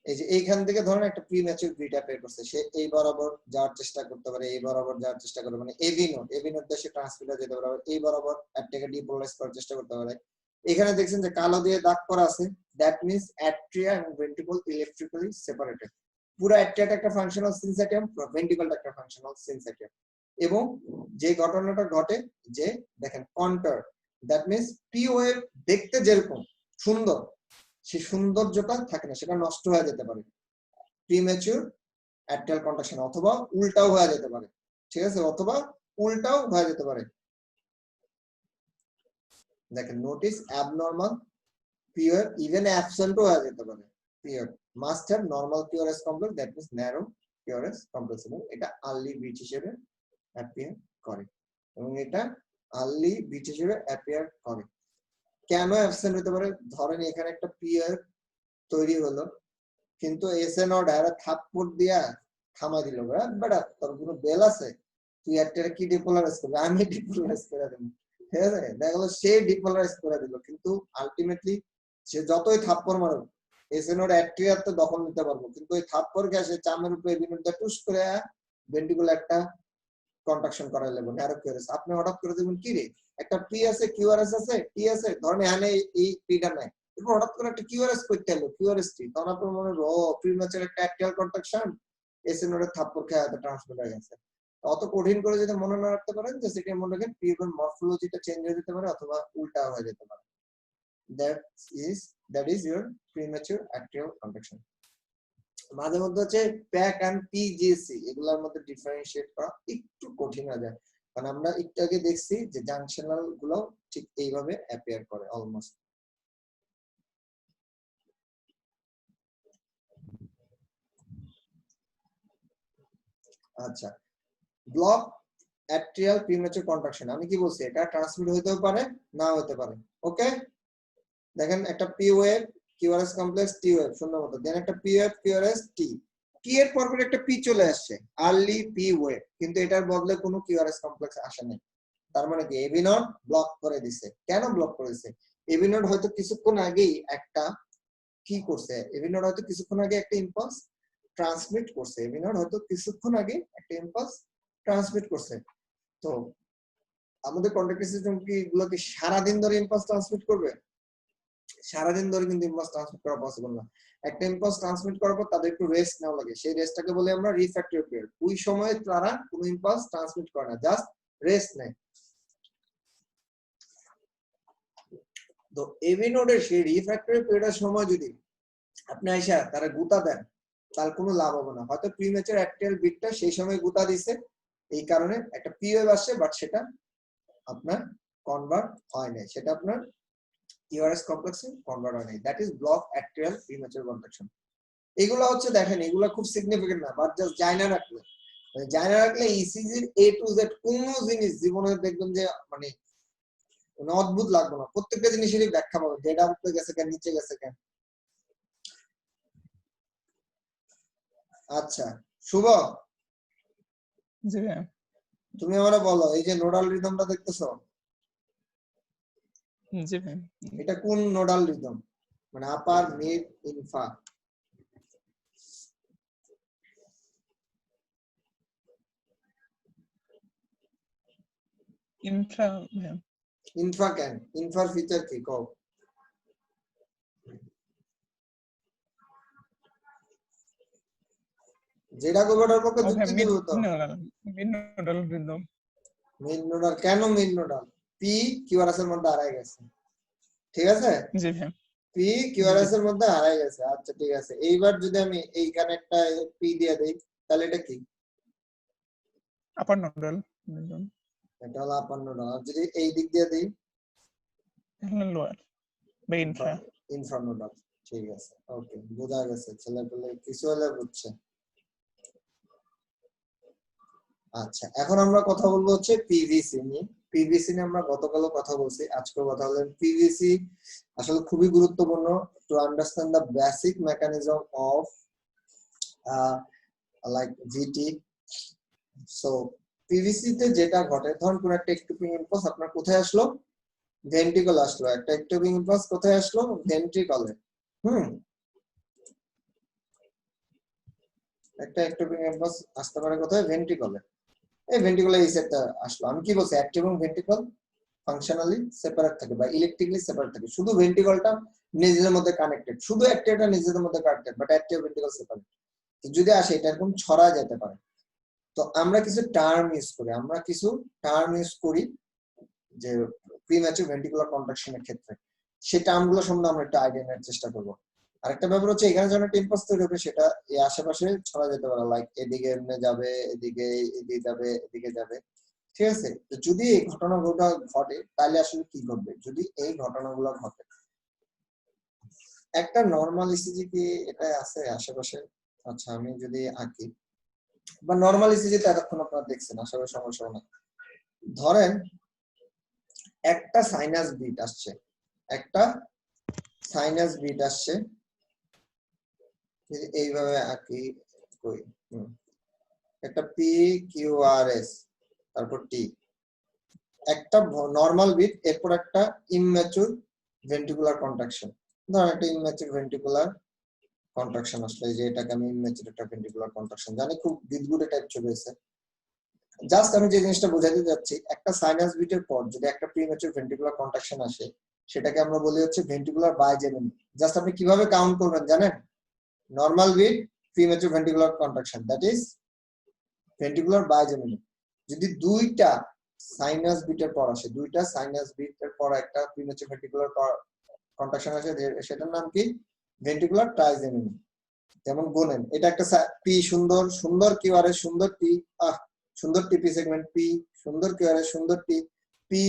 এই যে এইখান থেকে ধরেন একটা প্রিম্যাচিউর গ্রিড অ্যাপিয়ার করছে, সে এই বরাবর যাওয়ার চেষ্টা করতে পারে, এই বরাবর যাওয়ার চেষ্টা করতে মানে এভি নোড দিয়ে সে ট্রান্সমিটার যেতে পারে, এই বরাবর অ্যাপটাকে ডিপোলারাইজ করার চেষ্টা করতে পারে। এখানে দেখছেন যে কালো দিয়ে দাগ করা আছে, দ্যাট মিন্স অ্যাট্রিয়া এবং ভেন্ট্রিকল ইলেকট্রিক্যালি সেপারেটেড। পুরো অ্যাট্রিয়াটা একটা ফাংশনাল সিনসাইটিয়াম, ভেন্ট্রিকলটা একটা ফাংশনাল সিনসাইটিয়াম। এবং যে ঘটনাটা ঘটে যে দেখেন কন্টার, দ্যাট মিন্স পি ওয়েভ দেখতে যেরকম সুন্দর, সেই সৌন্দর্যটা থাকে না, সেটা নষ্ট হয়ে যেতে পারে প্রিম্যাচিউর অ্যাট্রিয়াল কন্ট্রাকশন, অথবা উল্টাও হয়ে যেতে পারে। ঠিক আছে, অথবা উল্টাও হয়ে যেতে পারে। দেখেন নোটিস অ্যাবনর্মাল পিওর ইভেন অ্যাবসেন্টও হয়ে যেতে পারে। P or must have normal QRS complex, that means narrow QRS complex, এবং এটা আর্লি বিট হিসেবে অ্যাপিয়ার করে, এবং এটা আর্লি বিট হিসেবে অ্যাপিয়ার করে। কেন অ্যাবসেন্ট হতে পারে? ধরেন এখানে একটা পিওর তৈরি হলো, কিন্তু এসে নট এরা থাপ্পড় দিয়া থামা দিল, বেটা তোর কোনো বেল আছে, তুই একটা কি ডিপোলারাইজ করবি, আমি ডিপোলারাইজ করে দেবো। ঠিক আছে, দেখা গেলো সে ডিপোলারাইজ করে দিল, কিন্তু আলটিমেটলি সে যতই থাপ্পড় মারুক এসে নট অ্যাট্রিয়ার তো দখল নিতে পারবো, কিন্তু ওই থাপ্পড় খেয়ে সে চামের উপরে বিনুটা টুস করে ভেন্ট্রিকুল একটা কন্ট্রাকশন করাই লাগবে, ন্যারো কিউআরএস। আপনি হঠাৎ করে দেবেন কি রে, একটা পি আছে কিউআরএস আছে টি আছে, ধরেন এখানে এই পিটা নাই, হঠাৎ করে একটা কিউআরএস করতে এলো, কিউআরএস টি, তখন আপনার মনে হলো ও প্রিম্যাচার একটা অ্যাট্রিয়াল কন্ট্রাকশন, এসে নোডের থাপ্পড় খেয়ে হয়তো ট্রান্সফার হয়ে গেছে। অত কঠিন করে যদি মনে না রাখতে পারেন, যে সেটা মনে রাখেন পিউর মরফোলজিটা চেঞ্জ হয়ে যেতে পারে অথবা উল্টা হয়ে যেতে পারে। That is your premature atrial contraction. মাঝে মধ্যে হচ্ছে প্যাক এন্ড পিজিসি, এগুলোর মধ্যে ডিফারেন্সিয়েট করা একটু কঠিন হয়ে যায়, কারণ আমরা একটু আগে দেখছি যে জাংশনাল গুলো ঠিক এইভাবে অ্যাপিয়ার করে অলমোস্ট। আচ্ছা, ব্লক অ্যাট্রিয়াল প্রিম্যাচুর কন্ট্রাকশন, আমি কি বলছি, এটা ট্রান্সমিট হতেও পারে না হতে পারে। ওকে, দেখেন একটা P wave QRS complex T wave সুন্দর মতো, দেন একটা পি ওয়েভ কিউআরএস টি, টি এর পর একটা পি চলে আসছে আর্লি পি ওয়েভ, কিন্তু এটার বদলে কোনো কিউআরএস কমপ্লেক্স আসে নাই। তার মানে কি এবি নট ব্লক করে দিছে। কেন ব্লক করে দিছে? এবি নট হয়তো কিছুক্ষণ আগেই একটা কি করছে, এবি নট হয়তো কিছুক্ষণ আগে একটা ইম্পালস ট্রান্সমিট করছে, এবি নট হয়তো কিছুক্ষণ আগে একটা ইম্পালস ট্রান্সমিট করছে। তো আমাদের কন্ট্রাক্টর সিস্টেম কি এগুলো কি সারাদিন ধরে ইম্পালস ট্রান্সমিট করবে? সারাদিন ধরে কিন্তু ইম্পালস ট্রান্সমিট করা পসিবল না। একটা ইম্পালস ট্রান্সমিট করার পর তাদের একটু রেস্ট নেওয়া লাগে, সেই রেস্টটাকে বলি আমরা রিফ্র্যাক্টরি পিরিয়ড। ওই সময় তারা কোনো ইম্পালস ট্রান্সমিট করে না, জাস্ট রেস্ট নেয়। তো এবি নোডের সেই রিফ্র্যাক্টরি পিরিয়ডের সময় যদি আপনি আইসা তারা গুতা দেন, তার কোনো লাভ হবে না। হয়তো প্রিম্যাচার অ্যাট্রিয়াল বিটটা সেই সময় গুতা দিছে, এই কারণে একটা পি ওয়েভ আসছে, বাট সেটা আপনার কনভার্ট হয় নাই, সেটা আপনার কিউআরএস কমপ্লেক্সে কনভার্ট হয় নাই। That is block atrial premature contraction. এগুলো হচ্ছে দেখেন, এগুলো খুব সিগনিফিকেন্ট না, বাট জাস্ট জানা রাখলে, জানা রাখলে ইসিজির এ টু জেড কোন জিনিস জীবনে দেখবেন যে মানে অদ্ভুত লাগবে না, প্রত্যেকটা জিনিসেরই ব্যাখ্যা পাবে, যেটা উপরে গেছে কেন, নিচে গেছে কেন। আচ্ছা শুভ, জি ভাইয়া। তুমি আমারে বলো, এই যে নোডাল রিদমটা দেখতেছো, জি ভাই, এটা কোন নোডাল রিদম? মানে আপার, মিড, ইনফা? ইনফ্রা ভাইয়া। ইনফা কেন? ইনফার ফিচার কি কও? যেটা কভারের পক্ষে ও ভাই যুক্তি মিড দিব তো। Nodal rhythm. মিড নোডাল কেন? মিড নোডাল পি কিউআরএস এর মধ্যে হারাই গেছে, ঠিক আছে, জি ভাইয়া। পি জি কিউআরএস এর মধ্যে হারাই গেছে। আচ্ছা ঠিক আছে, এইবার যদি আমি এইখানে একটা পি দিয়ে দেই, তাহলে এটা কি? আপার নোডাল রিদম। এটা হলো আপার নোডাল। আর যদি এই দিক দিয়ে দেই, লোয়ার বা ইনফ্রা। Infra nodal. ঠিক আছে, ওকে, বোঝা গেছে, ছেলে পেলে কিছু হলে বুঝছে। আচ্ছা, এখন আমরা কথা বলবো হচ্ছে পিভিসি নিয়ে। পিভিসি নিয়ে আমরা গতকালও কথা বলছি, আজকেও কথা বললাম। পিভিসি আসলে খুবই গুরুত্বপূর্ণ to understand the basic mechanism of like VT. So PVC তে যেটা ঘটে, ধরুন কোন একটা একটু ইম্পালস আপনার কোথায় আসলো, ভেন্ট্রিকল আসলো, একটা একটিভিং ইম্পালস কোথায় আসলো? ভেন্ট্রিকলে। একটা একটিভিং ইম্পালস আসতে পারে কোথায়? ভেন্ট্রিকলে। এই ভেন্ট্রিকলে এই সেটটা আসলো। আমি কি বলছি? অ্যাক্টিভ এবং ভেন্ট্রিকল ফাংশনালি সেপারেট থাকে বা ইলেকট্রিক্যালি সেপারেট থাকে, শুধু ভেন্ট্রিকলটা নিজেদের মধ্যে কানেক্টেড, শুধু অ্যাক্টিভটা নিজেদের মধ্যে connected, but active ventricle separate. যদি আসে এটা এরকম ছড়া যেতে পারে। তো আমরা কিছু টার্ম ইউজ করি যে প্রিম্যাচুর ভেন্ট্রিকুলার কন্ট্রাকশনের ক্ষেত্রে, সেই টার্মগুলো সম্বন্ধে আমরা একটু আইডিয়া নেওয়ার চেষ্টা করব। আরেকটা ব্যাপার হচ্ছে এখানে যখন একটা ইম্পালস তৈরি হবে সেটা এই আশেপাশে ছড়া যেতে পারে, লাইক এদিকে এমনি যাবে, এদিকে যাবে, এদিকে যাবে, ঠিক আছে? তো যদি এই ঘটনাগুলো ঘটে তাহলে আসলে কি ঘটবে? যদি এই ঘটনাগুলো ঘটে, একটা নরমাল ইসিজি কি এটা আছে আশেপাশে? আচ্ছা আমি যদি আঁকি, বা নরমাল ইসিজি তো এতক্ষণ আপনারা দেখছেন, আশা করি সমস্যা না। ধরেন একটা সাইনাস বিট আসছে, এইভাবে আঁকি, কই, একটা পি কিউ আর এস, তারপর টি, একটা নরমাল বিট, এরপর একটা ইমম্যাচুর ভেন্ট্রিকুলার কন্ট্রাকশন। ধরেন একটা ইমম্যাচুর ভেন্ট্রিকুলার কন্ট্রাকশন আসলে, যে এটাকে আমি ইমম্যাচুর একটা ভেন্ট্রিকুলার কন্ট্রাকশন জানি, খুব বিদগুড়ে টাইপ চলে এসেছে। জাস্ট আমি যে জিনিসটা বোঝাতে যাচ্ছি, একটা সাইনাস বিটের পর যদি একটা প্রিম্যাচুর ভেন্ট্রিকুলার কন্ট্রাকশন আসে, সেটাকে আমরা বলি হচ্ছে ভেন্ট্রিকুলার বাইজেমিনি। জাস্ট আপনি কিভাবে কাউন্ট করবেন জানেন? Normal beat, premature ventricular contraction, that is ventricular bigeminy. যদি দুইটা সাইনাস বিটের পর আসে, দুইটা সাইনাস বিটের পর একটা প্রিম্যাচুর ভেন্ট্রিকুলার কন্ট্রাকশন আসে, সেটার নাম কি? ভেন্ট্রিকুলার ট্রাইজেমিনি। যেমন বলেন এটা একটা পি, সুন্দর সুন্দর কিউআরএস, সুন্দর টি, সুন্দর টিপি সেগমেন্ট পি, সুন্দর কিউআরএস, সুন্দর টি, পি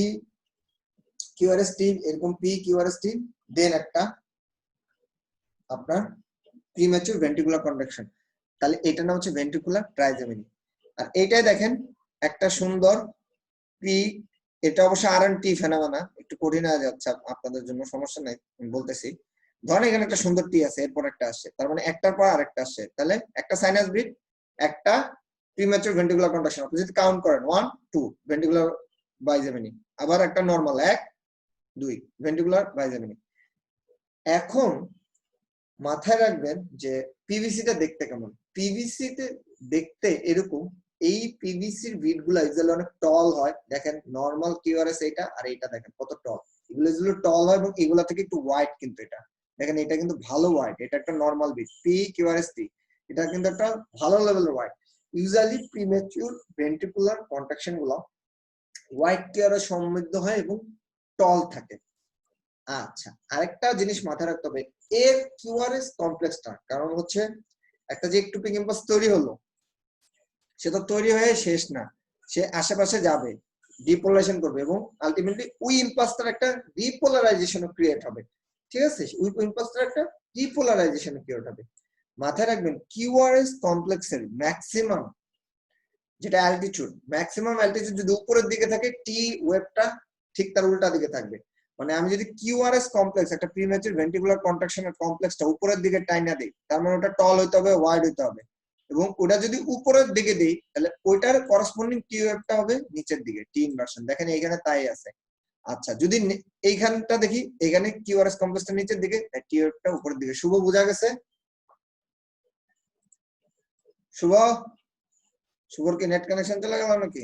কিউআরএস টি, এরকম পি কিউআরএস টি, দেন একটা আপনার প্রিম্যাচুর ভেন্ট্রিকুলার কন্ট্রাকশন, তাহলে এটা নাম হচ্ছে ভেন্ট্রিকুলার ট্রাইজেমিনি। আর এইটাই দেখেন একটা সুন্দর পি, এটা অবশ্য আর এন টি ফেনোমেনা, একটু কঠিন হয়ে যাচ্ছে আপনাদের জন্য, সমস্যা নাই আমি বলতেছি। ধরেন এখানে একটা সুন্দর টি আছে, এরপর একটা আসছে, তার মানে একটার পর আরেকটা আসছে, তাহলে একটা সাইনাস বিট, একটা প্রিম্যাচুর ভেন্ট্রিকুলার কন্ট্রাকশন, আপনি যদি কাউন্ট করেন 1 2 ভেন্ট্রিকুলার বাইজেমিনি, আবার একটা নরমাল 1 2 ভেন্ট্রিকুলার বাইজেমিনি। এখন মাথায় রাখবেন যে পিভিসিটা দেখতে কেমন? পিভিসিতে দেখতে এরকম, এই পিভিসির বিট গুলা ইউজুয়ালি অনেক টল হয়। দেখেন নরমাল কিউআরএস এইটা, আর এইটা দেখেন কত টল, এগুলো টল হয়, এবং এগুলা থেকে একটু ওয়াইড, কিন্তু এটা দেখেন এটা কিন্তু ভালো ওয়াইড, এটা একটা নরমাল বিট পি কিউআরএস টি, এটা কিন্তু একটা ভালো লেভেলের wide. Usually premature ventricular contraction গুলো ওয়াইড কিউআরএস সমৃদ্ধ হয় এবং টল থাকে। আচ্ছা, আরেকটা জিনিস মাথায় রাখতে হবে, এর কিউআরএস কমপ্লেক্সটা, কারণ হচ্ছে একটা যে একটু ইম্পালস তৈরি হলো, সে তো তৈরি হয়ে শেষ না, সে আশেপাশে যাবে, ডিপোলারাইজেশন করবে, এবং আলটিমেটলি ওই ইম্পালসটার একটা রিপোলারাইজেশন ক্রিয়েট হবে, ঠিক আছে? ওই ইম্পালসটার একটা রিপোলারাইজেশন ক্রিয়েট হবে। মাথায় রাখবেন কিউআরএস কমপ্লেক্সের ম্যাক্সিমাম যেটা অ্যালটিটিউড, ম্যাক্সিমাম অ্যালটিটিউড যদি উপরের দিকে থাকে, টি ওয়েভটা ঠিক তার উল্টা দিকে থাকবে। মানে আমি যদি কিউআরএস কমপ্লেক্স, একটা প্রিম্যাচুর ভেন্ট্রিকুলার কন্ট্রাকশনের কমপ্লেক্সটা উপরের দিকে টাইনা দেই, তার মানে ওটা টল হইতে হবে, ওয়াইড হইতে হবে, এবং ওটা যদি উপরের দিকে দেই, তাহলে ওইটার করসপন্ডিং টি ওয়েভটা হবে নিচের দিকে, টি ইনভার্সন। দেখেন এইখানে তাই আছে। আচ্ছা, যদি এইখানটা দেখি, এখানে কিউআরএস কমপ্লেক্সটা নিচের দিকে, টি ওয়েভটা উপরের দিকে। শুভ, বোঝা গেছে? শুভ, শুভর কি নেট কানেকশন চলে গেল নাকি?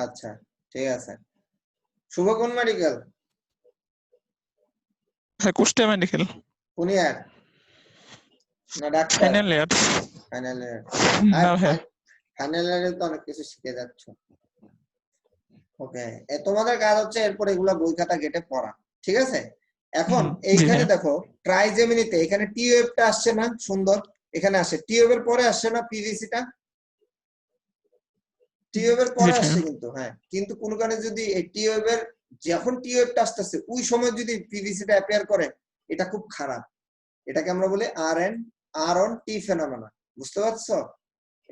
আচ্ছা ঠিক আছে। শুভ কোন মেডিকেল? কুষ্টিয়া মেডিকেল। কোন ইয়ার? না doctor? Final year. Final year. না ভাই, ফাইনাল ইয়ারে তো অনেক কিছু শিখে যাচ্ছ। ওকে, তোমাদের কাজ হচ্ছে এরপর এগুলা বই খাতা ঘেটে পড়া, ঠিক আছে? এখন এইখানে দেখো ট্রাইজেমিনিতে এখানে টি ওয়েভটা আসছে না সুন্দর, এখানে আসে টি ওয়েভের পরে আসছে না পিভিসিটা, টি ওয়েভের পরে আসছে কিন্তু, হ্যাঁ, কিন্তু কোন কারণে যদি এই টি ওয়েভের, যখন টি ওয়েভটা আসতেছে ওই সময় যদি পিভিসিটা অ্যাপিয়ার করে, এটা খুব খারাপ। এটাকে আমরা বলি আর অন টি ফেনোমেনা, বুঝতে পারছো?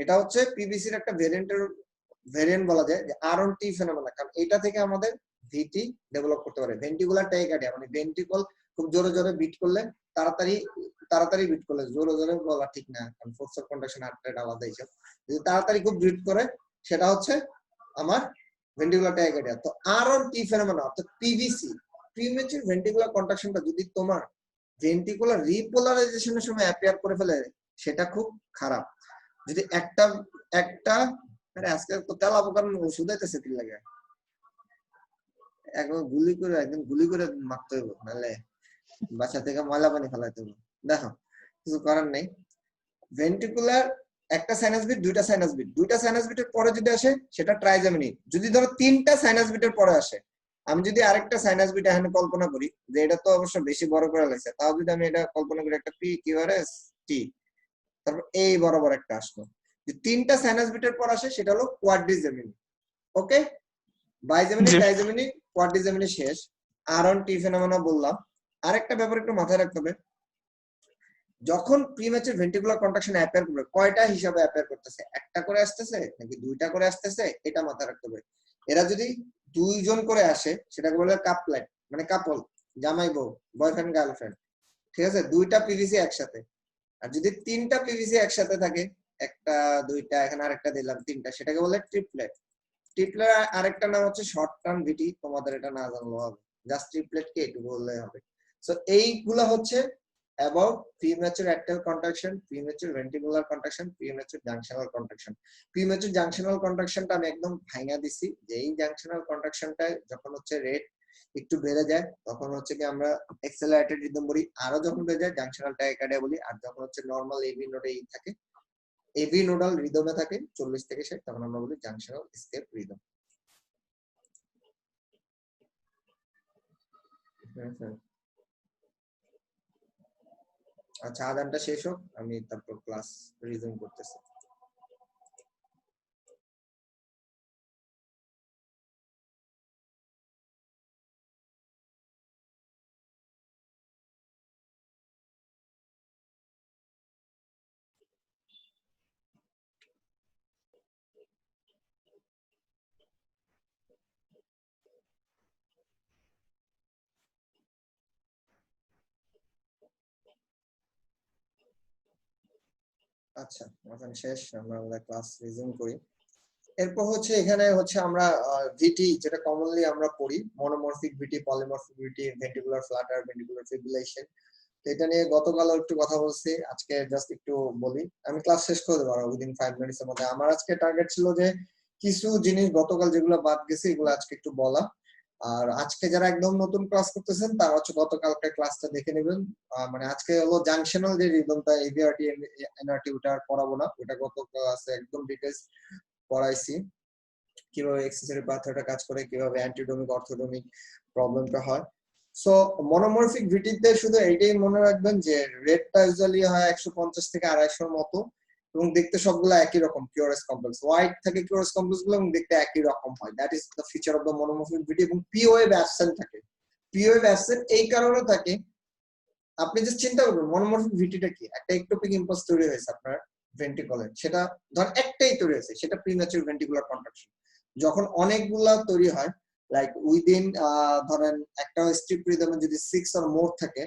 এটা হচ্ছে পিভিসির একটা ভেরিয়েন্ট বলা যায়, যে আর অন টি ফেনোমেনা, কারণ এটা থেকে আমাদের ভিটি ডেভেলপ করতে পারে, ভেন্ট্রিকুলার টাইকার্ডিয়া, মানে ভেন্ট্রিকল খুব জোরে জোরে বিট করলে, তাড়াতাড়ি বিট করলে, জোরে জোরে বলা ঠিক না, কারণ force of contraction heart rate আলাদা হিসাব, যদি তাড়াতাড়ি খুব বিট করে, সেটা হচ্ছে আমার ভেন্টিকুলার ট্যাকিকার্ডিয়া। তো ROT ফেনোমেনন অর্থাৎ পিভিসি, প্রিম্যাচুর ভেন্টিকুলার কন্ট্রাকশনটা যদি তোমার ভেন্টিকুলার রিপোলারাইজেশনের সময় অ্যাপিয়ার করে ফেলে, সেটা খুব খারাপ। যদি একটা একটা আরে আজকে তো তেলা পোকার ওষুধ আইতেছে কি লাগে, একদম গুলি করে মারতে হইব, নাহলে বাসা থেকে ময়লা পানি ফেলাইতে হইব। দেখো কিছু করার নেই। ভেন্ট্রিকুলার একটা সাইনাস বিট, দুইটা সাইনাস বিট, দুইটা সাইনাস বিটের পরে যদি আসে সেটা ট্রাইজেমিনি। যদি ধরো তিনটা সাইনাস বিটের পরে আসে, আমি যদি আরেকটা সাইনাস বিট এখানে কল্পনা করি, যে এটা তো অবশ্য বেশি বড় করে লাগছে, তাও যদি আমি এটা কল্পনা করি একটা পি কিউআরএস টি, তারপর এই বরাবর একটা আসলো, যে তিনটা সাইনাস বিটের পর আসে সেটা হলো কোয়াড্রিজেমিনি। ওকে, বাইজেমিনি, ট্রাইজেমিনি, কোয়াড্রিজেমিনি শেষ। ROT ফেনোমেনন বললাম। আরেকটা ব্যাপার একটু মাথায় রাখতে হবে, যখন প্রিম্যাচুর ভেন্ট্রিকুলার কন্ট্রাকশন অ্যাপিয়ার করবে, কয়টা হিসাবে অ্যাপিয়ার করতেছে, একটা করে আসতেছে নাকি দুইটা করে আসতেছে, এটা মাথায় রাখতে হবে। এরা যদি দুইজন করে আসে সেটাকে বলে কাপলেট, মানে কাপল, জামাই বউ, বয়ফ্রেন্ড গার্লফ্রেন্ড, ঠিক আছে, দুইটা পিভিসি একসাথে। আর যদি তিনটা পিভিসি একসাথে থাকে, একটা দুইটা এখানে আরেকটা দিলাম তিনটা, সেটাকে বলে ট্রিপলেট। ট্রিপলেট আরেকটা নাম হচ্ছে শর্ট টার্ম ভিটি, তোমাদের এটা না জানলেও হবে, জাস্ট ট্রিপলেট কে একটু বললেই হবে। সো এইগুলা হচ্ছে about premature atrial contraction, premature ventricular contraction, premature junctional contraction. Premature junctional contraction টা আমি একদম ভাঙা দিছি, যে এই junctional contraction টা যখন হচ্ছে রেট একটু বেড়ে যায় তখন হচ্ছে কি আমরা accelerated rhythm বলি, আরো যখন বেড়ে যায় junctional tachycardia বলি, আর যখন হচ্ছে নরমাল AV নোডে থাকে, AV নোডাল রিদমে থাকে 40 থেকে 60, তখন আমরা বলি junctional escape rhythm। আচ্ছা, আজানটা শেষ হোক, আমি তারপর ক্লাস রিজিউম করতেছি। আচ্ছা, এখন শেষ, আমরা আমাদের ক্লাস রিজিউম করি। এরপর হচ্ছে এখানে হচ্ছে আমরা ভিটি, যেটা কমনলি আমরা পড়ি, মনোমরফিক ভিটি, পলিমরফিক ভিটি, ভেন্ট্রিকুলার ফ্লাটার, ভেন্ট্রিকুলার ফিব্রিলেশন। এটা নিয়ে গতকালও একটু কথা বলছি, আজকে জাস্ট একটু বলি। আমি ক্লাস শেষ করে দেবো উইদিন 5 মিনিটস এর মধ্যে। আমার আজকে টার্গেট ছিল যে কিছু জিনিস গতকাল যেগুলো বাদ গেছে এগুলো আজকে একটু বলা। আর আজকে যারা একদম নতুন ক্লাস করতেছেন তারা হচ্ছে গতকালকে ক্লাসটা দেখে নেবেন। মানে আজকে হলো জাংশনাল যে রিদমটা, এভিআরটি এনআরটি, ওটা আর পড়াবো না, ওটা গত ক্লাসে একদম ডিটেইলস পড়াইছি, কিভাবে এক্সেসরি পাথওয়েটা কাজ করে, কিভাবে অ্যান্টিডোমিক অর্থোডোমিক প্রবলেমটা হয়। সো মনোমরফিক ভিটিতে শুধু এইটাই মনে রাখবেন যে রেটটা ইউজুয়ালি হয় 150 থেকে 250 মতো, এবং দেখতে সবগুলো একই রকম, কিউআরএস কমপ্লেক্স হোয়াইট থাকে, কিউআরএস কমপ্লেক্স গুলো, এবং দেখতে একই রকম হয়। That is the feature of the monomorphic VT. এবং পি ওয়েভ অ্যাবসেন্ট থাকে। পি ওয়েভ অ্যাবসেন্ট এই কারণে থাকে, আপনি জাস্ট চিন্তা করবেন মনোমরফিক ভিটিটা কি, একটা একটোপিক ইম্পালস তৈরি হয়েছে আপনার ভেন্ট্রিকলে, সেটা ধর একটাই তৈরি হয়েছে, সেটা প্রিম্যাচুর ভেন্ট্রিকুলার কন্ট্রাকশন। যখন অনেকগুলা তৈরি হয়, লাইক উইদিন ধরেন একটা স্ট্রিপ রিদমে যদি 6 অর মোর থাকে,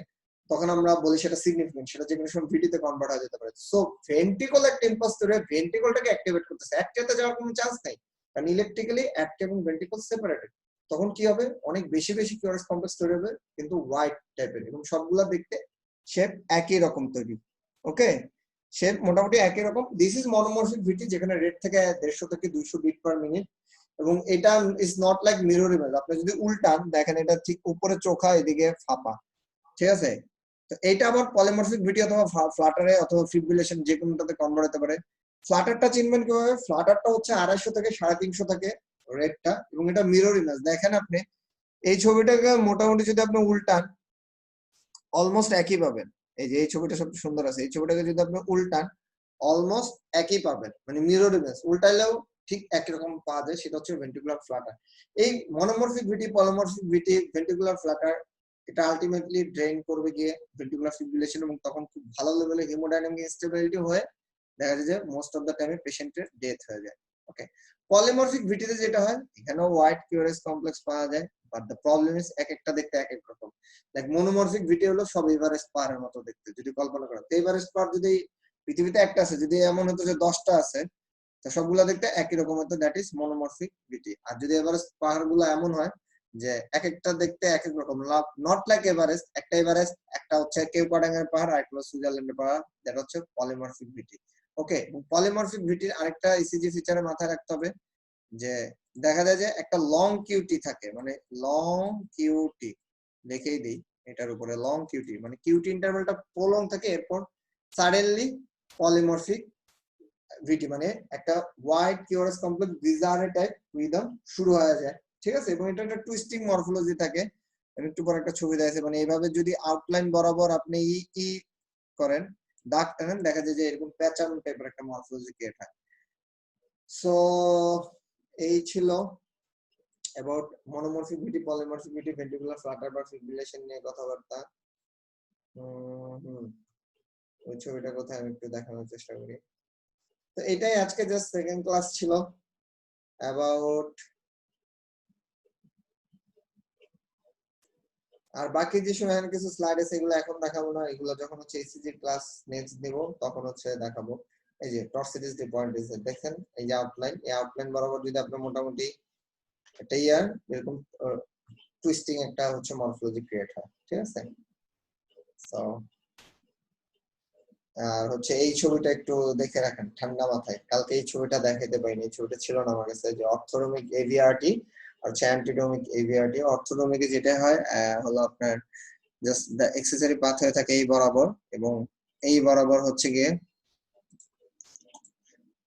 তখন আমরা বলি সেটা সিগনিফিকেন্ট, সেটা যে কোনো সময় ভিটিতে কনভার্ট হয়ে যেতে পারে। সো ভেন্ট্রিকল একটা ইম্পালস তৈরি হয়, ভেন্ট্রিকলটাকে অ্যাক্টিভেট করতেছে, অ্যাক্টিভেতে যাওয়ার কোনো চান্স নাই, কারণ ইলেকট্রিক্যালি অ্যাক্টিভ এবং ভেন্ট্রিকল সেপারেটেড। তখন কি হবে, অনেক বেশি বেশি কিউআরএস কমপ্লেক্স তৈরি হবে, কিন্তু হোয়াইট টাইপের, এবং সবগুলা দেখতে শেপ একই রকম তৈরি। ওকে, শেপ মোটামুটি একই রকম। দিস ইজ মনোমরফিক ভিটি, যেখানে রেট থেকে 150 থেকে 200 বিট পার মিনিট, এবং এটা is not like mirror image. আপনি যদি উল্টান দেখেন, এটা ঠিক উপরে চোখা, এদিকে ফাঁপা, ঠিক আছে। তো এটা আবার পলিমরফিক ভিটি অথবা ফ্লাটারে অথবা ফিব্রিলেশন যে কোনোটাতে কনভার্ট হতে পারে। ফ্লাটারটা চিনবেন কিভাবে, ফ্লাটারটা হচ্ছে 250 থেকে 350 থাকে রেটটা, এবং এটা মিরর ইমেজ। দেখেন আপনি এই ছবিটাকে মোটামুটি যদি আপনি উল্টান অলমোস্ট একই পাবেন। এই যে এই ছবিটা সবচেয়ে সুন্দর আছে, এই ছবিটাকে যদি আপনি উল্টান অলমোস্ট একই পাবেন, মানে মিরর ইমেজ, উল্টাইলেও ঠিক একই রকম পাওয়া যায়। সেটা হচ্ছে ভেন্ট্রিকুলার ফ্লাটার। এই মনোমরফিক ভিটি, পলিমরফিক ভিটি, ভেন্ট্রিকুলার ফ্লাটার, এটা আলটিমেটলি ড্রেন করবে গিয়ে ভেন্ট্রিকুলার ফিব্রিলেশন, এবং তখন খুব ভালো লেভেলে হিমোডাইনামিক ইনস্টেবিলিটি হয়ে দেখা যায় যে মোস্ট অফ দ্য টাইমে পেশেন্টের ডেথ হয়ে যায়। ওকে, পলিমরফিক ভিটিতে যেটা হয়, এখানেও হোয়াইট কিউআরএস কমপ্লেক্স পাওয়া যায়, বাট দ্য প্রবলেম ইজ এক একটা দেখতে এক এক রকম। লাইক মনোমরফিক ভিটি হলো সব এভারেস্ট পাহাড়ের মতো দেখতে, যদি কল্পনা করেন। এভারেস্ট পাহাড় যদি পৃথিবীতে একটা আছে, যদি এমন হতো যে 10টা আছে, তো সবগুলা দেখতে একই রকম হতো, দ্যাট ইজ মনোমরফিক ভিটি। আর যদি এভারেস্ট পাহাড়গুলো এমন হয় যে এক একটা দেখতে এক এক রকম, নট লাইক এভারেস্ট, একটা হচ্ছে কেওপাডাঙ্গার পাহাড় আর একটা সুইজারল্যান্ডের পাহাড়, যেটা হচ্ছে পলিমরফিক ভিটি। ওকে, পলিমরফিক ভিটির আরেকটা ইসিজি ফিচারে মাথায় রাখতে হবে যে দেখা যায় যে একটা লং কিউটি থাকে, মানে লং কিউটি লিখেই দিই এটার উপরে, লং কিউটি মানে কিউটি ইন্টারভ্যালটা প্রলং থাকে, এরপর সাডেনলি পলিমরফিক ভিটি মানে একটা ওয়াইড কিউরাস কমপ্লেক্স বিজারে টাইপ রিদম শুরু হয়ে যায়, ঠিক আছে। এবং এটা একটা টুইস্টিং মরফোলজি থাকে, আমি একটু পরে একটা ছবি দেখাচ্ছি, মানে এইভাবে যদি আউটলাইন বরাবর আপনি ই করেন, দাগ টানেন, দেখা যায় যে এরকম প্যাচার্ন টাইপের একটা মরফোলজি ক্রিয়েট হয়। সো এই ছিল about monomorphic polymorphic ventricular Flutter বা ফিব্রিলেশন নিয়ে কথাবার্তা। ওই ছবিটা কোথায় আমি একটু দেখানোর চেষ্টা করি। তো এটাই আজকে জাস্ট সেকেন্ড ক্লাস ছিল অ্যাবাউট, আর বাকি যে সময় কিছু স্লাইড আছে এগুলো এখন দেখাবো না, এগুলো যখন হচ্ছে ইসিজি ক্লাস নেক্সট দিব তখন হচ্ছে দেখাবো। এই যে টর্সিডিটি পয়েন্ট আছে দেখেন, এই যে আউটলাইন, এই আউটলাইন বরাবর যদি আপনি মোটামুটি একটা এরকম টুইস্টিং একটা হচ্ছে মরফোলজি ক্রিয়েট হয়, ঠিক আছে। সো আর হচ্ছে এই ছবিটা একটু দেখে রাখেন ঠান্ডা মাথায়, কালকে এই ছবিটা দেখাতে পাইনি, এই ছবিটা ছিল না আমার কাছে, যে অর্থোডোমিক এভিআরটি আর অ্যান্টিডোমিক এভিআরটি। অর্থোডোমিকে যেটা হয় হলো আপনার জাস্ট দ্য এক্সেসরি পাথ হয়ে থাকে এই বরাবর, এবং এই বরাবর হচ্ছে গিয়ে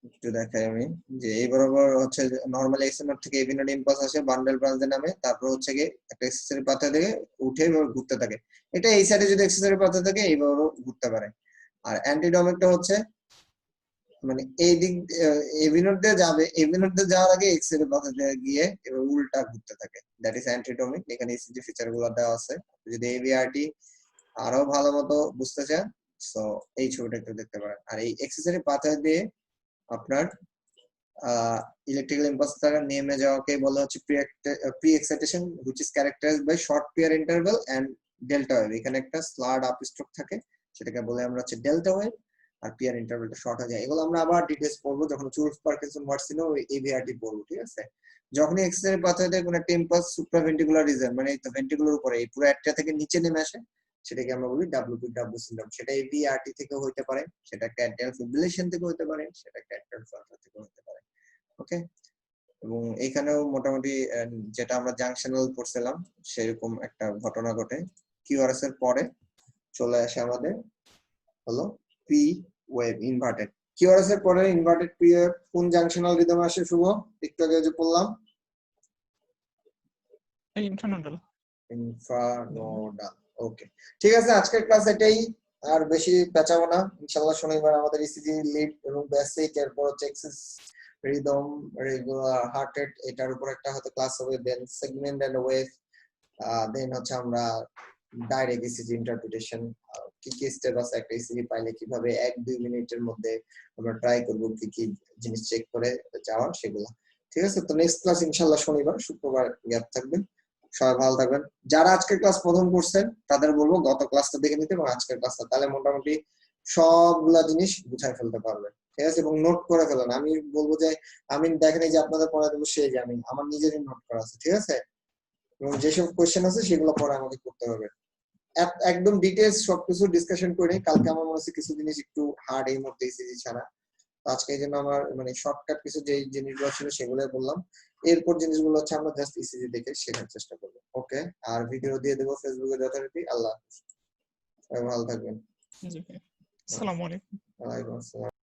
একটু দেখাই আমি, যে এই বরাবর হচ্ছে নরমালি এক্সেনট থেকে এভি নোড ইম্পালস আসে বান্ডেল ব্রাঞ্চের নামে, তারপর হচ্ছে গিয়ে একটা এক্সেসরি পাথে থেকে উঠে এভাবে ঘুরতে থাকে। এটা এই সাইডে যদি এক্সেসরি পাথে থাকে এইভাবে ঘুরতে পারে। আর অ্যান্টিডোমিকটা হচ্ছে মানে এই দিক এভি নোড দিয়ে যাবে, এভি নোড দিয়ে যাওয়ার আগে এক্সেসরি পাথে গিয়ে এবার উল্টা ঘুরতে থাকে, দ্যাট ইজ অ্যান্টিডোমিক। এখানে ইসিজি ফিচার গুলো দেওয়া আছে, যদি এভিআরটি আরো ভালো মতো বুঝতে চান সো এই ছবিটা একটু দেখতে পারেন। আর এই এক্সেসরি পাথওয়ে দিয়ে আপনার ইলেকট্রিক্যাল ইম্পালস দ্বারা নেমে যাওয়াকে বলা হচ্ছে pre excitation which is characterised by short PR interval and delta wave. এখানে একটা স্লাড আপ স্ট্রোক থাকে, সেটাকে বলে আমরা হচ্ছে ডেল্টা ওয়েভ, আর পিয়ার ইন্টারভালটা শর্ট হয়ে যায়। এগুলো আমরা আবার ডিটেইলস পড়বো যখন চুলস পার্কিনসন ওয়াটসন ওই এভিআরটি পড়বো, ঠিক আছে। যখনই এক্সেসরি পাথওয়ে কোনো একটা ইম্পালস সুপ্রাভেন্ট্রিকুলার রিজন মানে এই তো ভেন্ট্রিকুলার উপরে এই পুরো অ্যাট্রিয়া থেকে নিচে নেমে আসে, সেটাকে আমরা বলি ডাব্লিউপিডব্লিউ সিনড্রোম। সেটা এভিআরটি থেকে হতে পারে, সেটা একটা অ্যাট্রিয়াল ফিব্রিলেশন থেকে হতে পারে, সেটা একটা অ্যাট্রিয়াল ফ্লাটার থেকে হতে পারে। ওকে, এবং এখানেও মোটামুটি যেটা আমরা জাংশনাল পড়ছিলাম সেরকম একটা ঘটনা ঘটে। কিউআরএস এর পরে চলে আসে আমাদের হলো পি ওয়েভ ইনভার্টেড। কিউআরএস এর পরে ইনভার্টেড পি ওয়েভ কোন জাংশনাল রিদমে আসে শুভ? একটু আগে যে বললাম ইনফ্রানোডাল। ওকে, ঠিক আছে, আজকের ক্লাস এটাই, আর বেশি পেঁচাবো না। ইনশাআল্লাহ শনিবার আমাদের ইসিজি লিড এবং বেসিক, এরপর হচ্ছে excess rhythm, regular heart rate, এটার উপর একটা হয়তো ক্লাস হবে, then segment and wave, then হচ্ছে আমরা ডাইরেক্ট ইসিজি ইন্টারপ্রিটেশন, কি কি স্টেপ আছে একটা ইসিজি পাইলে কিভাবে 1-2 মিনিটের মধ্যে আমরা ট্রাই করব কি কি জিনিস চেক করে যাওয়া সেগুলো, ঠিক আছে। তো নেক্সট ক্লাস ইনশাআল্লাহ শনিবার, শুক্রবার গ্যাপ থাকবে। সবাই ভালো থাকবেন। যারা আজকের ক্লাস প্রথম করছেন তাদের বলবো গত ক্লাসটা দেখে নিতে এবং আজকের ক্লাসটা, তাহলে মোটামুটি সবগুলা জিনিস বুঝাই ফেলতে পারবেন, ঠিক আছে। এবং নোট করে ফেলেন, আমি বলবো যে আমি দেখেন এই যে আপনাদের পড়া দেবো সেই যে আমি আমার নিজেরই নোট করা আছে, ঠিক আছে। এবং যেসব কোয়েশ্চেন আছে সেগুলো পরে আমাকে করতে হবে, একদম ডিটেইলস সবকিছু ডিসকাশন করে। কালকে আমার মনে হচ্ছে কিছু জিনিস একটু হার্ড এই মুহূর্তে ইসিজি ছাড়া, আজকে এই জন্য আমার মানে শর্টকাট কিছু যে জিনিসগুলো ছিল সেগুলো বললাম। এরপর জিনিসগুলো হচ্ছে আমরা জাস্ট ইসিজি দেখে শেখার চেষ্টা করবো। ওকে, আর ভিডিও দিয়ে দেবো ফেসবুকে যথারীতি। আল্লাহ হাফেজ, ভালো থাকবেন। জি, আসসালামু আলাইকুম। ওয়ালাইকুম আসসালাম।